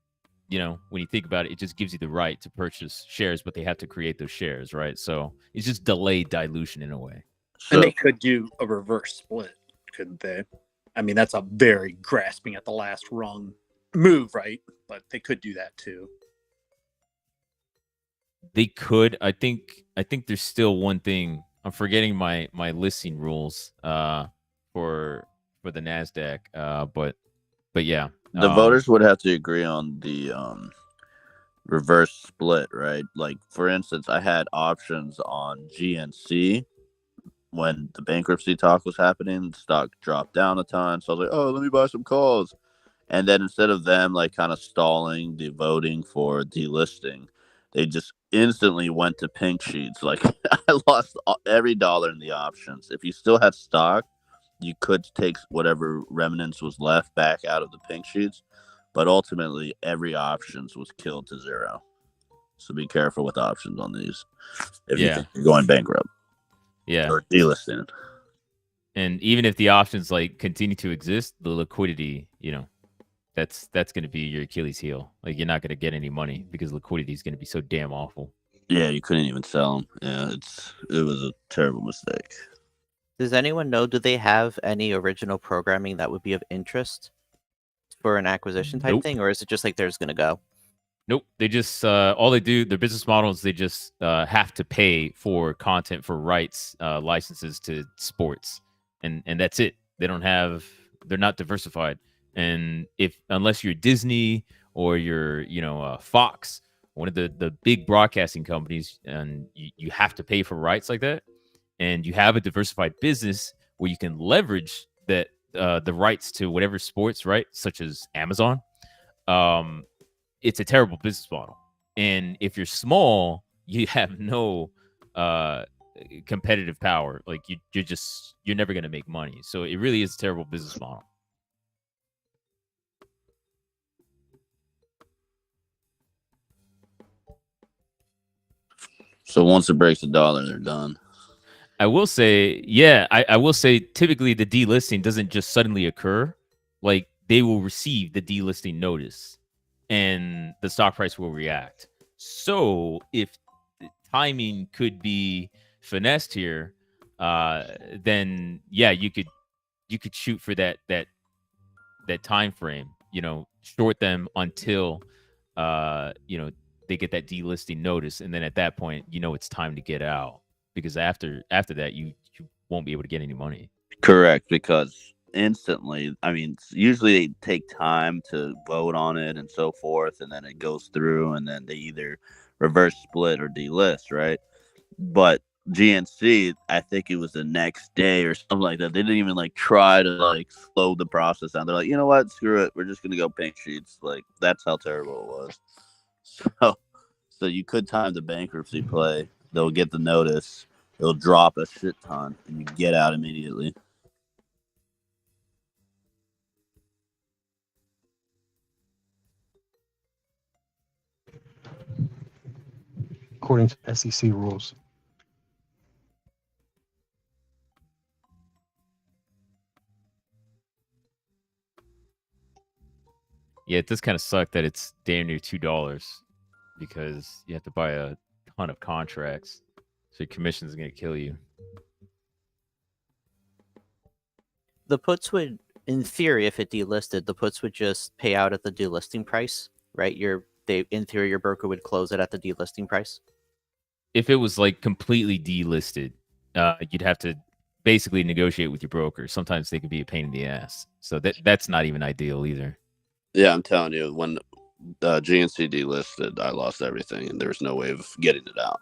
When you think about it, it just gives you the right to purchase shares, but they have to create those shares, right? So it's just delayed dilution in a way. And they could do a reverse split, couldn't they? I mean, that's a very grasping at the last rung move, right? But they could do that too. They could. I think there's still one thing. I'm forgetting my listing rules for the NASDAQ. But yeah. The voters would have to agree on the reverse split, right? Like, for instance, I had options on GNC when the bankruptcy talk was happening. The stock dropped down a ton, so I was like, oh, let me buy some calls. And then instead of them like kind of stalling the voting for delisting, they just instantly went to pink sheets. Like, I lost every dollar in the options. If you still had stock, you could take whatever remnants was left back out of the pink sheets, but ultimately every options was killed to zero. So be careful with options on these if you think you're going bankrupt. Yeah. Or delisting. And even if the options like continue to exist, the liquidity, that's going to be your Achilles heel. Like, you're not going to get any money because liquidity is going to be so damn awful. Yeah, you couldn't even sell them. Yeah, it was a terrible mistake. Does anyone know, do they have any original programming that would be of interest for an acquisition type thing? Or is it just like they're just going to go? Nope. They just, all they do, their business model is they just have to pay for content for rights, licenses to sports. And that's it. They're not diversified. And unless you're Disney or you're, Fox, one of the big broadcasting companies, and you have to pay for rights like that, and you have a diversified business where you can leverage that the rights to whatever sports, right, such as Amazon, it's a terrible business model. And if you're small, you have no competitive power. Like, you're never going to make money. So it really is a terrible business model. So once it breaks $1, they're done. I will say, I will say typically the delisting doesn't just suddenly occur. Like, they will receive the delisting notice and the stock price will react. So if the timing could be finessed here, then yeah, you could shoot for that time frame, short them until they get that delisting notice, and then at that point, it's time to get out, because after that you won't be able to get any money. Correct, because instantly, I mean, usually they take time to vote on it and so forth, and then it goes through, and then they either reverse split or delist, right? But GNC, I think it was the next day or something like that. They didn't even try to slow the process down. They're like, you know what, screw it, we're just gonna go pink sheets. Like, that's how terrible it was. So you could time the bankruptcy play. They'll get the notice. They'll drop a shit ton, and you get out immediately. According to SEC rules. Yeah, it does kind of suck that it's damn near $2 because you have to buy a ton of contracts. So your commission is going to kill you. The puts would, in theory, if it delisted, the puts would just pay out at the delisting price, right? In theory, your broker would close it at the delisting price. If it was completely delisted, you'd have to basically negotiate with your broker. Sometimes they could be a pain in the ass. So that's not even ideal either. Yeah, I'm telling you, when GNC delisted, I lost everything, and there was no way of getting it out.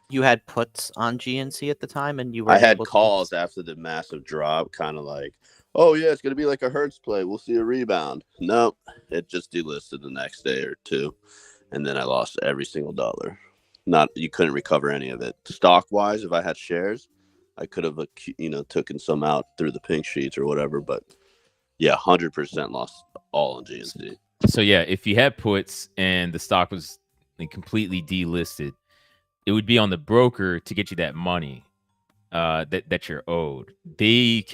You had puts on GNC at the time, and you were. I had calls after the massive drop, kind of like, "Oh yeah, it's gonna be like a Hertz play. We'll see a rebound." Nope, it just delisted the next day or two, and then I lost every single dollar. You couldn't recover any of it. Stock wise, if I had shares, I could have taken some out through the pink sheets or whatever, but yeah, 100% lost all on GNC. So yeah, if you had puts and the stock was completely delisted, it would be on the broker to get you that money that you're owed. They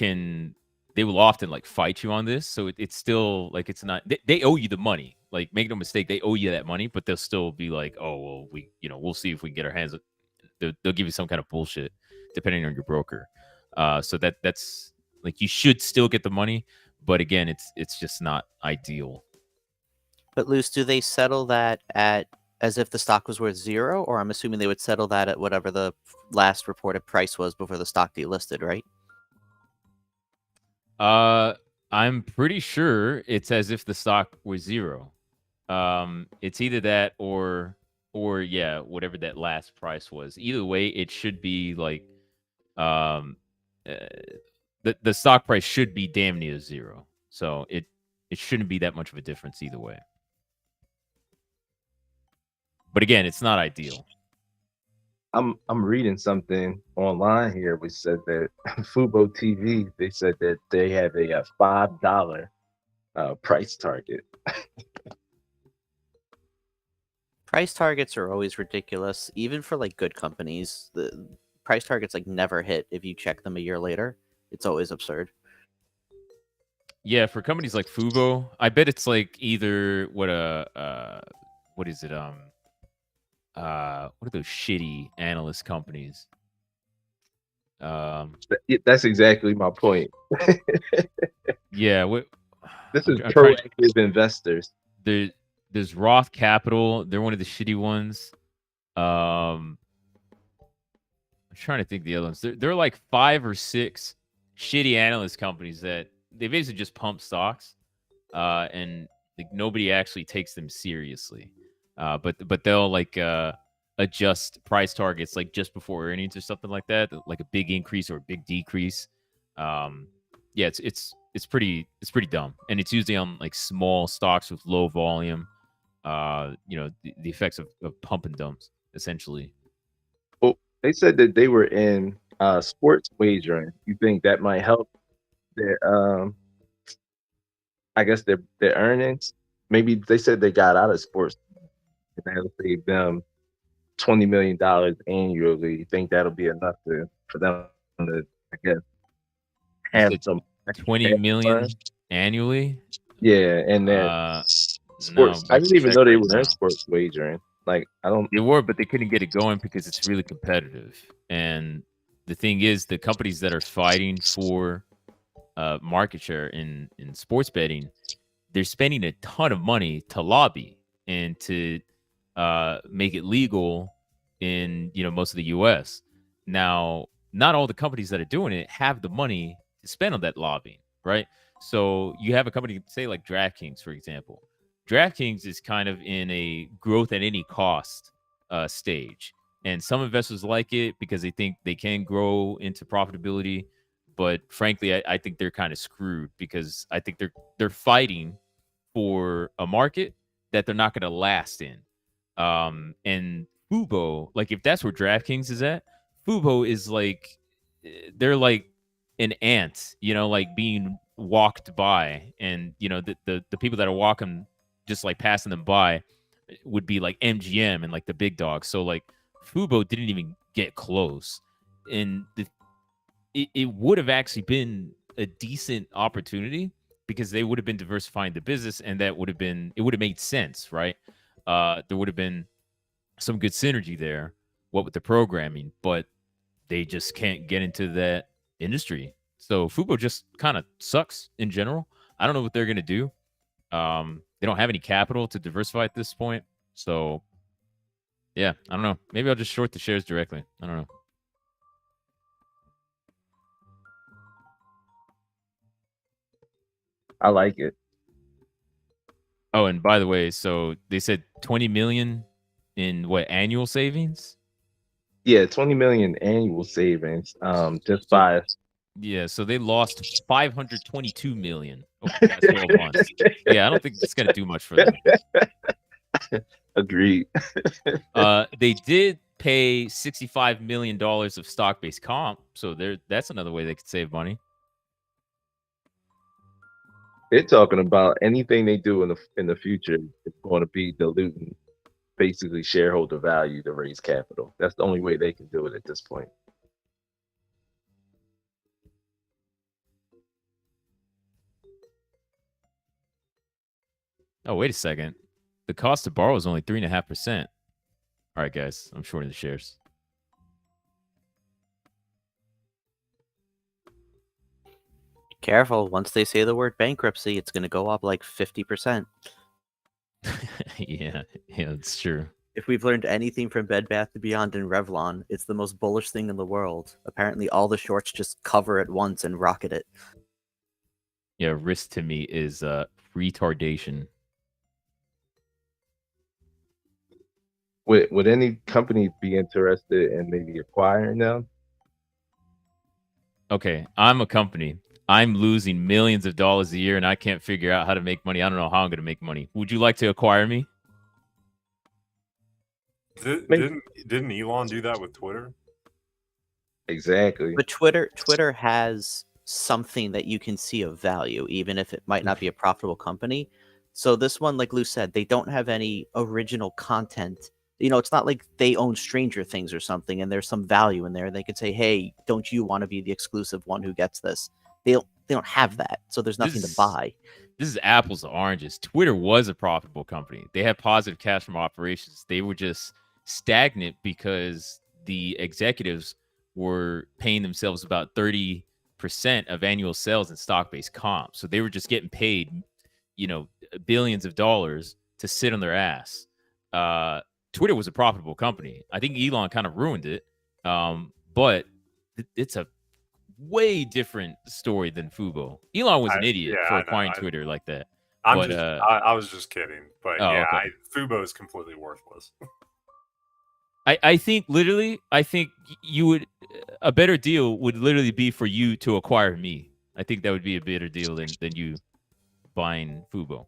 will often fight you on this, so it's still it's not, they owe you the money. Make no mistake, they owe you that money, but they'll still be like, oh well, we'll see if we can get our hands. They'll give you some kind of bullshit. depending on your broker. So that's like you should still get the money, but again, it's just not ideal. But Luce, do they settle that at as if the stock was worth 0, or I'm assuming they would settle that at whatever the last reported price was before the stock delisted, right? I'm pretty sure it's as if the stock was 0. It's either that or yeah, whatever that last price was. Either way, it should be like uh, the stock price should be damn near 0. So it shouldn't be that much of a difference either way. But again, it's not ideal. I'm reading something online here which said that Fubo TV, they said that they have a $5 price target. Price targets are always ridiculous, even for like good companies. The price targets like never hit if you check them a year later. It's always absurd. Yeah, for companies like Fubo, I bet it's like either what is it? What are those shitty analyst companies? That's exactly my point. Yeah, this is proactive investors. There's Roth Capital. They're one of the shitty ones. I'm trying to think the other ones. There are like 5 or 6 shitty analyst companies that they basically just pump stocks, and like nobody actually takes them seriously. But they'll like adjust price targets like just before earnings or something like that, like a big increase or a big decrease. Yeah, it's pretty dumb, and it's usually on like small stocks with low volume. The effects of pump and dumps essentially. Well, they said that they were in sports wagering. You think that might help their I guess their earnings? Maybe they said they got out of sports and that'll save them $20 million annually. You think that'll be enough for them to, I guess, have some 20 million annually? Yeah, and then sports. I didn't even know they were in sports wagering. Like, I don't. They were, but they couldn't get it going because it's really competitive. And the thing is, the companies that are fighting for market share in sports betting, they're spending a ton of money to lobby and to make it legal in most of the U.S. Now, not all the companies that are doing it have the money to spend on that lobbying, right? So you have a company, say like DraftKings, for example. DraftKings is kind of in a growth at any cost stage. And some investors like it because they think they can grow into profitability. But frankly, I think they're kind of screwed because I think they're fighting for a market that they're not going to last in. And Fubo, like if that's where DraftKings is at, Fubo is like, they're like an ant, like being walked by, and the people that are walking, just like passing them by, would be like MGM and like the big dogs. So like Fubo didn't even get close, and it would have actually been a decent opportunity because they would have been diversifying the business, and it would have made sense, right? There would have been some good synergy there, what with the programming, but they just can't get into that industry. So Fubo just kind of sucks in general. I don't know what they're going to do. They don't have any capital to diversify at this point. So, yeah, I don't know. Maybe I'll just short the shares directly. I don't know. I like it. Oh, and by the way, so they said 20 million in what, annual savings? Yeah, 20 million annual savings. Just by. Yeah, so they lost 522 million over the past 12 months. Yeah, I don't think it's gonna do much for them. Agreed. They did pay $65 million of stock-based comp, so that's another way they could save money. They're talking about anything they do in the future is going to be diluting basically shareholder value to raise capital. That's the only way they can do it at this point. Oh, wait a second. The cost to borrow is only 3.5%. All right, guys, I'm shorting the shares. Careful. Once they say the word bankruptcy, it's going to go up like 50%. Yeah, it's true. If we've learned anything from Bed Bath & Beyond and Revlon, it's the most bullish thing in the world. Apparently, all the shorts just cover at once and rocket it. Yeah, risk to me is retardation. Would any company be interested in maybe acquiring them? Okay, I'm a company. I'm losing millions of dollars a year, and I can't figure out how to make money. I don't know how I'm going to make money. Would you like to acquire me? Didn't Elon do that with Twitter? Exactly. But Twitter has something that you can see of value, even if it might not be a profitable company. So this one, like Lou said, they don't have any original content. You know, it's not like they own Stranger Things or something, and there's some value in there. They could say, "Hey, don't you want to be the exclusive one who gets this?" They don't have that, so there's nothing to buy. This is apples to oranges. Twitter was a profitable company. They had positive cash from operations. They were just stagnant because the executives were paying themselves about 30% of annual sales in stock-based comp. So they were just getting paid, billions of dollars to sit on their ass. Twitter was a profitable company. I think Elon kind of ruined it. But it's a way different story than Fubo. Elon was an idiot for acquiring Twitter like that. I was just kidding. But okay. Fubo is completely worthless. I think you would a better deal would literally be for you to acquire me. I think that would be a better deal than you buying Fubo.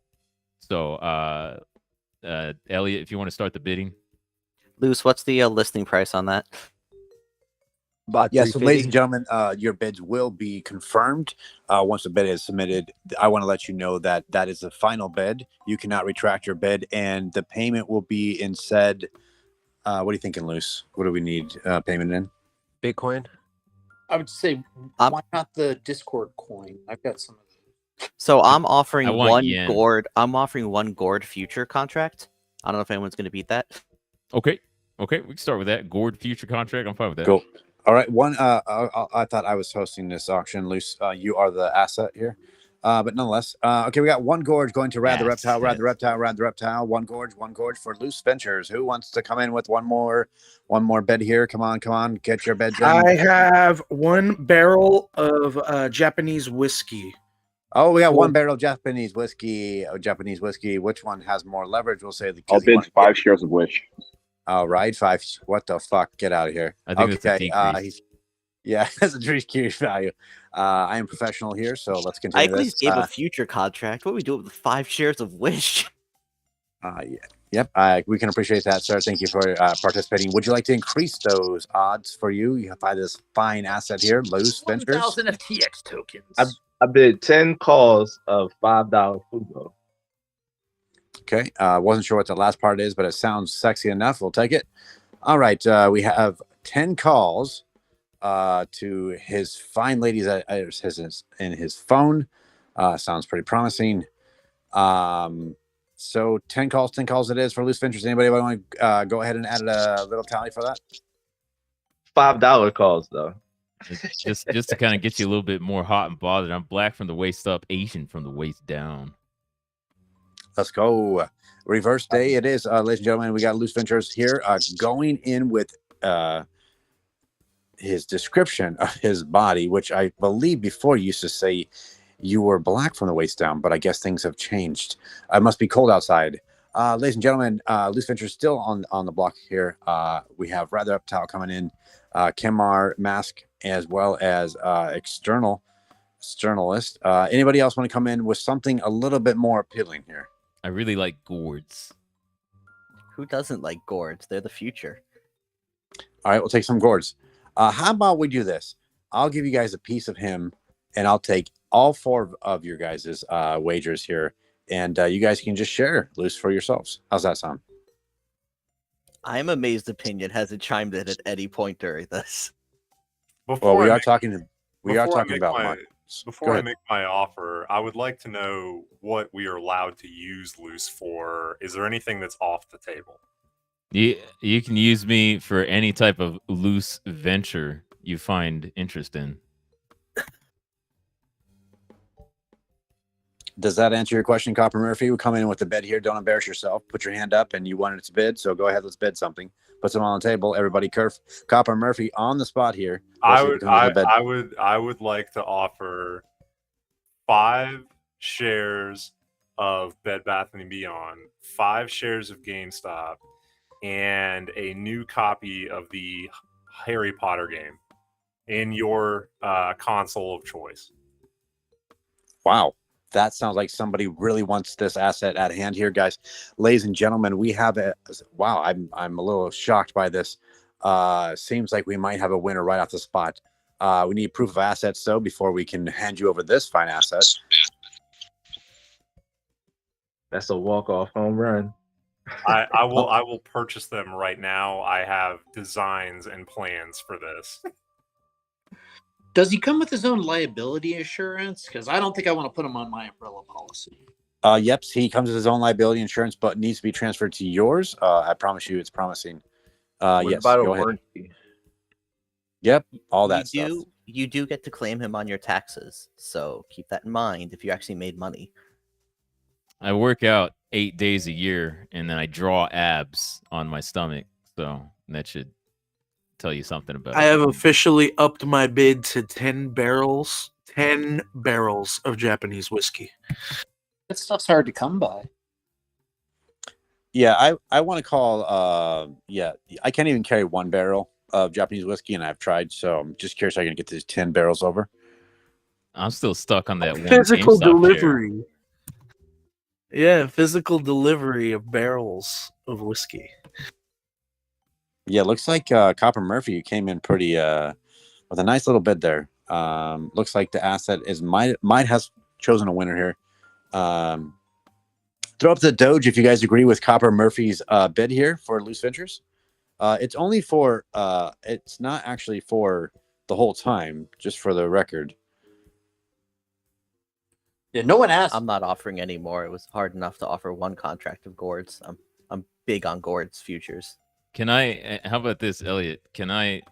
So Elliot, if you want to start the bidding. Luce, what's the listing price on that? Yeah, so ladies and gentlemen, your bids will be confirmed once the bid is submitted. I want to let you know that that is the final bid. You cannot retract your bid, and the payment will be in said. What are you thinking, Luce? What do we need payment in? Bitcoin. I would say, why not the Discord coin? I've got some of those. So I'm offering one yen. Gord. I'm offering one Gord future contract. I don't know if anyone's going to beat that. Okay, we can start with that Gord future contract. I'm fine with that. Cool. All right. I thought I was hosting this auction. Luce, you are the asset here. But nonetheless, okay, we got one gorge going to Rad the Reptile, Rad the Reptile, Rad the Reptile. One gorge for Loose Ventures. Who wants to come in with one more bed here? Come on, get your beds in. I have one barrel of Japanese whiskey. Oh, we got one barrel of Japanese whiskey. Which one has more leverage? We'll say the. I'll bid 5 shares of Wish. All right, 5. What the fuck? Get out of here. I think that's a decrease. Yeah, that's a decrease value. I am professional here, so let's continue. I at least gave a future contract. What do we do with 5 shares of Wish? Yep. We can appreciate that, sir. Thank you for participating. Would you like to increase those odds for you? You have this fine asset here, Loose Ventures. 1,000 FTX tokens. I bid 10 calls of $5 Fubo. Okay. Wasn't sure what the last part is, but it sounds sexy enough. We'll take it. All right. We have 10 calls to his fine ladies in his phone. Sounds pretty promising. So 10 calls it is for Loose Ventures. Anybody want to go ahead and add a little tally for that? $5 calls though. just to kind of get you a little bit more hot and bothered. I'm black from the waist up, Asian from the waist down. Let's go. Reverse day it is, ladies and gentlemen. We got Loose Ventures here going in with his description of his body, which I believe before used to say you were black from the waist down, but I guess things have changed. It must be cold outside. Ladies and gentlemen, Loose Ventures still on the block here. We have Rather Reptile coming in, Kemar Mask, as well as externalist. Anybody else want to come in with something a little bit more appealing here? I really like gourds. Who doesn't like gourds? They're the future. All right, we'll take some gourds. How about we do this? I'll give you guys a piece of him, and I'll take all 4 of your guys' wagers here, and you guys can just share Loose for yourselves. How's that sound? I'm amazed Opinion hasn't chimed in at any point during this. Well, we are talking about money. Before I make my offer, I would like to know what we are allowed to use Loose for. Is there anything that's off the table? You can use me for any type of loose venture you find interest in. Does that answer your question, Copper Murphy? We come in with the bid here. Don't embarrass yourself. Put your hand up, and you wanted to bid. So go ahead. Let's bid something. Put some on the table. Everybody, Copper Murphy on the spot here. I would like to offer 5 shares of Bed Bath & Beyond, 5 shares of GameStop, and a new copy of the Harry Potter game in your console of choice. Wow. That sounds like somebody really wants this asset at hand here, guys. Ladies and gentlemen, we have a wow. I'm a little shocked by this. Seems like we might have a winner right off the spot. We need proof of assets though before we can hand you over this fine asset. That's a walk-off home run. I will purchase them right now. I have designs and plans for this. Does he come with his own liability insurance? Because I don't think I want to put him on my umbrella policy. Yep, he comes with his own liability insurance, but needs to be transferred to yours. I promise you, it's promising. Yes, go ahead. Yep, all that stuff. You do get to claim him on your taxes, so keep that in mind if you actually made money. I work out 8 days a year, and then I draw abs on my stomach, so that should tell you something about I it. have officially upped my bid to 10 barrels. 10 barrels of Japanese whiskey. That stuff's hard to come by. Yeah, I want to call. I can't even carry 1 barrel of Japanese whiskey, and I've tried. So I'm just curious how I can get these 10 barrels over. I'm still stuck on that one Physical GameStop delivery. share. Yeah, physical delivery of barrels of whiskey. Yeah, looks like Copper Murphy, you came in pretty with a nice little bid there. Looks like the asset is might has chosen a winner here. Throw up the Doge if you guys agree with Copper Murphy's bid here for Loose Ventures. It's only for it's not actually for the whole time, just for the record. Yeah, no one asked. I'm not offering any more. It was hard enough to offer 1 contract of Gord's. I'm big on Gord's futures. Can I? How about this, Elliot? Can I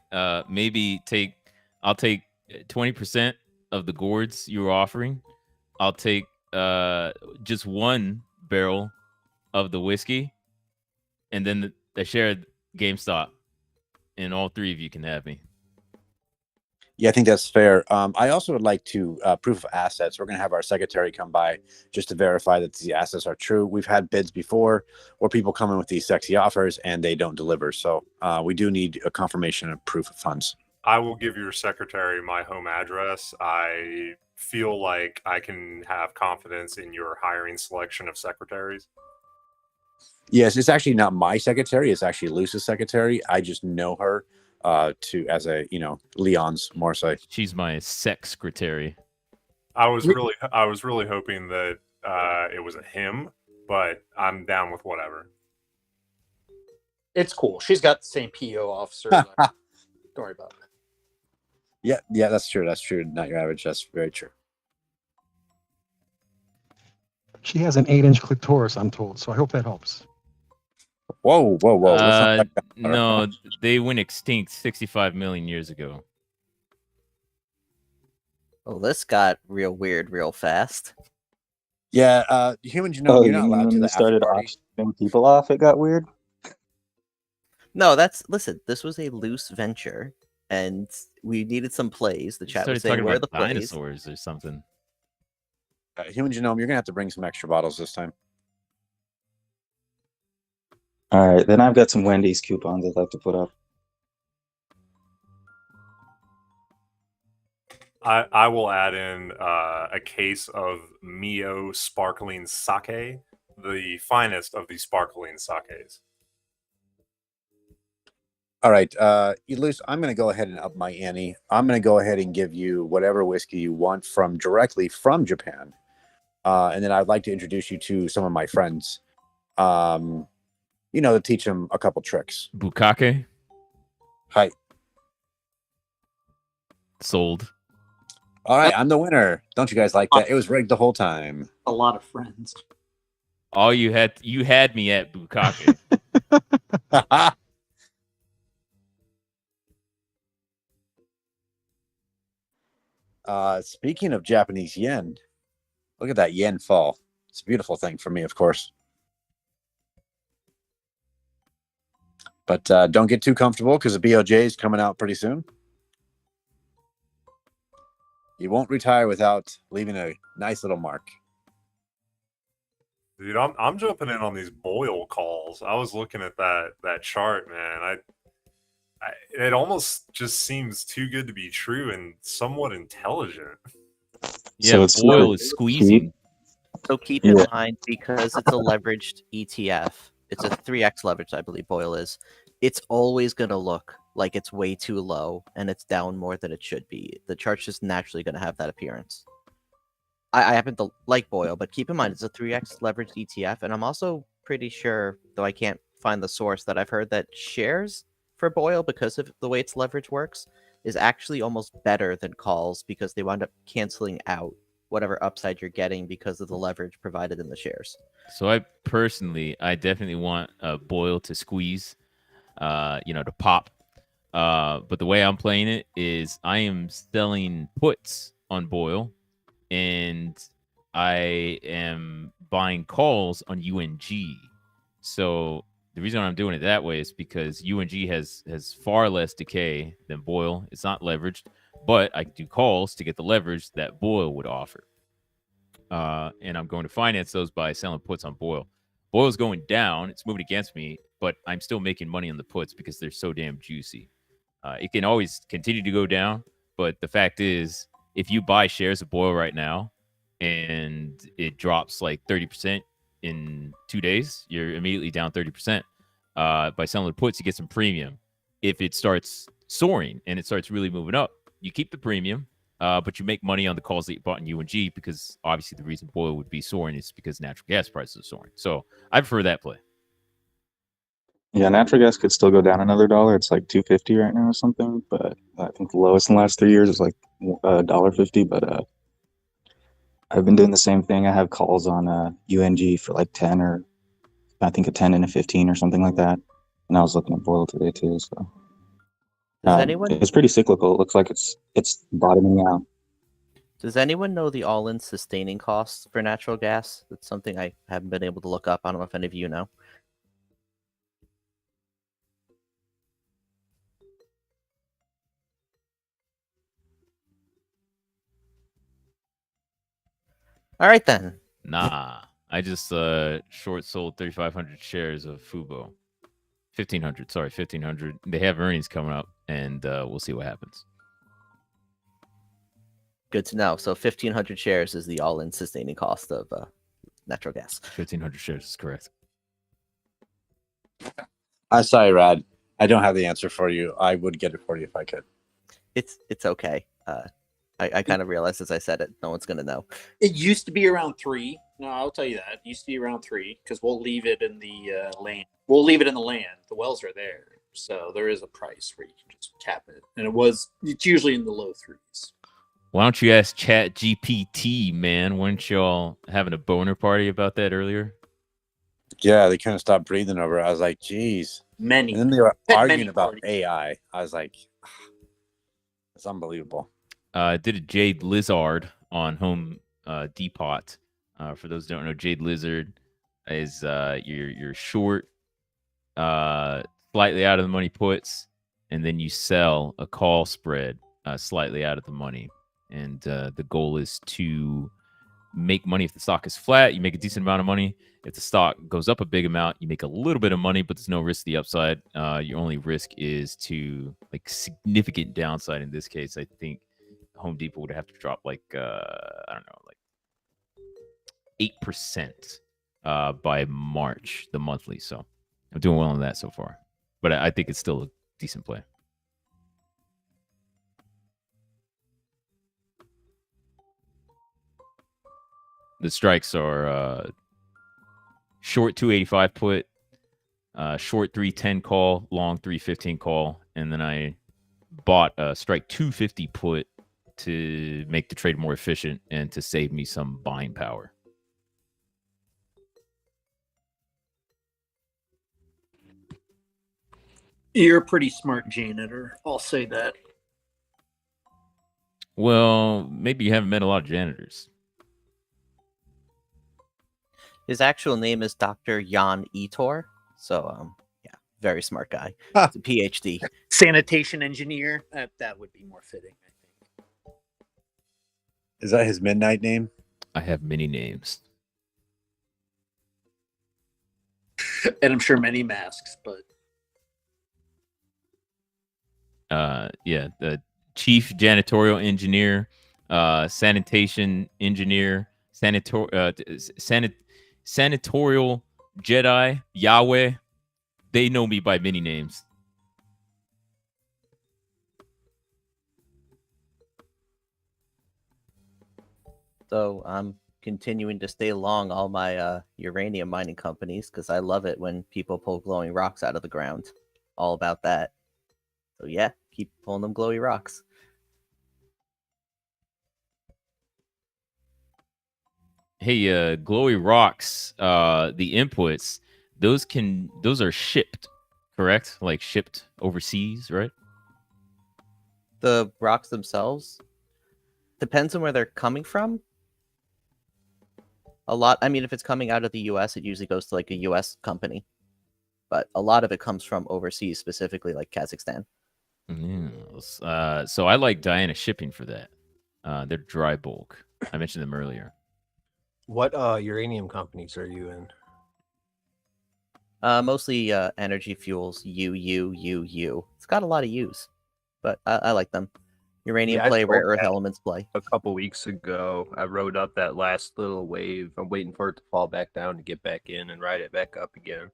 maybe take? I'll take 20% of the gourds you were offering. I'll take just 1 barrel of the whiskey, and then the shared GameStop, and all 3 of you can have me. Yeah, I think that's fair. I also would like to proof of assets. We're going to have our secretary come by just to verify that the assets are true. We've had bids before where people come in with these sexy offers and they don't deliver. So we do need a confirmation of proof of funds. I will give your secretary my home address. I feel like I can have confidence in your hiring selection of secretaries. Yes, it's actually not my secretary. It's actually Luce's secretary. I just know her as a Leon's more so. She's my secretary. I was really hoping that it was a him, but I'm down with whatever. It's cool. She's got the same PO officer. Don't worry about it. Yeah, that's true. That's true. Not your average. That's very true. She has an 8-inch clitoris, I'm told, so I hope that helps. Whoa. No, they went extinct 65 million years ago. Well, this got real weird real fast. Yeah, Human Genome, you're not allowed to the started after party. auctioning people off, it got weird. No, listen, this was a loose venture, and we needed some plays. The chat was saying, where are the plays? Dinosaurs or something. Human Genome, you're going to have to bring some extra bottles this time. All right, then I've got some Wendy's coupons I'd like to put up. I will add in a case of Mio sparkling sake, the finest of the sparkling sakes. All right, Luce, I'm going to go ahead and up my ante. I'm going to go ahead and give you whatever whiskey you want directly from Japan. And then I'd like to introduce you to some of my friends, to teach them a couple tricks. Bukake? Hi. Sold. All right, I'm the winner. Don't you guys like that? It was rigged the whole time. A lot of friends. All you had me at Bukake. Speaking of Japanese yen, Look at that yen fall. It's a beautiful thing for me, of course. But don't get too comfortable because the BOJ is coming out pretty soon. You won't retire without leaving a nice little mark. Dude, I'm jumping in on these Boyle calls. I was looking at that chart, man. It almost just seems too good to be true and somewhat intelligent. Yeah, So it's Boyle not is squeezing. So keep in mind, because it's a leveraged ETF, it's a 3x leverage, I believe Boyle is. It's always going to look like it's way too low and it's down more than it should be. The chart's just naturally going to have that appearance. I happen to like Boyle, but keep in mind it's a 3x leveraged ETF, and I'm also pretty sure, though I can't find the source, that I've heard that shares for Boyle, because of the way its leverage works, is actually almost better than calls because they wind up canceling out whatever upside you're getting because of the leverage provided in the shares. So I definitely want Boyle to squeeze, to pop. But the way I'm playing it is I am selling puts on Boyle, and I am buying calls on UNG. So the reason I'm doing it that way is because UNG has far less decay than Boyle. It's not leveraged, but I can do calls to get the leverage that Boyle would offer. And I'm going to finance those by selling puts on Boyle. Boyle's going down. It's moving against me, but I'm still making money on the puts because they're so damn juicy. It can always continue to go down, but the fact is, if you buy shares of Boyle right now and it drops like 30% in 2 days, you're immediately down 30%. By selling the puts, you get some premium. If it starts soaring and it starts really moving up, you keep the premium, but you make money on the calls that you bought in UNG, because obviously the reason Boyle would be soaring is because natural gas prices are soaring. So I prefer that play. Yeah, natural gas could still go down another $1. It's like $2.50 right now or something. But I think the lowest in the last 3 years is like $1.50. But I've been doing the same thing. I have calls on UNG for like 10, or I think a 10 and a 15 or something like that. And I was looking at Boyle today too. So it's pretty cyclical. It looks like it's bottoming out. Does anyone know the all-in sustaining costs for natural gas? That's something I haven't been able to look up. I don't know if any of you know. All right, then. Nah, I just short sold 3,500 shares of Fubo. 1,500, sorry, 1,500. They have earnings coming up, and we'll see what happens. Good to know. So 1,500 shares is the all-in sustaining cost of natural gas. 1,500 shares is correct. I'm sorry, Rad. I don't have the answer for you. I would get it for you if I could. It's okay. I kind of realized as I said it, no one's going to know. It used to be around 3. No, I'll tell you that. It used to be around 3 because we'll leave it in the land. We'll leave it in the land. The wells are there. So there is a price where you can just cap it. And it's usually in the low 3s. Why don't you ask Chat GPT, man? Weren't y'all having a boner party about that earlier? Yeah, they couldn't stop breathing over it. I was like, geez. And then they were arguing about AI. I was like, it's unbelievable. Did a Jade Lizard on Home Depot. For those who don't know, Jade Lizard is your short, slightly out of the money puts, and then you sell a call spread slightly out of the money. And the goal is to make money. If the stock is flat, you make a decent amount of money. If the stock goes up a big amount, you make a little bit of money, but there's no risk to the upside. Your only risk is to significant downside. In this case, I think Home Depot would have to drop like 8% by March, the monthly. So I'm doing well on that so far, but I think it's still a decent play. The strikes are short 285 put, short 310 call, long 315 call, and then I bought a strike 250 put to make the trade more efficient and to save me some buying power. You're a pretty smart janitor. I'll say that. Well, maybe you haven't met a lot of janitors. His actual name is Dr. Jan Etor. So, yeah, very smart guy. It's a PhD. Sanitation engineer. That would be more fitting, I think. Is that his midnight name? I have many names. And I'm sure many masks, but yeah, the chief janitorial engineer, sanitation engineer, sanatorial Jedi, Yahweh. They know me by many names. So I'm continuing to stay long all my uranium mining companies because I love it when people pull glowing rocks out of the ground. All about that. So yeah, keep pulling them glowy rocks. Hey, glowy rocks, the inputs, those are shipped, correct? Like shipped overseas, right? The rocks themselves depends on where they're coming from. A lot, I mean, if it's coming out of the US, it usually goes to like a US company. But a lot of it comes from overseas, specifically like Kazakhstan. Yes. So I like Diana Shipping for that. They're dry bulk. I mentioned them earlier. What uranium companies are you in? Mostly Energy Fuels, U. It's got a lot of U's, but I like them. Uranium Yeah, I play, sold rare earth that elements play. a couple weeks ago. I rode up that last little wave. I'm waiting for it to fall back down to get back in and ride it back up again.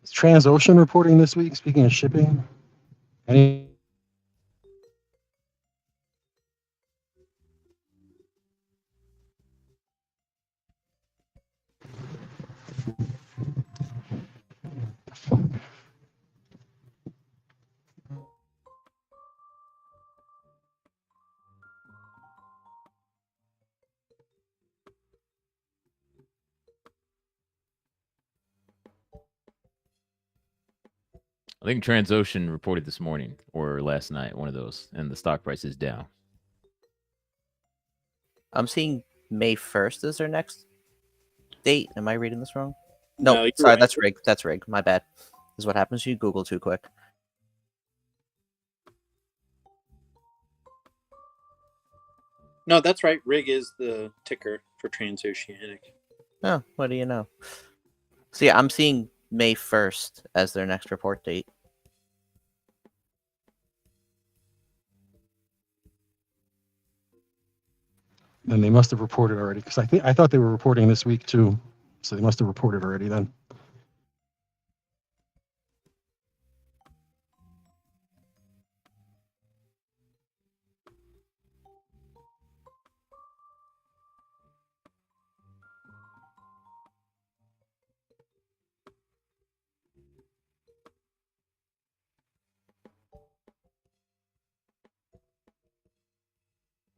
Is Transocean reporting this week? Speaking of shipping, any? I think Transocean reported this morning or last night, one of those, and the stock price is down. I'm seeing May 1st is their next date. Am I reading this wrong? No, No, you're sorry, right. that's Rig. That's Rig. My bad. This is what happens when you Google too quick. no, that's right. Rig is the ticker for Transoceanic. Oh, what do you know? So yeah, I'm seeing May 1st as their next report date. Then they must have reported already because I thought they were reporting this week too, so they must have reported already then.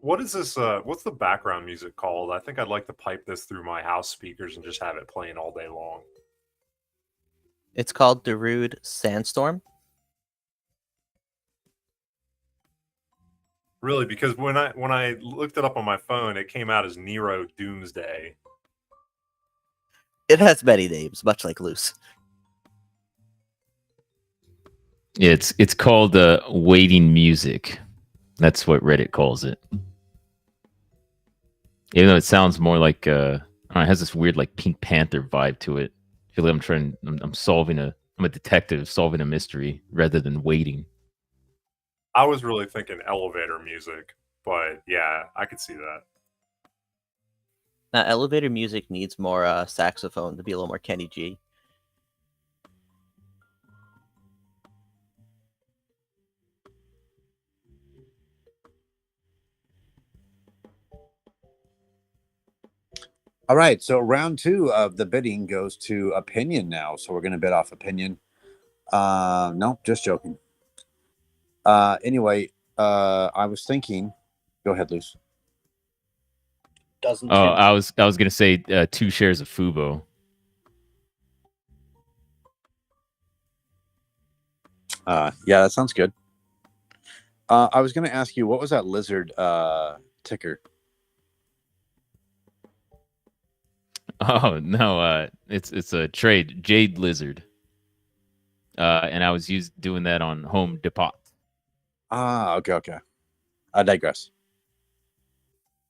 What is this? What's the background music called? I think I'd like to pipe this through my house speakers and just have it playing all day long. It's called Darude Sandstorm. Really, because when I looked it up on my phone, it came out as Nero Doomsday. It has many names, much like Loose. It's called waiting music. That's what Reddit calls it. Even though it sounds more like I don't know, it has this weird like Pink Panther vibe to it. I feel like I'm a detective solving a mystery rather than waiting. I was really thinking elevator music, but yeah, I could see that. Now, elevator music needs more saxophone to be a little more Kenny G. All right, so round 2 of the bidding goes to Opinion now. So we're going to bid off Opinion. No, just joking. Anyway, I was thinking. Go ahead, Luce. Doesn't. Oh, I was gonna say 2 shares of Fubo. Yeah, that sounds good. I was going to ask you, what was that lizard ticker? Oh no, it's a trade, Jade Lizard. And I was doing that on Home Depot. Ah, okay. I digress.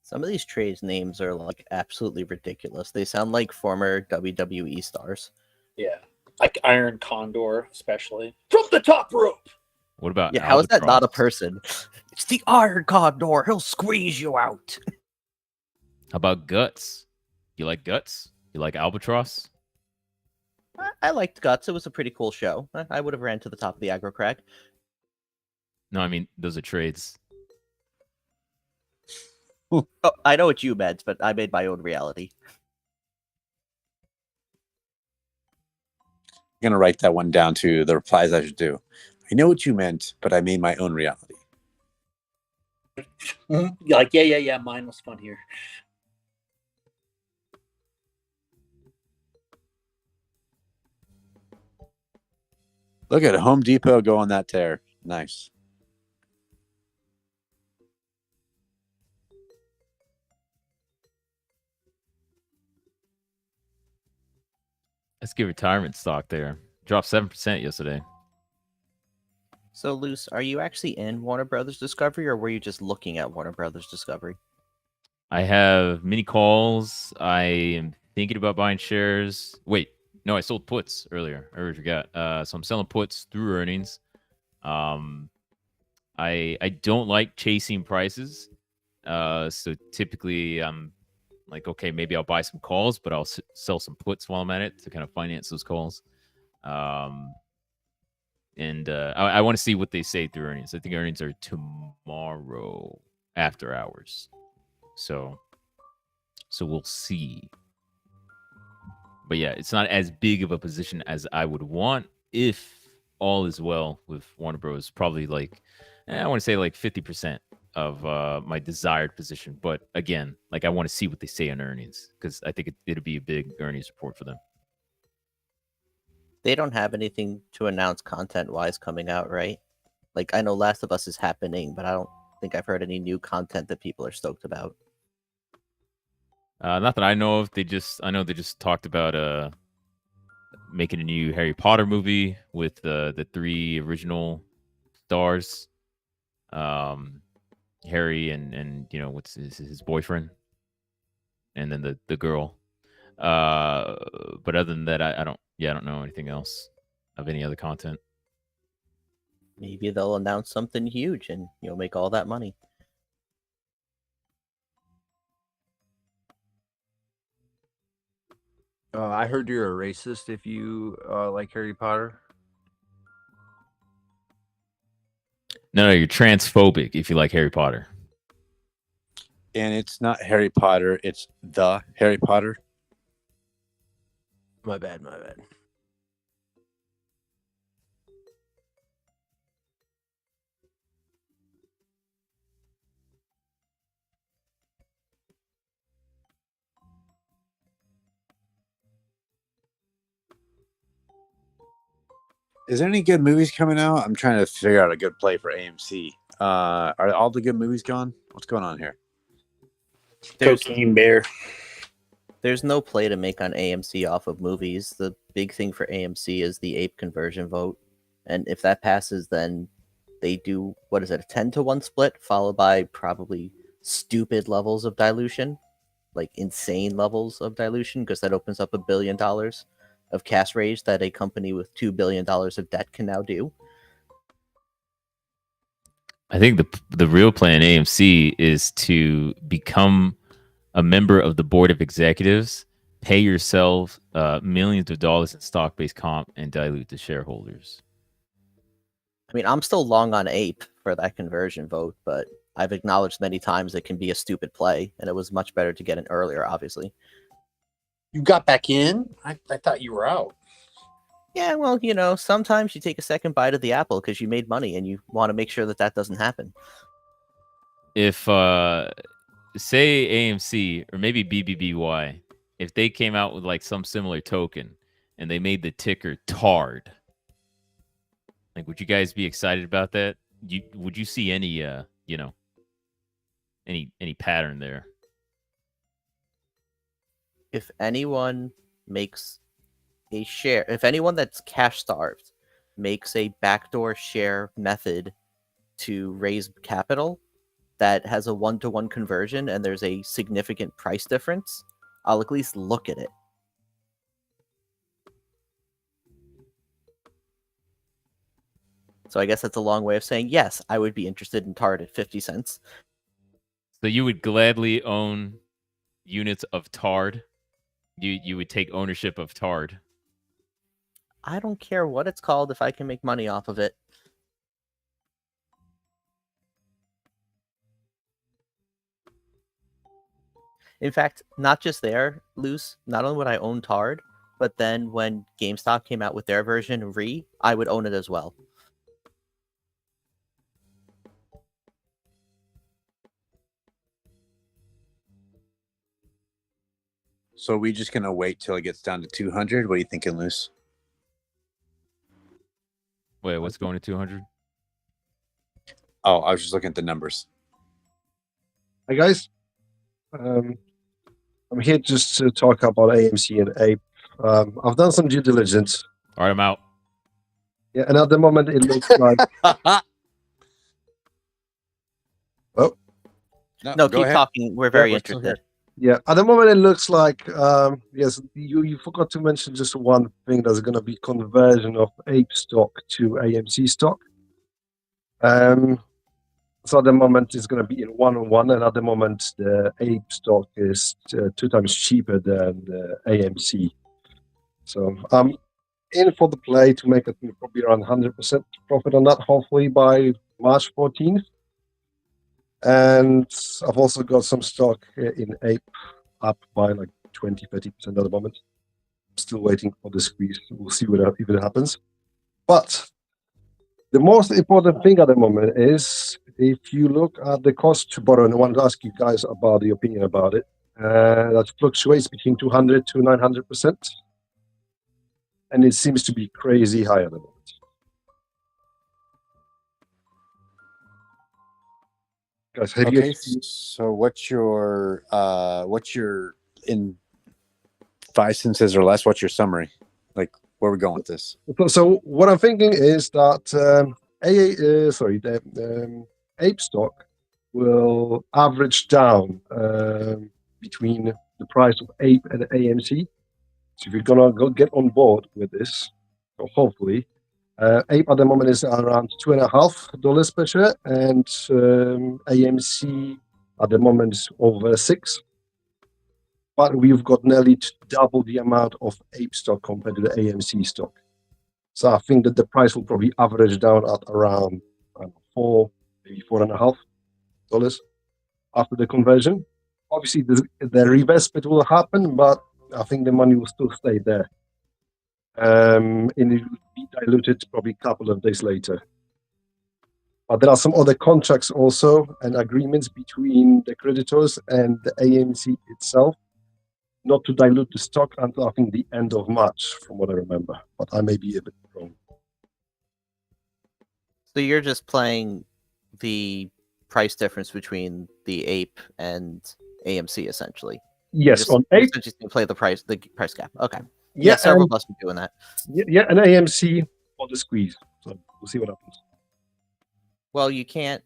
Some of these trades names are like absolutely ridiculous. They sound like former WWE stars. Yeah, like Iron Condor, especially from the top rope. What about Yeah, how is that not a Albatross? person? It's the Iron Condor. He'll squeeze you out. How about Guts? You like Guts? You like Albatross? I liked Guts. It was a pretty cool show. I would have ran to the top of the aggro crack. No, I mean those are trades. Oh, I know what you meant, but I made my own reality. I'm gonna write that one down to the replies I should do. I know what you meant, but I made my own reality. Like, yeah. Mine was fun here. Look at Home Depot go on that tear. Nice. Let's get retirement stock there. Dropped 7% yesterday. So, Luce, are you actually in Warner Brothers Discovery, or were you just looking at Warner Brothers Discovery? I have mini calls. I am thinking about buying shares. Wait, no, I sold puts earlier. I already forgot. So I'm selling puts through earnings. I don't like chasing prices. So typically I'm like, okay, maybe I'll buy some calls, but I'll sell some puts while I'm at it to kind of finance those calls. And I want to see what they say through earnings. I think earnings are tomorrow after hours. So we'll see. But yeah, it's not as big of a position as I would want if all is well with Warner Bros. Probably like, I want to say like 50% of my desired position. But again, like I want to see what they say on earnings because I think it'll be a big earnings report for them. They don't have anything to announce content-wise coming out, right? Like, I know Last of Us is happening, but I don't think I've heard any new content that people are stoked about. Not that I know of. I know they just talked about making a new Harry Potter movie with the 3 original stars, Harry and you know what's his boyfriend, and then the girl. But other than that, I don't know anything else of any other content. Maybe they'll announce something huge and you'll make all that money. I heard you're a racist if you like Harry Potter. No, you're transphobic if you like Harry Potter. And it's not Harry Potter, it's the Harry Potter. My bad. Is there any good movies coming out? I'm trying to figure out a good play for AMC. Are all the good movies gone? What's going on here? Cocaine Bear. There's no play to make on AMC off of movies. The big thing for AMC is the ape conversion vote. And if that passes, then they do, what is it, a 10-to-1 split, followed by probably stupid levels of dilution, like insane levels of dilution, because that opens up $1 billion of cash raise that a company with $2 billion of debt can now do. I think the real plan AMC is to become a member of the board of executives, pay yourself millions of dollars in stock-based comp, and dilute the shareholders. I mean, I'm still long on ape for that conversion vote, but I've acknowledged many times it can be a stupid play, and it was much better to get in earlier, obviously. You got back in? I thought you were out. Yeah, well, you know, sometimes you take a second bite of the apple because you made money and you want to make sure that that doesn't happen. If, say AMC or maybe BBBY, if they came out with like some similar token and they made the ticker TARD, like, would you guys be excited about that? Would you see any, any pattern there? if anyone makes a share, if anyone that's cash starved makes a backdoor share method to raise capital that has a 1-to-1 conversion and there's a significant price difference, I'll at least look at it. So I guess that's a long way of saying, yes, I would be interested in TARD at 50 cents. So you would gladly own units of TARD? You would take ownership of TARD? I don't care what it's called if I can make money off of it. In fact, not just there, Luce, not only would I own TARD, but then when GameStop came out with their version, I would own it as well. So are we just going to wait till it gets down to 200? What are you thinking, Luce? Wait, what's going to 200? Oh, I was just looking at the numbers. Hi, guys. I'm here just to talk about AMC and Ape. I've done some due diligence. All right, I'm out. Yeah, and at the moment it looks like... Oh. No, keep talking. We're very interested. Yeah, at the moment it looks like, yes, you forgot to mention just one thing. There's going to be conversion of Ape stock to AMC stock. So at the moment it's going to be in 1-on-1, and at the moment the Ape stock is 2 times cheaper than the AMC. So I'm in for the play to make it probably around 100% profit on that, hopefully by March 14th. And I've also got some stock in Ape up by like 20-30% at the moment. I'm still waiting for the squeeze. We'll see if it happens. But the most important thing at the moment is if you look at the cost to borrow, and I want to ask you guys about the opinion about it, that fluctuates between 200 to 900%. And it seems to be crazy high at the moment. Guys, have Okay, you... so what's your in 5 sentences or less, what's your summary? Like, where are we going with this? So what I'm thinking is that Ape stock will average down between the price of Ape and AMC. So if you're gonna get on board with this, so hopefully, Ape at the moment is around $2.50 per share, and AMC at the moment is over $6. But we've got nearly double the amount of Ape stock compared to the AMC stock. So I think that the price will probably average down at around $4, maybe $4.50 after the conversion. Obviously, the reverse split will happen, but I think the money will still stay there. And it will be diluted probably a couple of days later. But there are some other contracts also and agreements between the creditors and the AMC itself not to dilute the stock until I think the end of March, from what I remember. But I may be a bit wrong. So you're just playing the price difference between the Ape and AMC, essentially. Yes, on Ape. Just play the price gap. Okay. Yeah, several of us are doing that. Yeah, and AMC for the squeeze. So we'll see what happens. Well, you can't.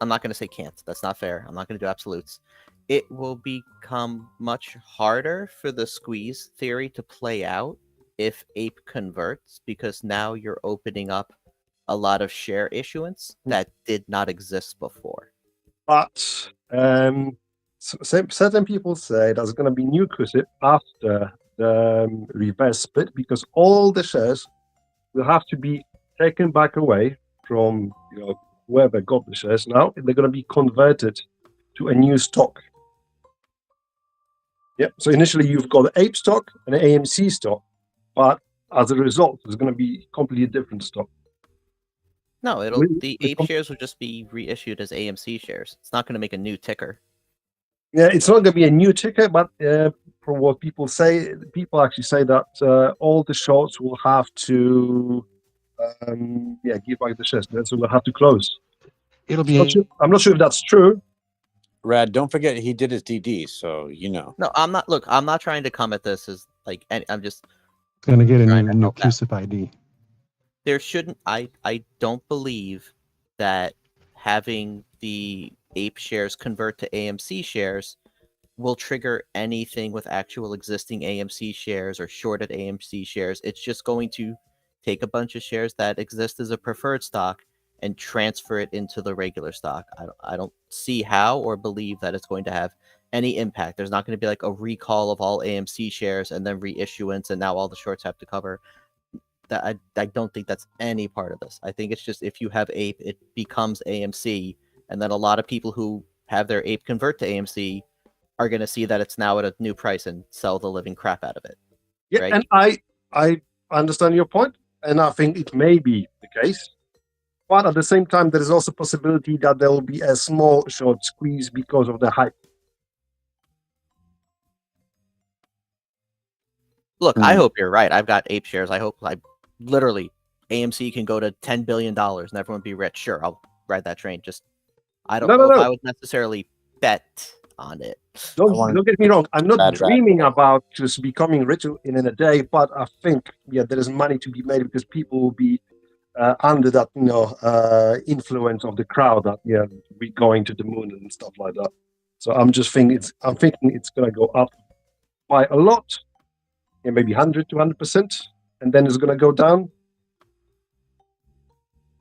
I'm not going to say can't. That's not fair. I'm not going to do absolutes. It will become much harder for the squeeze theory to play out if Ape converts, because now you're opening up a lot of share issuance that did not exist before. But certain people say there's going to be new CUSIP after the reverse split, because all the shares will have to be taken back away from whoever got the shares. Now they're going to be converted to a new stock. Yeah. So initially you've got Ape stock and an AMC stock, but as a result, there's going to be completely different stock. No, the Ape shares will just be reissued as AMC shares. It's not going to make a new ticker. Yeah, it's not going to be a new ticker, but from what people say, people actually say that all the shorts will have to give back the shares. So they'll have to close. It'll be. I'm not sure if that's true. Rad, don't forget he did his DD, so you know. No, I'm not. Look, I'm not trying to come at this as like I'm just Gonna get a trying new to help out. CUSIP ID. There shouldn't. I don't believe that having the Ape shares convert to AMC shares will trigger anything with actual existing AMC shares or shorted AMC shares. It's just going to take a bunch of shares that exist as a preferred stock and transfer it into the regular stock. I don't see how or believe that it's going to have any impact. There's not going to be like a recall of all AMC shares and then reissuance, and now all the shorts have to cover. That I don't think that's any part of this. I think it's just if you have Ape, it becomes AMC, and then a lot of people who have their Ape convert to AMC are going to see that it's now at a new price and sell the living crap out of it. Yeah, right? and I understand your point, and I think it may be the case. But at the same time, there is also possibility that there will be a small short squeeze because of the hype. Look, I hope you're right. I've got Ape shares. I hope literally AMC can go to $10 billion and everyone be rich. Sure, I'll ride that train. Just I don't know if I would necessarily bet on it. Don't get me wrong. I'm not dreaming about just becoming rich in a day, but I think there is money to be made because people will be under that influence of the crowd that we're going to the moon and stuff like that. So I'm thinking it's gonna go up by a lot, maybe 100 to 100%, and then it's gonna go down.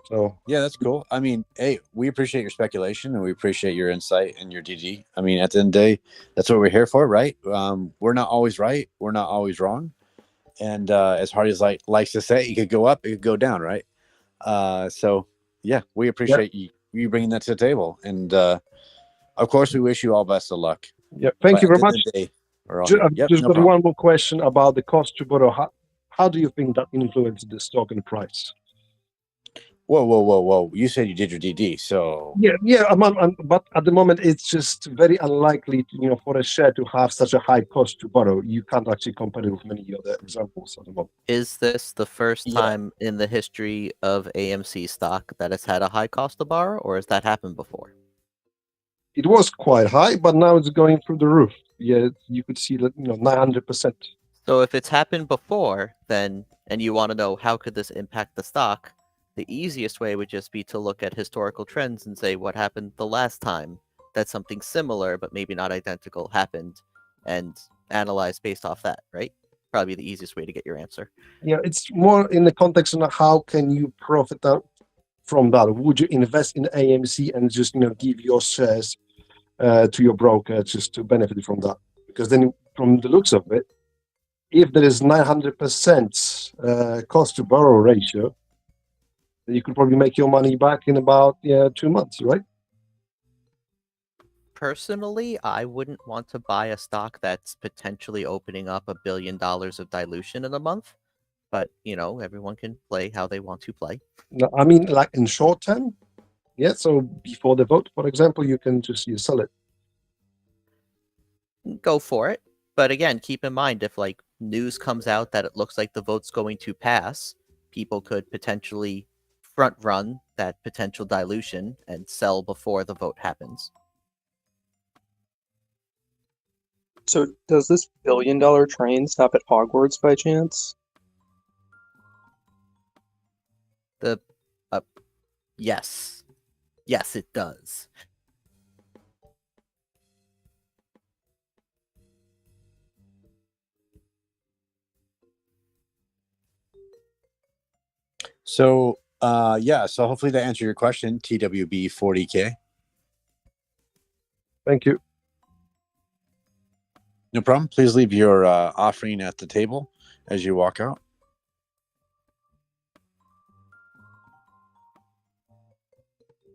So yeah, that's cool. I mean, hey, we appreciate your speculation and we appreciate your insight and your DD. I mean, at the end of the day, that's what we're here for, right? We're not always right. We're not always wrong. And as Hardy likes to say, it could go up, it could go down, right? So yeah, we appreciate you bringing that to the table. And of course, we wish you all best of luck. Yeah, thank you very much. I've just got one more question about the cost to borrow. How do you think that influenced the stock and price? Whoa! You said you did your DD, so but at the moment it's just very unlikely, for a share to have such a high cost to borrow. You can't actually compare it with many other examples at the moment. Is this the first time in the history of AMC stock that it's had a high cost to borrow, or has that happened before? It was quite high, but now it's going through the roof. Yeah, you could see that 900%. So if it's happened before, then and you want to know how could this impact the stock, the easiest way would just be to look at historical trends and say what happened the last time that something similar but maybe not identical happened, and analyze based off that, right? Probably the easiest way to get your answer. Yeah, it's more in the context of how can you profit from that. Would you invest in AMC and just give your shares to your broker just to benefit from that? Because then, from the looks of it, if there is 900% cost to borrow ratio, then you could probably make your money back in about 2 months, right? Personally, I wouldn't want to buy a stock that's potentially opening up $1 billion of dilution in a month. But everyone can play how they want to play. No, I mean, like in short term, so before the vote, for example, you can just sell it. Go for it. But again, keep in mind, if news comes out that it looks like the vote's going to pass, people could potentially front run that potential dilution and sell before the vote happens. So does this $1 billion train stop at Hogwarts by chance? Yes. Yes, it does. So so hopefully that answered your question, TWB 40K. Thank you. No problem. Please leave your offering at the table as you walk out.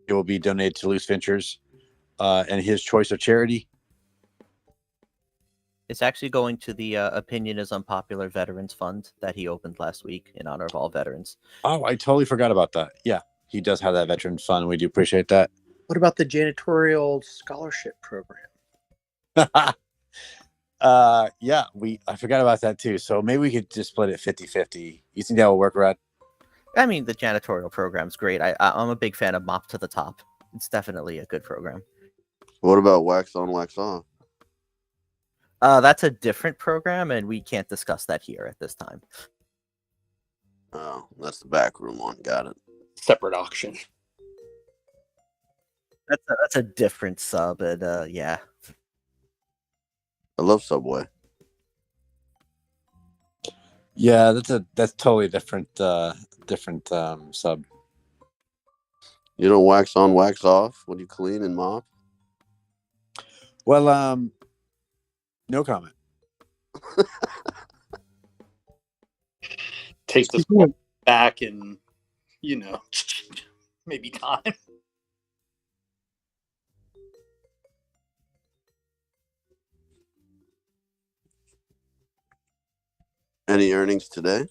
It will be donated to Loose Ventures and his choice of charity. It's actually going to the Opinion is Unpopular Veterans Fund that he opened last week in honor of all veterans. Oh, I totally forgot about that. Yeah, he does have that veteran fund. We do appreciate that. What about the janitorial scholarship program? I forgot about that too. So maybe we could just split it 50-50. You think that will work, Rod? I mean, the janitorial program's great. I'm a big fan of Mop to the Top. It's definitely a good program. What about wax on, wax off? That's a different program, and we can't discuss that here at this time. Oh, that's the backroom one. Got it. Separate auction. That's a different sub, and yeah. I love Subway. Yeah, that's totally different sub. You don't wax on, wax off when you clean and mop? Well, no comment. Take this back and, maybe time. Any earnings today?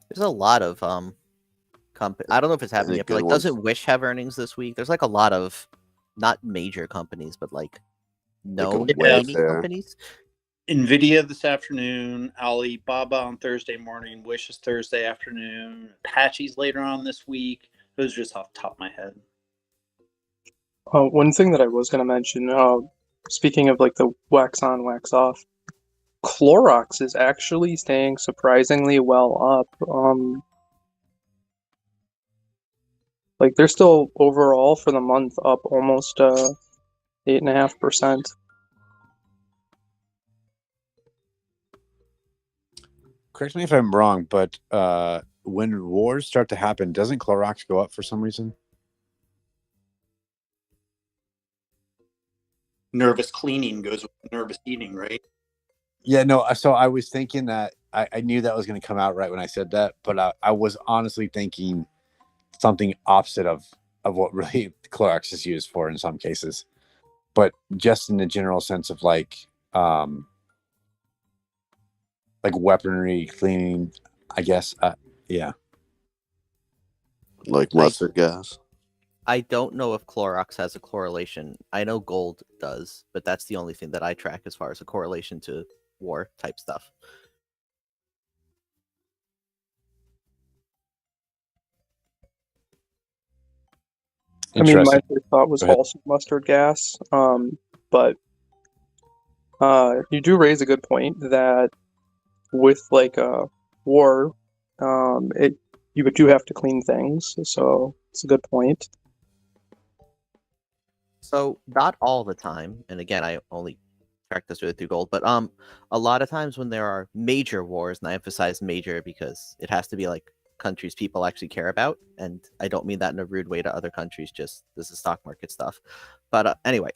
There's a lot of I don't know if it's happening Any yet, but good like, ones? doesn't Wish have earnings this week? There's like a lot of not major companies, but like known tiny companies. NVIDIA this afternoon, Alibaba on Thursday morning, Wish is Thursday afternoon, Apache's later on this week. Those are just off the top of my head. One thing that I was going to mention, speaking of like the wax on, wax off, Clorox is actually staying surprisingly well up. Like they're still overall for the month up almost 8.5%. Correct me if I'm wrong, but when wars start to happen, doesn't Clorox go up for some reason? Nervous cleaning goes with nervous eating, right? Yeah, no. So I was thinking that I knew that was going to come out right when I said that, but I was honestly thinking something opposite of what really Clorox is used for in some cases, but just in the general sense of like weaponry cleaning, I guess. Yeah. Like mustard gas? I don't know if Clorox has a correlation. I know gold does, but that's the only thing that I track as far as a correlation to war type stuff. I mean, my first thought was also mustard gas, but you do raise a good point that with like a war, you do have to clean things, so it's a good point. So not all the time, and again, I only track this really through gold, but a lot of times when there are major wars, and I emphasize major because it has to be like countries people actually care about, and I don't mean that in a rude way to other countries, just this is stock market stuff. But anyway,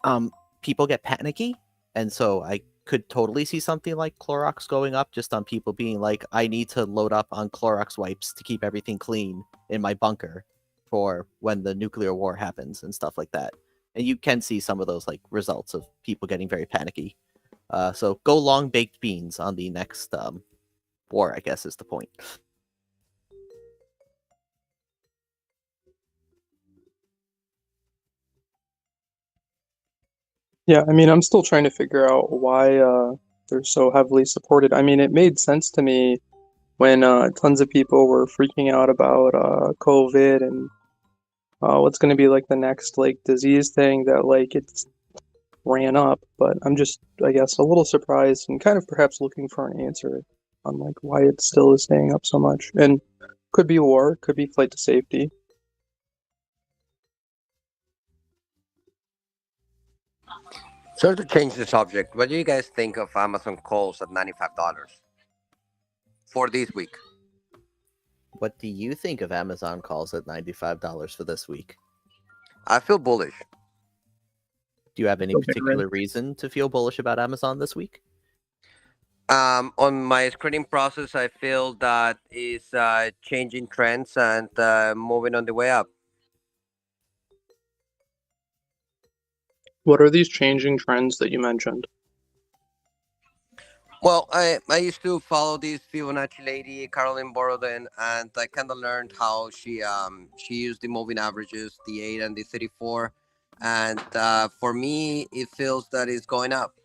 people get panicky, and so I could totally see something like Clorox going up just on people being like, I need to load up on Clorox wipes to keep everything clean in my bunker for when the nuclear war happens and stuff like that. And you can see some of those like results of people getting very panicky. So go long baked beans on the next war, I guess is the point. Yeah, I mean, I'm still trying to figure out why they're so heavily supported. I mean, it made sense to me when tons of people were freaking out about COVID and what's going to be like the next like disease thing that like it's ran up. But I'm just, I guess, a little surprised and kind of perhaps looking for an answer on like why it still is staying up so much. And could be war, could be flight to safety. So to change the subject, what do you guys think of Amazon calls at $95 for this week? What do you think of Amazon calls at $95 for this week? I feel bullish. Do you have any particular reason to feel bullish about Amazon this week? On my screening process, I feel that it's changing trends and moving on the way up. What are these changing trends that you mentioned? Well, I used to follow this Fibonacci lady, Caroline Borodin, and I kind of learned how she used the moving averages, the 8 and the 34, and for me, it feels that it's going up.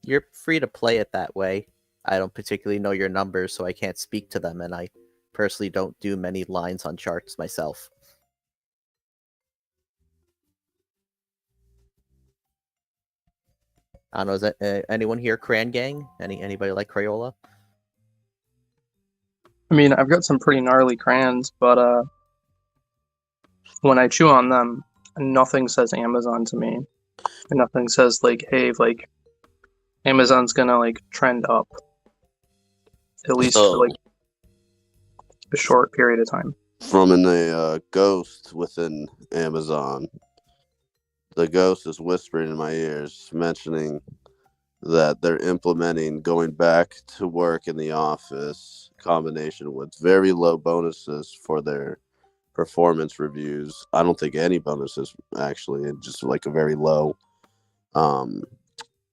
You're free to play it that way. I don't particularly know your numbers, so I can't speak to them, and I personally don't do many lines on charts myself. I don't know. Is that anyone here? Cran Gang? Anybody like Crayola? I mean, I've got some pretty gnarly crayons, but when I chew on them, nothing says Amazon to me. And nothing says like, hey, like Amazon's gonna like trend up. At least for like a short period of time. From a ghost within Amazon, the ghost is whispering in my ears, mentioning that they're implementing going back to work in the office combination with very low bonuses for their performance reviews. I don't think any bonuses actually, and just like a very low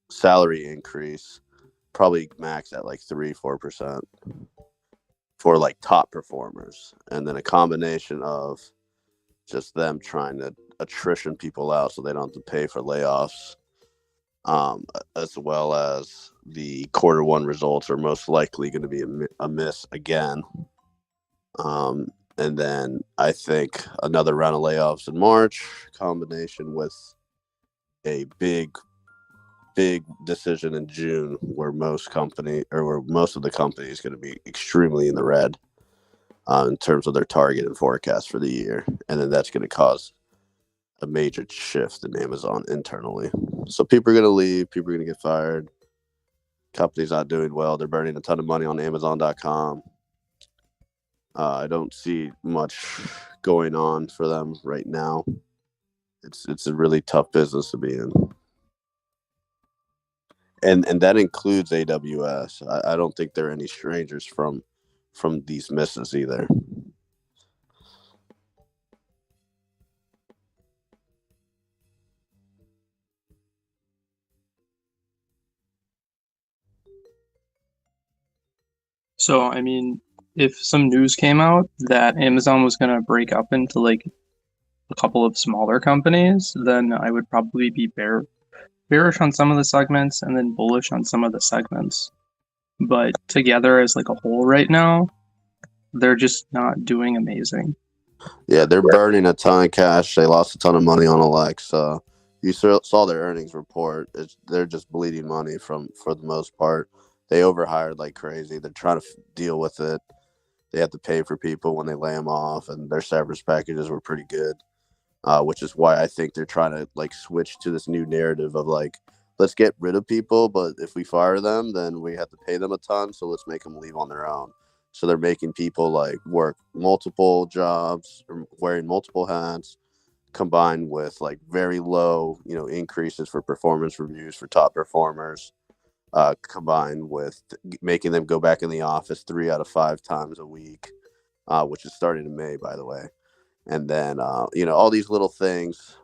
salary increase, probably max at like 3-4% for like top performers, and then a combination of just them trying to attrition people out so they don't have to pay for layoffs, as well as the quarter one results are most likely going to be a miss again. And then I think another round of layoffs in March, combination with a big decision in June where most of the company is going to be extremely in the red in terms of their target and forecast for the year. And then that's going to cause a major shift in Amazon internally. So people are going to leave, people are going to get fired. Company's not doing well. They're burning a ton of money on Amazon.com. I don't see much going on for them right now. It's a really tough business to be in. And that includes AWS. I don't think they're any strangers from these misses either. So, I mean, if some news came out that Amazon was going to break up into like a couple of smaller companies, then I would probably be bearish on some of the segments and then bullish on some of the segments. But together as like a whole right now, they're just not doing amazing. Yeah, they're burning a ton of cash. They lost a ton of money on Alexa. You saw their earnings report. They're just bleeding money for the most part. They overhired like crazy. They're trying to deal with it. They have to pay for people when they lay them off, and their severance packages were pretty good, which is why I think they're trying to like switch to this new narrative of like, let's get rid of people, but if we fire them, then we have to pay them a ton, so let's make them leave on their own. So they're making people like work multiple jobs, or wearing multiple hats, combined with like very low, increases for performance reviews for top performers, combined with making them go back in the office 3 out of 5 times a week, which is starting in May, by the way. And then, all these little things,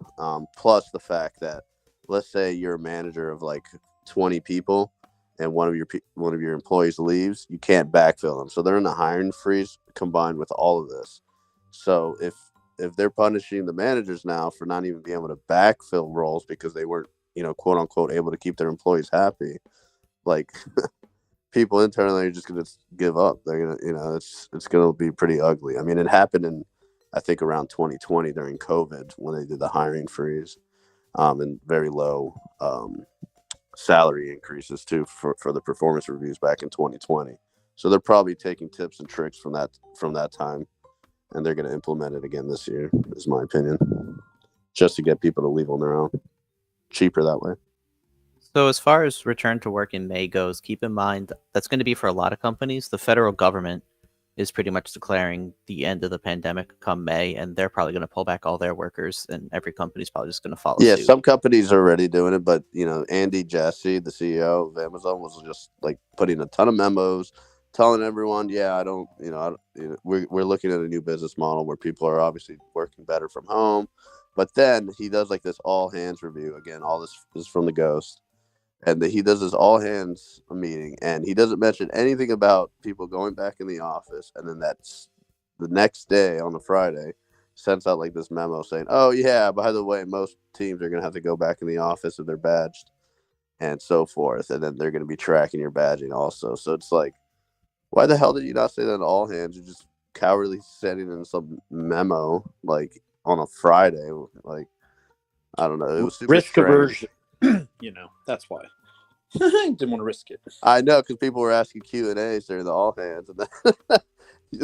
plus the fact that, let's say you're a manager of like 20 people and one of your employees leaves, you can't backfill them. So they're in a hiring freeze combined with all of this. So if they're punishing the managers now for not even being able to backfill roles because they weren't, quote unquote, able to keep their employees happy, like people internally are just going to give up. They're going to, it's going to be pretty ugly. I mean, it happened in, I think, around 2020 during COVID when they did the hiring freeze, and very low salary increases too for the performance reviews back in 2020. So they're probably taking tips and tricks from that time, and they're going to implement it again this year, is my opinion, just to get people to leave on their own. Cheaper that way. So as far as return to work in May goes, keep in mind that's going to be for a lot of companies. The federal government is pretty much declaring the end of the pandemic come May, and they're probably going to pull back all their workers, and every company's probably just going to follow suit. Some companies are already doing it, but Andy Jassy, the CEO of Amazon, was just like putting a ton of memos, telling everyone, we're looking at a new business model where people are obviously working better from home. But then he does like this all hands review. Again, all this is from the ghost. And he does this all hands meeting, and he doesn't mention anything about people going back in the office. And then that's the next day on a Friday, sends out like this memo saying, oh yeah, by the way, most teams are going to have to go back in the office if they're badged and so forth. And then they're going to be tracking your badging also. So it's like, why the hell did you not say that in all hands? You just cowardly sending in some memo like on a Friday. Like, I don't know. It was super Risk strange. aversion. That's why. Didn't want to risk it. I know, because people were asking Q&As during the all hands, and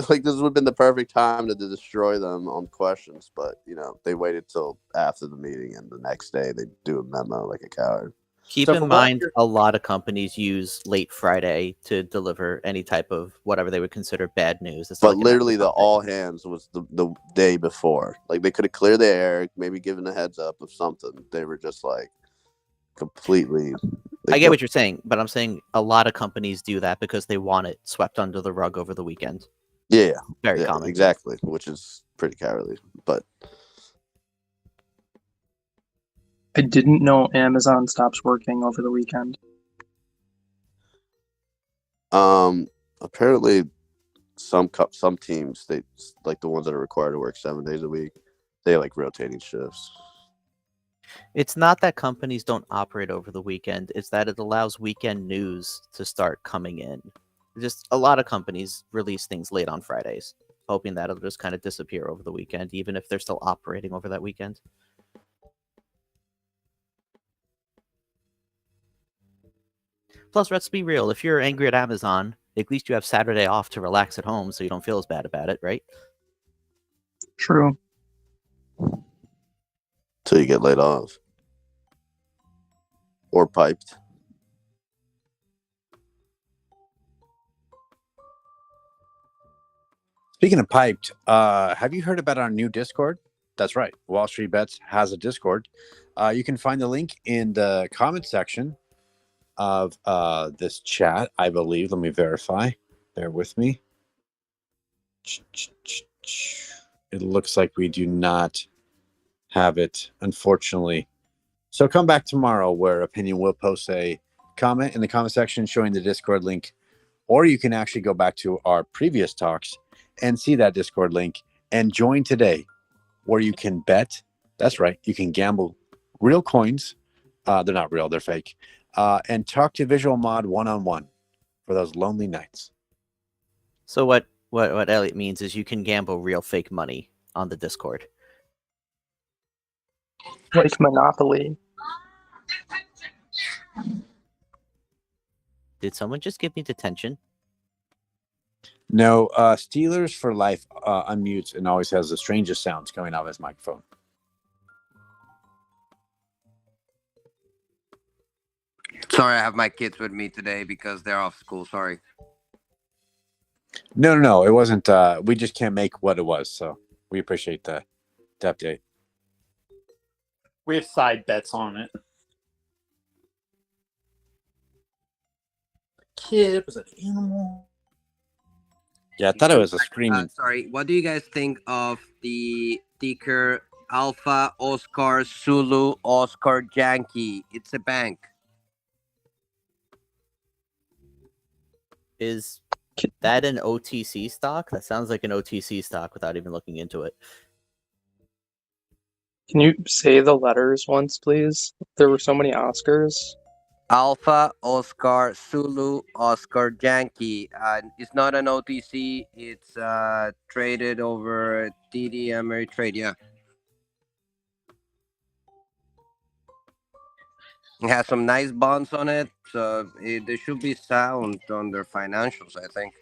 like this would have been the perfect time to destroy them on questions, but they waited till after the meeting, and the next day they do a memo like a coward. Keep in mind, a lot of companies use late Friday to deliver any type of whatever they would consider bad news. It's But like literally, the all hands was the day before. Like, they could have cleared the air, maybe given a heads up of something. They were just like completely. I get what you're saying, but I'm saying a lot of companies do that because they want it swept under the rug over the weekend. Yeah, Very common. Exactly, which is pretty cowardly. But I didn't know Amazon stops working over the weekend. apparently some teams, they like the ones that are required to work 7 days a week, they like rotating shifts. It's not that companies don't operate over the weekend. It's that it allows weekend news to start coming in. Just a lot of companies release things late on Fridays, hoping that it'll just kind of disappear over the weekend, even if they're still operating over that weekend. Plus, let's be real. If you're angry at Amazon, at least you have Saturday off to relax at home so you don't feel as bad about it, right? True. Till you get laid off. Or piped. Speaking of piped, have you heard about our new Discord? That's right. WallStreetBets has a Discord. You can find the link in the comment section of this chat, I believe. Let me verify. Bear with me. It looks like we do not have it, unfortunately. So come back tomorrow where Opinion will post a comment in the comment section showing the Discord link, or you can actually go back to our previous talks and see that Discord link and join today, where you can bet. That's right. You can gamble real coins. They're not real. They're fake. And talk to Visual Mod one-on-one for those lonely nights. So what Elliot means is you can gamble real fake money on the Discord. Like Monopoly. Did someone just give me detention? No, Steelers for Life unmutes and always has the strangest sounds coming out of his microphone. Sorry, I have my kids with me today because they're off school. Sorry. No, it wasn't. We just can't make what it was, so we appreciate the update. We have side bets on it. Kid was an animal. Yeah, I thought it was a screaming. Sorry, what do you guys think of the ticker Alpha Oscar Zulu Oscar Yankee? It's a bank. Is that an OTC stock? That sounds like an OTC stock without even looking into it. Can you say the letters once, please? There were so many Oscars. Alpha Oscar Zulu Oscar Yankee. It's not an OTC. It's traded over TD Ameritrade. Yeah. It has some nice bonds on it, so they should be sound on their financials, I think.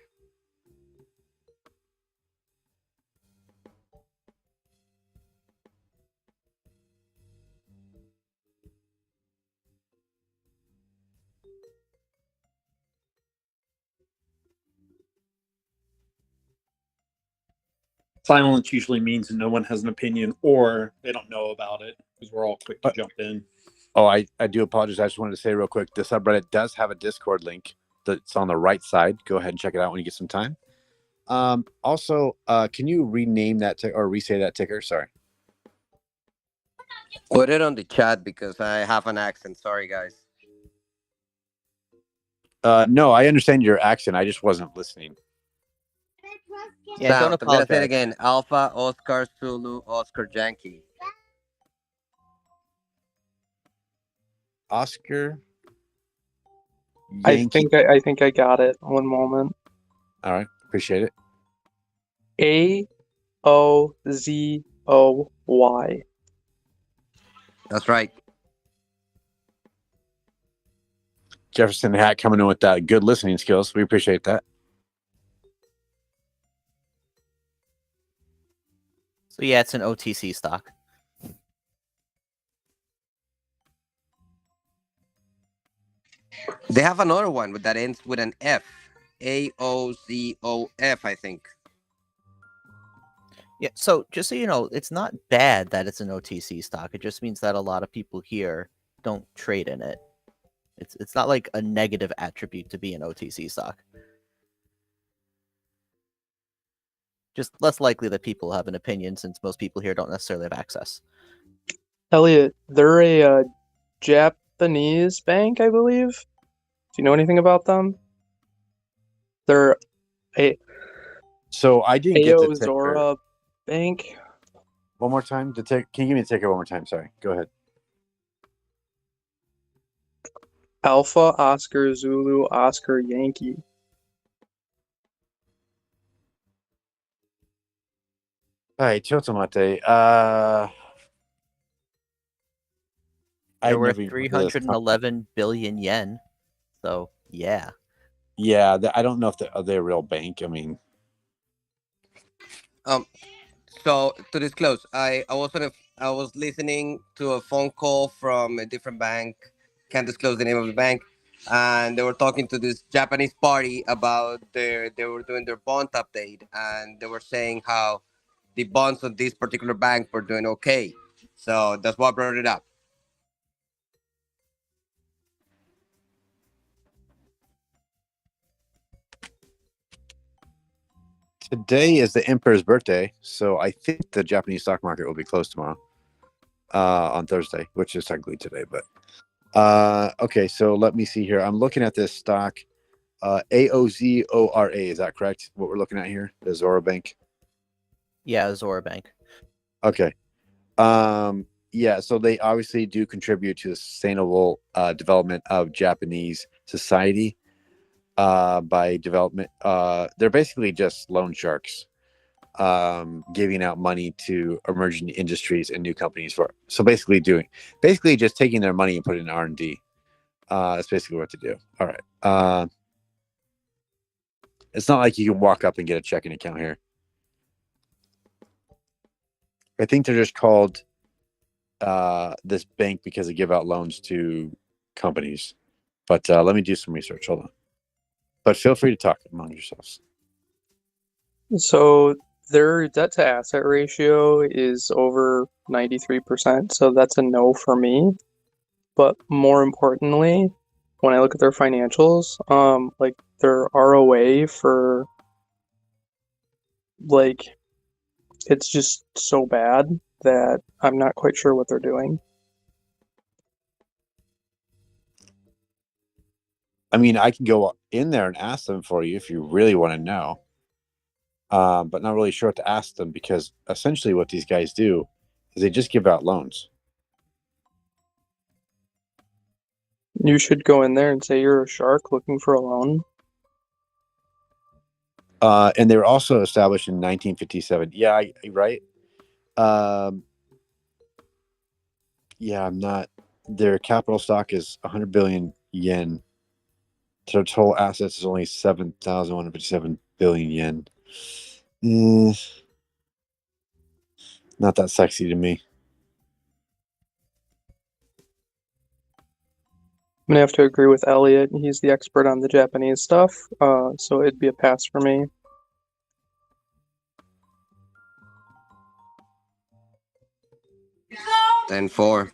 Silence usually means no one has an opinion or they don't know about it because we're all quick to jump in. Oh, I do apologize. I just wanted to say real quick, the subreddit does have a Discord link that's on the right side. Go ahead and check it out when you get some time. Also, can you rename that or re-say that ticker? Sorry. Put it on the chat because I have an accent. Sorry, guys. No, I understand your accent. I just wasn't listening. Yeah, don't I'm gonna say apologize. it again. Alpha Oscar Zulu Oscar Yankee. Oscar Yankee. I think I got it. One moment. All right, appreciate it. AOZOY. That's right. Jefferson Hat coming in with that good listening skills. We appreciate that. So yeah, it's an OTC stock. They have another one that ends with an F. AOZOF, I think. Yeah, so just so you know, it's not bad that it's an OTC stock. It just means that a lot of people here don't trade in it. It's not like a negative attribute to be an OTC stock. Just less likely that people have an opinion since most people here don't necessarily have access. Elliot, they're a Japanese bank, I believe. Do you know anything about them? They're a So I didn't get the ticker. Aozora Bank. One more time. Can you give me the ticker one more time? Sorry. Go ahead. Alpha Oscar Zulu Oscar Yankee. All right, Chotomate. They're worth 311 billion yen. So yeah. Yeah, I don't know if they're a real bank. I mean, So to disclose, I was listening to a phone call from a different bank. Can't disclose the name of the bank, and they were talking to this Japanese party about they were doing their bond update, and they were saying how the bonds of this particular bank were doing okay. So that's what brought it up. today is the Emperor's birthday, so I think the Japanese stock market will be closed tomorrow, on Thursday, which is technically today. But okay, so let me see here. I'm looking at this stock, AOZORA. Is that correct? What we're looking at here, the Zora Bank. Yeah, Zora Bank. Okay. Yeah, so they obviously do contribute to the sustainable development of Japanese society by development. They're basically just loan sharks, giving out money to emerging industries and new companies so basically just taking their money and putting it in R&D. That's basically what to do. All right. It's not like you can walk up and get a checking account here. I think they're just called this bank because they give out loans to companies. But let me do some research. Hold on. But feel free to talk among yourselves. So their debt to asset ratio is over 93%, so that's a no for me. But more importantly, when I look at their financials, like their ROA for like it's just so bad that I'm not quite sure what they're doing. I mean, I can go in there and ask them for you if you really want to know. But not really sure what to ask them because essentially what these guys do is they just give out loans. You should go in there and say you're a shark looking for a loan. And they were also established in 1957. Yeah, right. Yeah, I'm not. Their capital stock is 100 billion yen. Their total assets is only 7,157 billion yen. Not that sexy to me. I'm gonna have to agree with Elliot. He's the expert on the Japanese stuff, so it'd be a pass for me. Then 4.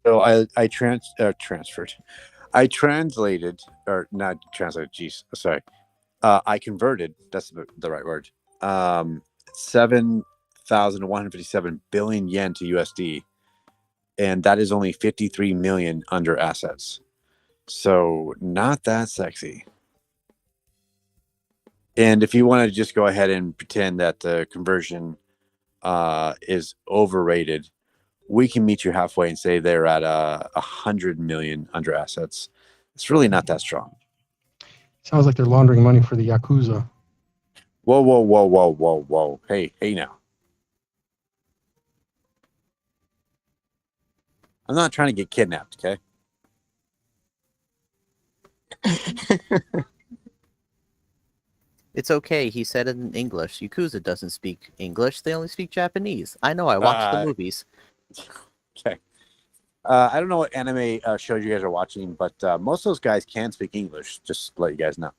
So I transferred. I translated, or not translated. Geez, sorry. I converted. That's the right word. 7,157 billion yen to USD, and that is only 53 million under assets. So not that sexy. And if you want to just go ahead and pretend that the conversion is overrated, we can meet you halfway and say they're at 100 million under assets. It's really not that strong. Sounds like they're laundering money for the Yakuza. Whoa, whoa, whoa, whoa, whoa, whoa. Hey now. I'm not trying to get kidnapped, okay? It's okay. He said it in English. Yakuza doesn't speak English. They only speak Japanese. I know. I watched the movies. Okay. I don't know what anime shows you guys are watching, but most of those guys can speak English. Just to let you guys know.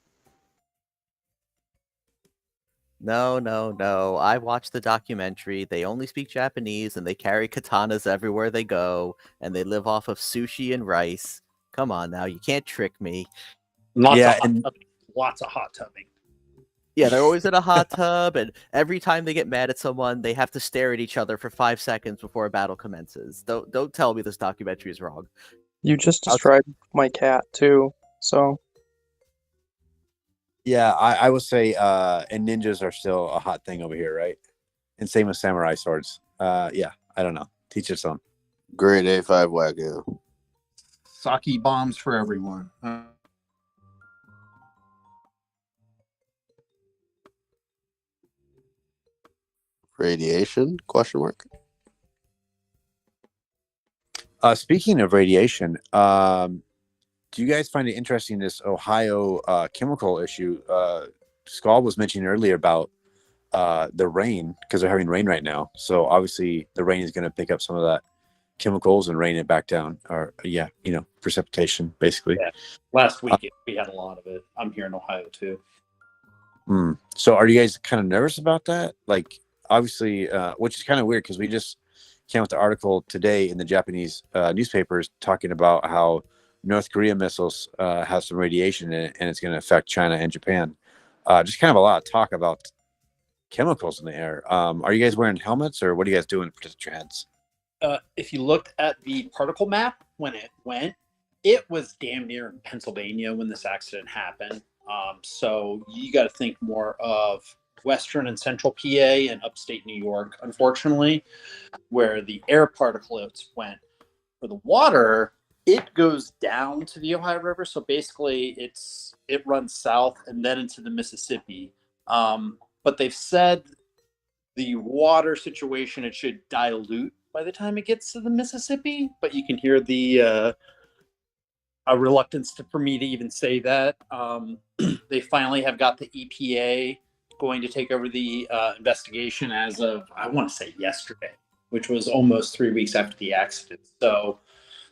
No. I watched the documentary. They only speak Japanese, and they carry katanas everywhere they go, and they live off of sushi and rice. Come on now. You can't trick me. Lots of hot tubbing. Yeah, they're always in a hot tub, and every time they get mad at someone, they have to stare at each other for 5 seconds before a battle commences. Don't tell me this documentary is wrong. You just described my cat too, so Yeah, I would say and ninjas are still a hot thing over here, right? And same with samurai swords. Yeah, I don't know. Teach us some. Grade A5 Wagyu. Sake bombs for everyone. Radiation? Question mark. Speaking of radiation, do you guys find it interesting this Ohio chemical issue? Skull was mentioning earlier about the rain, because they're having rain right now. So obviously the rain is going to pick up some of that chemicals and rain it back down, or precipitation basically. Yeah. Last weekend we had a lot of it. I'm here in Ohio too. So are you guys kind of nervous about that? Like, obviously, which is kind of weird because we just came with the article today in the Japanese newspapers talking about how North Korea missiles have some radiation in it, and it's going to affect China and Japan. Just kind of a lot of talk about chemicals in the air. Are you guys wearing helmets, or what are you guys doing to protect your heads? If you looked at the particle map when it went, it was damn near in Pennsylvania when this accident happened. So you got to think more of Western and Central PA and upstate New York, unfortunately, where the air particles went. For the water, it goes down to the Ohio River. So basically it runs south and then into the Mississippi. But they've said the water situation, it should dilute by the time it gets to the Mississippi, but you can hear the a reluctance for me to even say that. They finally have got the EPA going to take over the investigation as of, I want to say yesterday, which was almost 3 weeks after the accident. So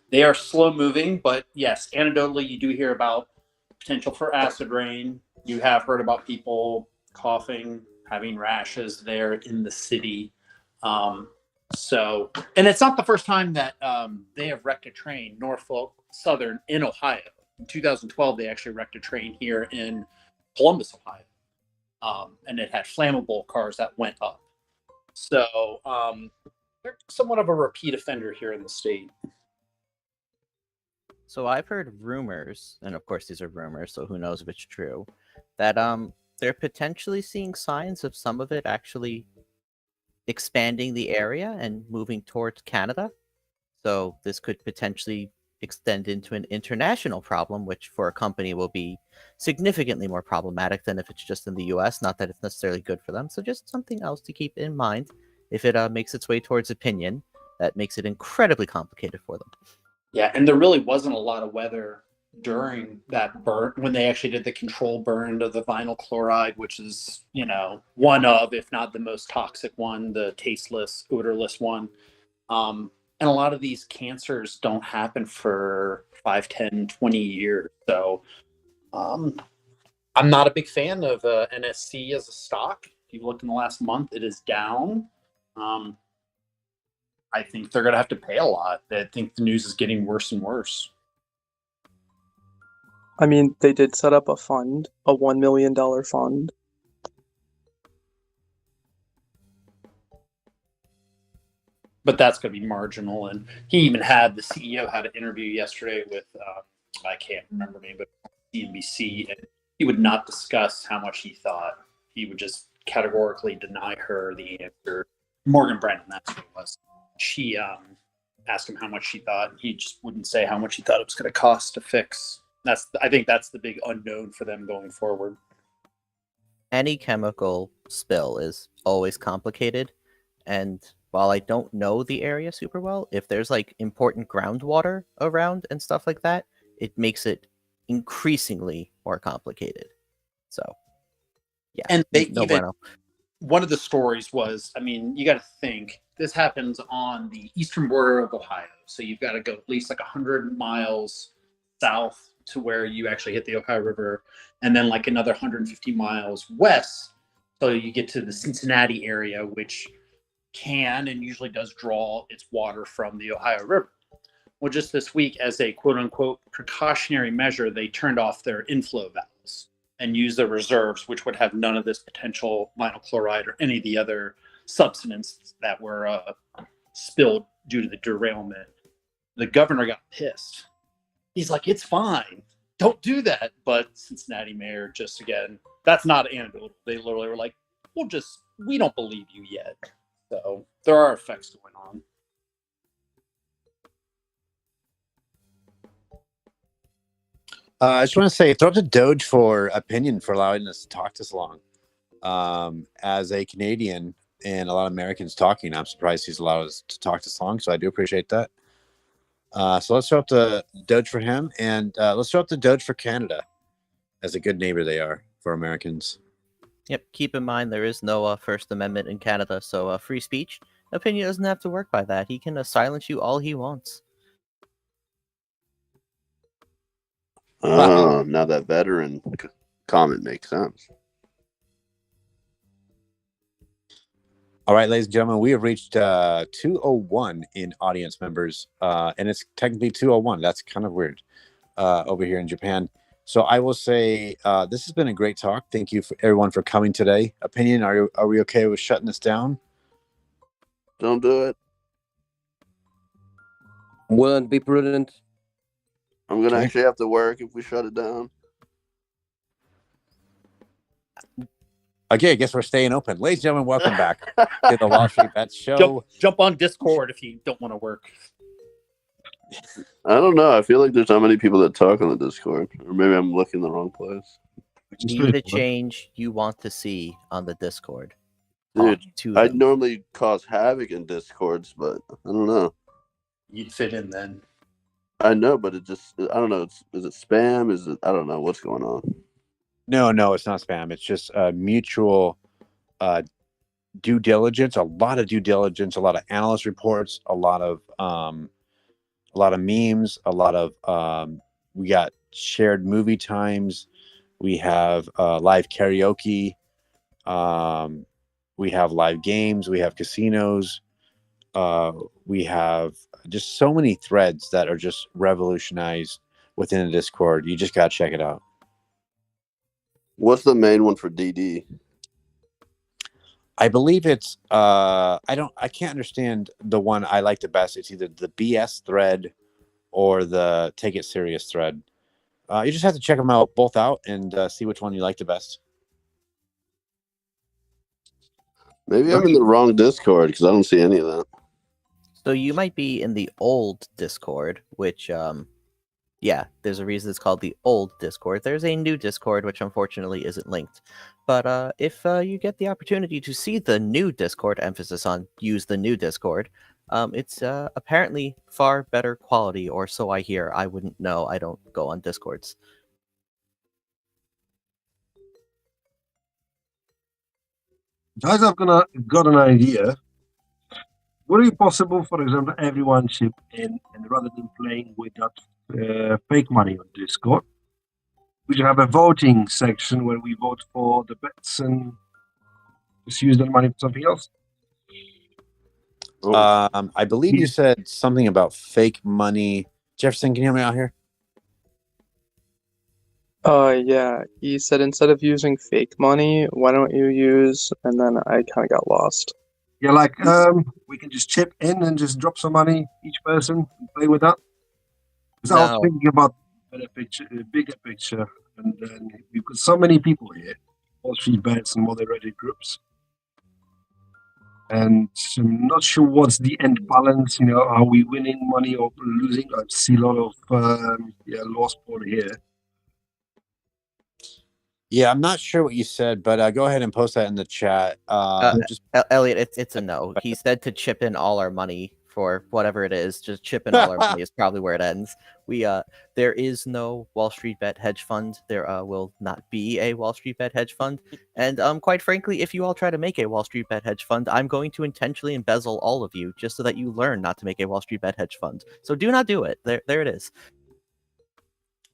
they are slow moving, but yes, anecdotally, you do hear about potential for acid rain. You have heard about people coughing, having rashes there in the city. And it's not the first time that they have wrecked a train, Norfolk Southern in Ohio. In 2012, they actually wrecked a train here in Columbus, Ohio. And it had flammable cars that went up. So they're somewhat of a repeat offender here in the state. So I've heard rumors, and of course these are rumors, so who knows if it's true, that they're potentially seeing signs of some of it actually expanding the area and moving towards Canada. So this could potentially extend into an international problem, which for a company will be significantly more problematic than if it's just in the US. Not that it's necessarily good for them. So just something else to keep in mind. If it makes its way towards opinion, that makes it incredibly complicated for them. Yeah, and there really wasn't a lot of weather during that burn when they actually did the control burn of the vinyl chloride, which is, one of, if not the most toxic one, the tasteless, odorless one. And a lot of these cancers don't happen for 5, 10, 20 years. So I'm not a big fan of NSC as a stock. If you've looked in the last month, it is down. I think they're going to have to pay a lot. I think the news is getting worse and worse. I mean, they did set up a fund, a $1 million fund. But that's going to be marginal. And he even had the CEO had an interview yesterday with, I can't remember name, but CNBC. And he would not discuss how much he thought. He would just categorically deny her the answer. Morgan Brennan, that's what it was. She asked him how much she thought. He just wouldn't say how much he thought it was going to cost to fix. I think that's the big unknown for them going forward. Any chemical spill is always complicated, and while I don't know the area super well, if there's like important groundwater around and stuff like that, it makes it increasingly more complicated. So, yeah, and they no even bueno. One of the stories was, I mean, you got to think this happens on the eastern border of Ohio, so you've got to go at least like 100 miles south to where you actually hit the Ohio River, and then like another 150 miles west, so you get to the Cincinnati area, which can and usually does draw its water from the Ohio River. Well, just this week, as a quote-unquote precautionary measure, they turned off their inflow valves and used their reserves, which would have none of this potential vinyl chloride or any of the other substances that were spilled due to the derailment. The governor got pissed. He's like, it's fine. Don't do that. But Cincinnati mayor, just again, that's not anecdotal. They literally were like, we don't believe you yet. So there are effects going on. I just want to say, throw up to Doge for opinion for allowing us to talk this long. As a Canadian and a lot of Americans talking, I'm surprised he's allowed us to talk this long. So I do appreciate that. So let's throw up the Doge for him, and let's throw up the Doge for Canada, as a good neighbor they are for Americans. Yep, keep in mind there is no First Amendment in Canada, so free speech opinion doesn't have to work by that. He can silence you all he wants. Now that veteran comment makes sense. All right, ladies and gentlemen, we have reached 201 in audience members, and it's technically 201. That's kind of weird over here in Japan. So I will say this has been a great talk. Thank you for everyone for coming today. Opinion, are we okay with shutting this down? Don't do it. Wouldn't be prudent. I'm gonna actually have to work if we shut it down. Okay, I guess we're staying open. Ladies and gentlemen, welcome back to the Wall Street Bets show. Jump on Discord if you don't want to work. I don't know. I feel like there's not many people that talk on the Discord, or maybe I'm looking in the wrong place. Be the change you want to see on the Discord. Dude, I'd normally cause havoc in Discords, but I don't know. You'd fit in then. I know, but it just, I don't know. Is it spam? Is it, I don't know what's going on. No, it's not spam. It's just mutual due diligence, a lot of due diligence, a lot of analyst reports, a lot of memes, a lot of we got shared movie times, we have live karaoke, we have live games, we have casinos, we have just so many threads that are just revolutionized within the Discord. You just gotta check it out. What's the main one for DD? I believe it's I can't understand the one I like the best. It's either the BS thread or the Take It Serious thread. You just have to check them out both out and see which one you like the best. Maybe I'm in the wrong Discord because I don't see any of that. So you might be in the old Discord, which yeah, there's a reason it's called the old Discord. There's a new Discord, which unfortunately isn't linked. But if you get the opportunity to see the new Discord, emphasis on use the new Discord, it's apparently far better quality, or so I hear. I wouldn't know. I don't go on Discords. Guys, I've got an idea. Would it be possible, for example, everyone chip in, and rather than playing with that fake money on Discord, we should have a voting section where we vote for the bets and just use that money for something else? I believe you said something about fake money. Jefferson, can you help me out here? Yeah, he said instead of using fake money, why don't you use, and then I kind of got lost. Yeah, like we can just chip in and just drop some money each person and play with that. Because I was thinking about the bigger picture. And then we've got so many people here, WallStreetBets and moderated groups. And I'm not sure what's the end balance. Are we winning money or losing? I see a lot of lost ball here. Yeah, I'm not sure what you said, but go ahead and post that in the chat. Just Elliot, it's a no. He said to chip in all our money for whatever it is. Just chip in all our money is probably where it ends. There is no WallStreetBet hedge fund. There will not be a WallStreetBet hedge fund. And quite frankly, if you all try to make a WallStreetBet hedge fund, I'm going to intentionally embezzle all of you just so that you learn not to make a WallStreetBet hedge fund. So do not do it. There it is.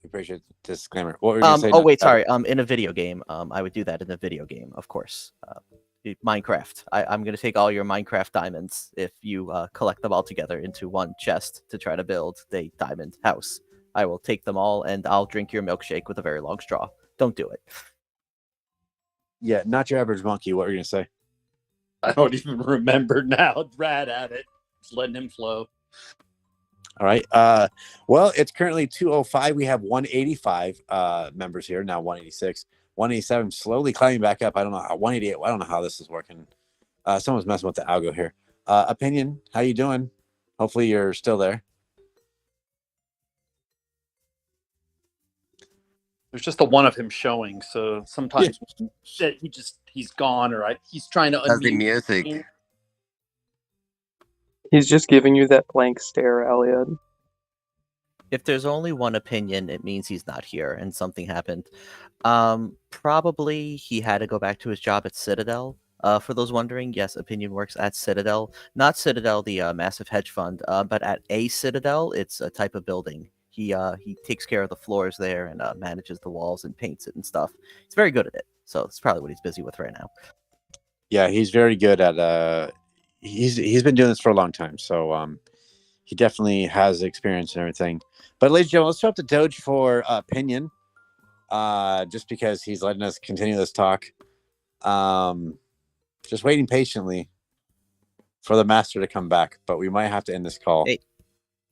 Appreciate the disclaimer. What were you gonna say? Oh wait, sorry. In a video game, I would do that in a video game, of course. Minecraft. I'm gonna take all your Minecraft diamonds if you collect them all together into one chest to try to build a diamond house. I will take them all and I'll drink your milkshake with a very long straw. Don't do it. Yeah, not your average monkey. What were you gonna say? I don't even remember now. Rad at it. Just letting him flow. All right. Well, it's currently 205. We have 185 members here now. 186, 187, slowly climbing back up. I don't know how 188. I don't know how this is working. Someone's messing with the algo here. Opinion, how you doing? Hopefully you're still there. There's just a one of him showing, so sometimes he's gone or he's trying to That's the unmute. music. He's just giving you that blank stare, Elliot. If there's only one opinion, it means he's not here and something happened. Probably he had to go back to his job at Citadel. For those wondering, yes, opinion works at Citadel. Not Citadel, the massive hedge fund, but at a Citadel, it's a type of building. He takes care of the floors there and manages the walls and paints it and stuff. He's very good at it. So it's probably what he's busy with right now. Yeah, he's very good at he's been doing this for a long time, so he definitely has experience and everything. But ladies and gentlemen, let's throw up the Doge for opinion, just because he's letting us continue this talk. Just waiting patiently for the master to come back, but we might have to end this call. Hey,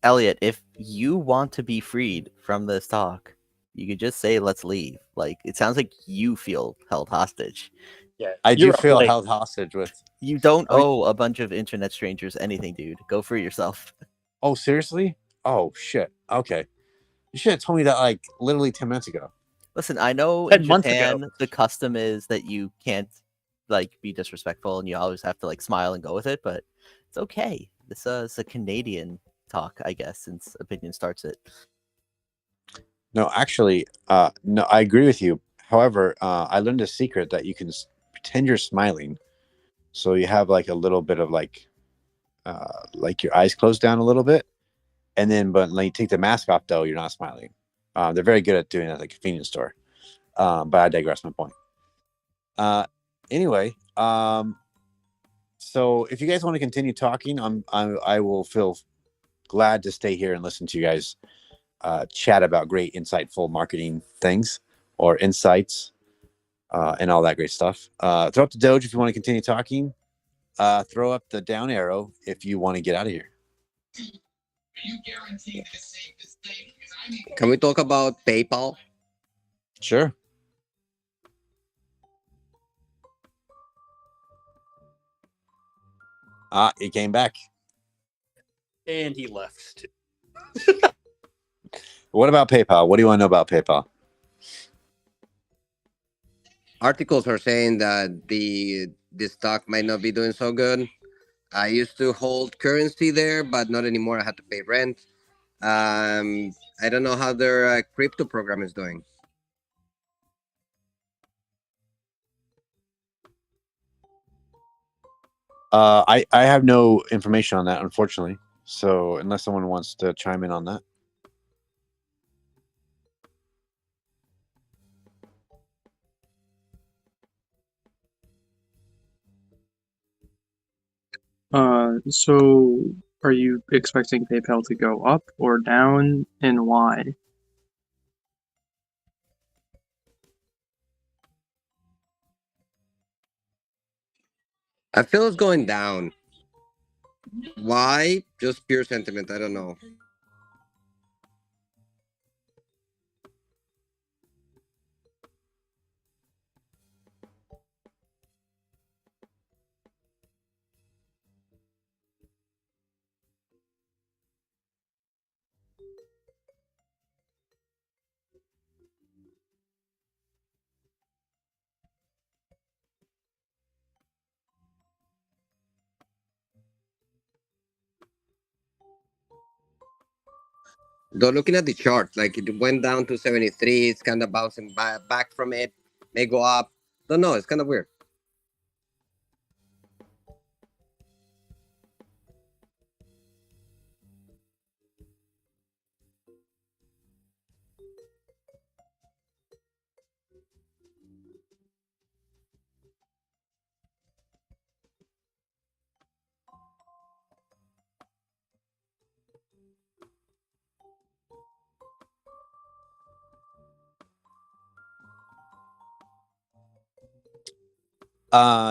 Elliot, if you want to be freed from this talk, you could just say, let's leave. Like, it sounds like you feel held hostage. Yeah, I do feel held hostage with. You don't owe a bunch of internet strangers anything, dude. Go free yourself. Oh, seriously? Oh, shit. Okay. You should have told me that, like, literally 10 minutes ago. Listen, I know 10 in months Japan, ago. the custom is that you can't, like, be disrespectful and you always have to, like, smile and go with it, but it's okay. This is a Canadian talk, I guess, since opinion starts it. No, actually, no, I agree with you. However, I learned a secret that you can pretend you're smiling. So you have, like, a little bit of, like your eyes closed down a little bit. And then, but when you take the mask off, though, you're not smiling. They're very good at doing that at the convenience store. But I digress my point. Anyway, so if you guys want to continue talking, I will feel glad to stay here and listen to you guys chat about great, insightful marketing things or insights and all that great stuff. Throw up the Doge if you want to continue talking. Throw up the down arrow if you want to get out of here. Can we talk about PayPal? Sure. He came back. And he left. What about PayPal? What do you want to know about PayPal? Articles are saying that the stock might not be doing so good. I used to hold currency there, but not anymore. I had to pay rent. I don't know how their crypto program is doing. I have no information on that, unfortunately. So unless someone wants to chime in on that. So are you expecting PayPal to go up or down, and why? I feel it's going down. Why? Just pure sentiment. I don't know. Though looking at the chart, like it went down to 73, it's kind of bouncing back from it, may go up. Don't know, it's kind of weird.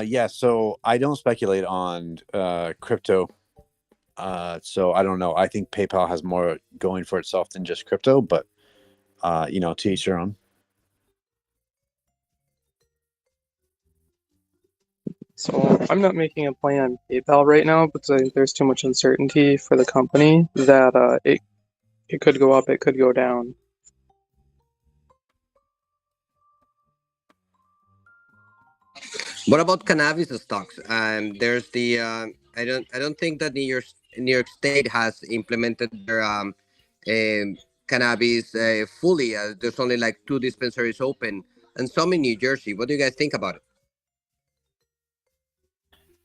Yeah, so I don't speculate on crypto. So I don't know. I think PayPal has more going for itself than just crypto, but to each their own. So I'm not making a play on PayPal right now because I think there's too much uncertainty for the company that it could go up, it could go down. What about cannabis stocks? There's the I don't think that New York State has implemented their cannabis fully. There's only like 2 dispensaries open, and some in New Jersey. What do you guys think about it?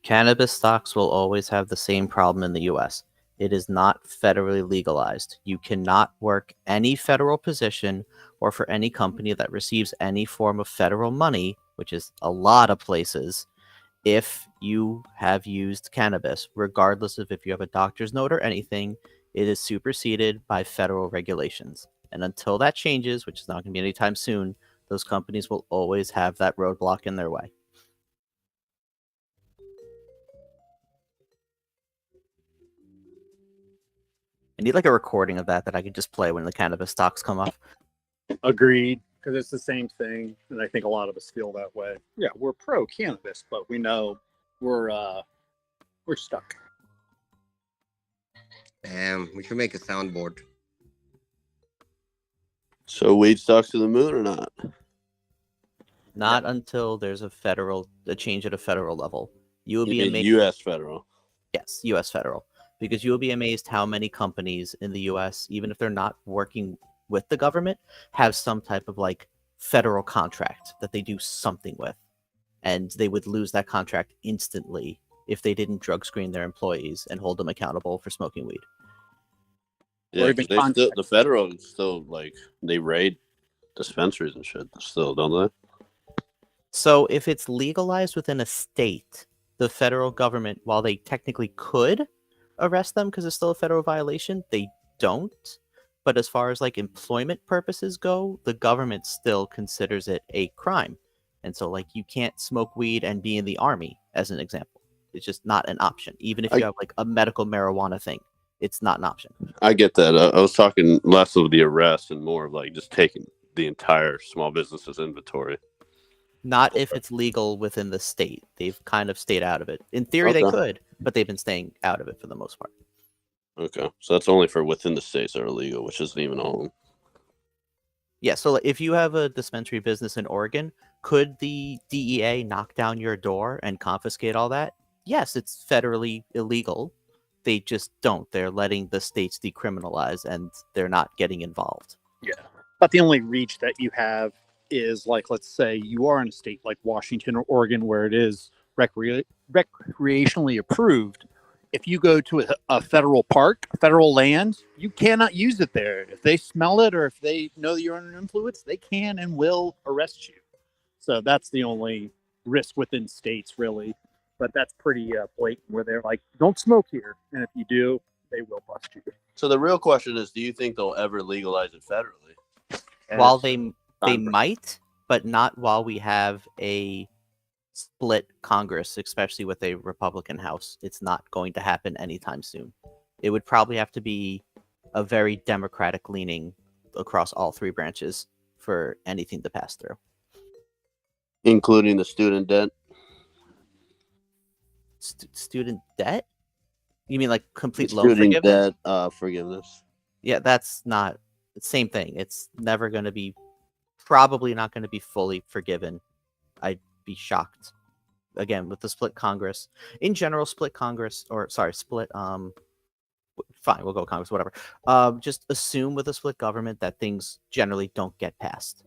Cannabis stocks will always have the same problem in the US. It is not federally legalized. You cannot work any federal position or for any company that receives any form of federal money, which is a lot of places, if you have used cannabis, regardless of if you have a doctor's note or anything. It is superseded by federal regulations. And until that changes, which is not going to be anytime soon, those companies will always have that roadblock in their way. I need like a recording of that I could just play when the cannabis stocks come up. Agreed, because it's the same thing, and I think a lot of us feel that way. Yeah, we're pro cannabis, but we know we're stuck. Damn, we should make a soundboard. So weed stocks to the moon or not? Not until there's a change at a federal level. You will be amazed. U.S. federal. Yes, U.S. federal. Because you will be amazed how many companies in the U.S., even if they're not working with the government, have some type of like federal contract that they do something with. And they would lose that contract instantly if they didn't drug screen their employees and hold them accountable for smoking weed. Yeah, the federal still like they raid dispensaries and shit still, don't they? So if it's legalized within a state, the federal government, while they technically could arrest them because it's still a federal violation, they don't. But as far as like employment purposes go, the government still considers it a crime. And so like you can't smoke weed and be in the army, as an example. It's just not an option. Even if you have like a medical marijuana thing, it's not an option. I get that. I was talking less of the arrest and more of like just taking the entire small business's inventory. Not if it's legal within the state. They've kind of stayed out of it. In theory, they could, but they've been staying out of it for the most part. Okay, so that's only for within the states that are legal, which isn't even all of them. Yeah, so if you have a dispensary business in Oregon, could the DEA knock down your door and confiscate all that? Yes, it's federally illegal. They just don't. They're letting the states decriminalize, and they're not getting involved. Yeah, but the only reach that you have is like, let's say you are in a state like Washington or Oregon where it is recreationally approved. If you go to a federal park, federal land, you cannot use it there. If they smell it or if they know that you're under influence, they can and will arrest you. So that's the only risk within states, really. But that's pretty blatant where they're like, don't smoke here. And if you do, they will bust you. So the real question is, do you think they'll ever legalize it federally? While they might, but not while we have a split Congress, especially with a Republican House. It's not going to happen anytime soon. It would probably have to be a very Democratic leaning across all 3 branches for anything to pass through. Including the student debt? Student debt? You mean like complete loan forgiveness? forgiveness? Debt forgiveness. Yeah, that's not the same thing. It's never going to be, probably not going to be fully forgiven. I'd be shocked. Again, with the split Congress. In general, split Congress, or sorry, split fine, we'll go Congress, whatever. Just assume with a split government that things generally don't get passed.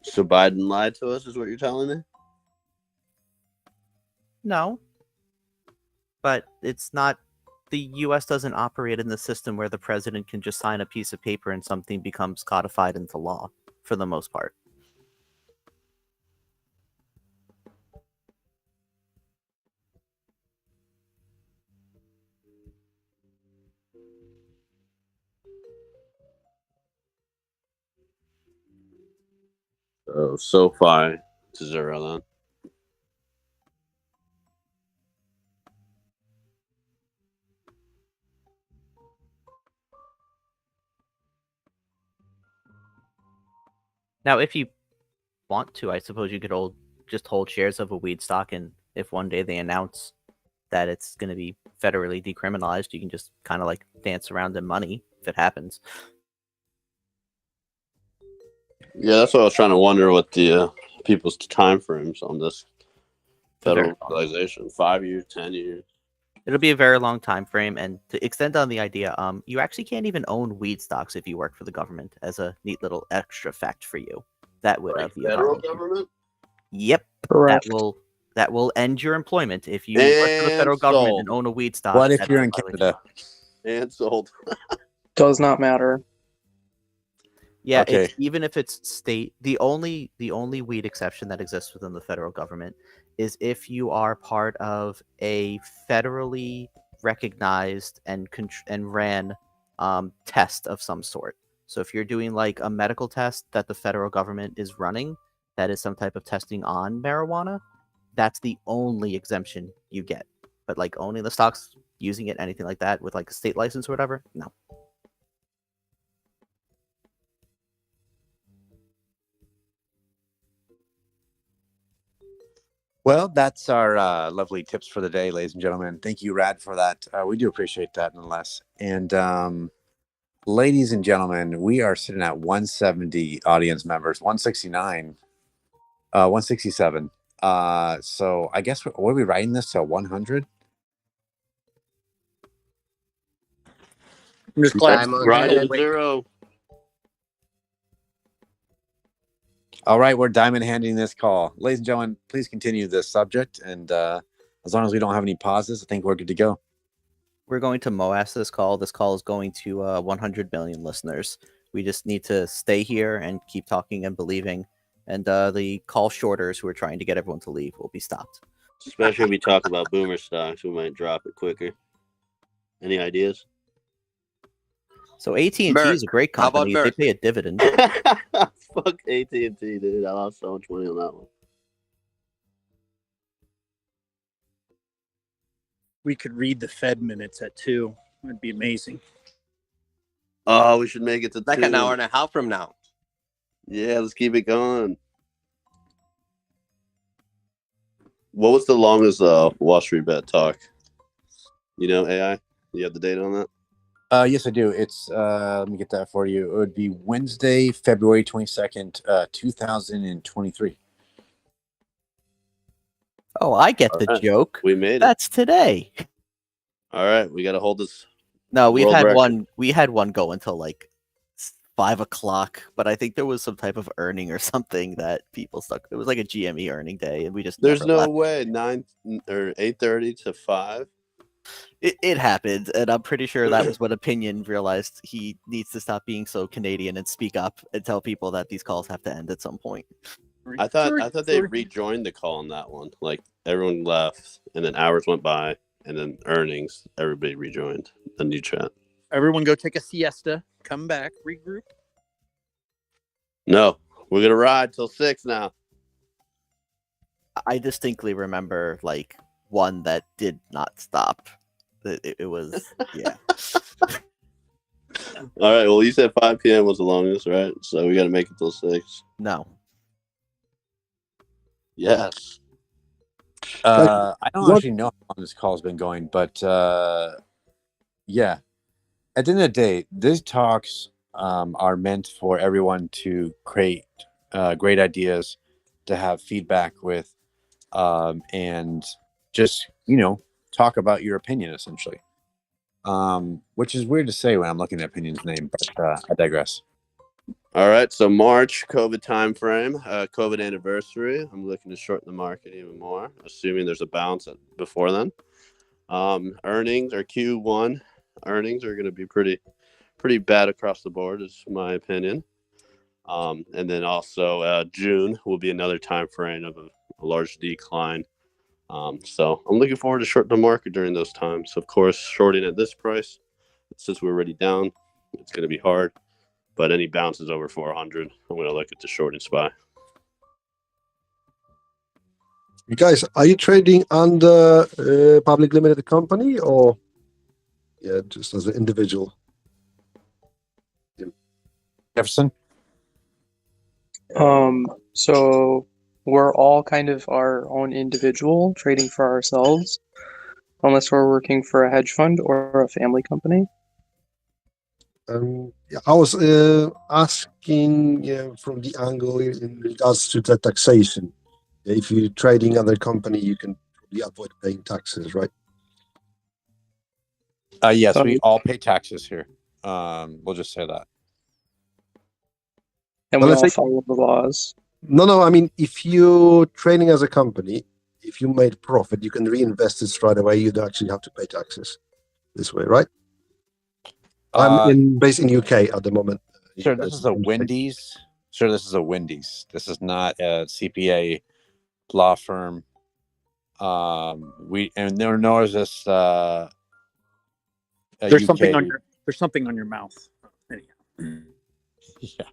So Biden lied to us, is what you're telling me? No, but it's not. The U.S. doesn't operate in the system where the president can just sign a piece of paper and something becomes codified into law, for the most part. Oh, SoFi to 0 then. Now, if you want to, I suppose you could just hold shares of a weed stock, and if one day they announce that it's going to be federally decriminalized, you can just kind of like dance around in money if it happens. Yeah, that's what I was trying to wonder what the people's time frames on this federal legalization. 5 years, 10 years. It'll be a very long time frame, and to extend on the idea, you actually can't even own weed stocks if you work for the government. As a neat little extra fact for you, that would be a Federal violation. government? Yep, Correct. that will end your employment if you work for the federal government sold. and own a weed stock. What if that's you're a in violation. Canada? And sold. Does not matter. Yeah, Okay. it's, even if it's state, the only weed exception that exists within the federal government is if you are part of a federally recognized and ran test of some sort. So if you're doing like a medical test that the federal government is running, that is some type of testing on marijuana, that's the only exemption you get. But like owning the stocks, using it, anything like that with like a state license or whatever, no. Well, that's our lovely tips for the day, ladies and gentlemen. Thank you, Rad, for that. We do appreciate that, nonetheless. And ladies and gentlemen, we are sitting at 170 audience members, 169, 167. So I guess what are we writing this to 100? I'm just glad. Right at 0. All right, we're diamond handing this call. Ladies and gentlemen, please continue this subject. And as long as we don't have any pauses, I think we're good to go. We're going to MOAS this call. This call is going to 100 million listeners. We just need to stay here and keep talking and believing. And the call shorters who are trying to get everyone to leave will be stopped. Especially if we talk about boomer stocks, we might drop it quicker. Any ideas? So AT&T is a great How about company. They Merck? pay a dividend. Fuck AT&T, dude. I lost so much money on that one. We could read the Fed minutes at 2. That'd be amazing. Oh, we should make it to Like 2. an hour and a half from now. Yeah, let's keep it going. What was the longest Wall Street bet talk? You know, AI? You have the data on that? Yes, I do. It's let me get that for you. It would be Wednesday, February 22nd, 2023. Oh, I get the Alright, joke. we made it. That's today. All right, we got to hold this. No, we've world had record. one. We had one go until like 5 o'clock, but I think there was some type of earning or something that people stuck. It was like a GME earning day, and we just There's never no left. way 9 or 8:30 to 5. It happened, and I'm pretty sure that was when Opinion realized he needs to stop being so Canadian and speak up and tell people that these calls have to end at some point. I thought they rejoined the call on that one. Like everyone left, and then hours went by, and then earnings, everybody rejoined the new chat. Everyone go take a siesta. Come back. Regroup. No, we're gonna ride till 6 now. I distinctly remember like one that did not stop. It was yeah. All right. Well, you said 5 p.m. was the longest, right? So we got to make it till 6. No. Yes. I don't actually know how long this call has been going, but yeah. At the end of the day, these talks are meant for everyone to create great ideas to have feedback with, and just, talk about your opinion essentially. Which is weird to say when I'm looking at opinion's name, but I digress. All right, so March COVID time frame, COVID anniversary. I'm looking to shorten the market even more, assuming there's a bounce before then. Earnings or Q1 earnings are going to be pretty bad across the board, is my opinion. And then also June will be another time frame of a large decline. So I'm looking forward to shorting the market during those times. Of course, shorting at this price, since we're already down, it's going to be hard. But any bounces over 400, I'm going to look at the shorting spy. You guys, are you trading under public limited company or just as an individual? Jefferson? So we're all kind of our own individual trading for ourselves, unless we're working for a hedge fund or a family company. I was asking from the angle in regards to the taxation. If you're trading other company, you can probably avoid paying taxes, right? Yes, we all pay taxes here. We'll just say that. And we all follow the laws. No, I mean, if you're trading as a company, if you made profit, you can reinvest it straight away. You don't actually have to pay taxes this way, right? I'm based in UK at the moment. Sure, this is a Wendy's. Sure, this is a Wendy's. This is not a CPA law firm. Nor is this There's UK. something on your mouth. Yeah.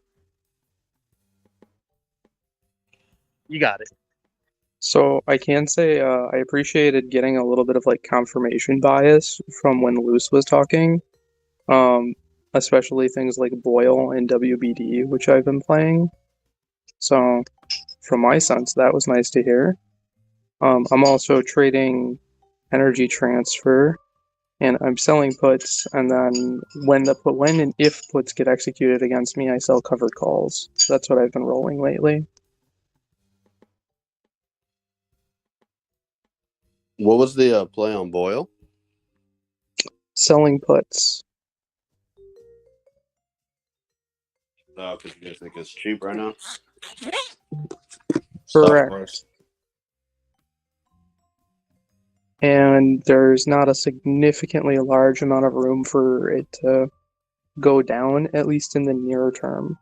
You got it. So I can say I appreciated getting a little bit of like confirmation bias from when Luce was talking, especially things like Boyle and WBD, which I've been playing. So from my sense, that was nice to hear. I'm also trading energy transfer, and I'm selling puts, and then when and if puts get executed against me, I sell covered calls. So that's what I've been rolling lately. What was the play on Boyle? Selling puts. Oh, because you guys think it's cheap right now? Correct. And there's not a significantly large amount of room for it to go down, at least in the near term.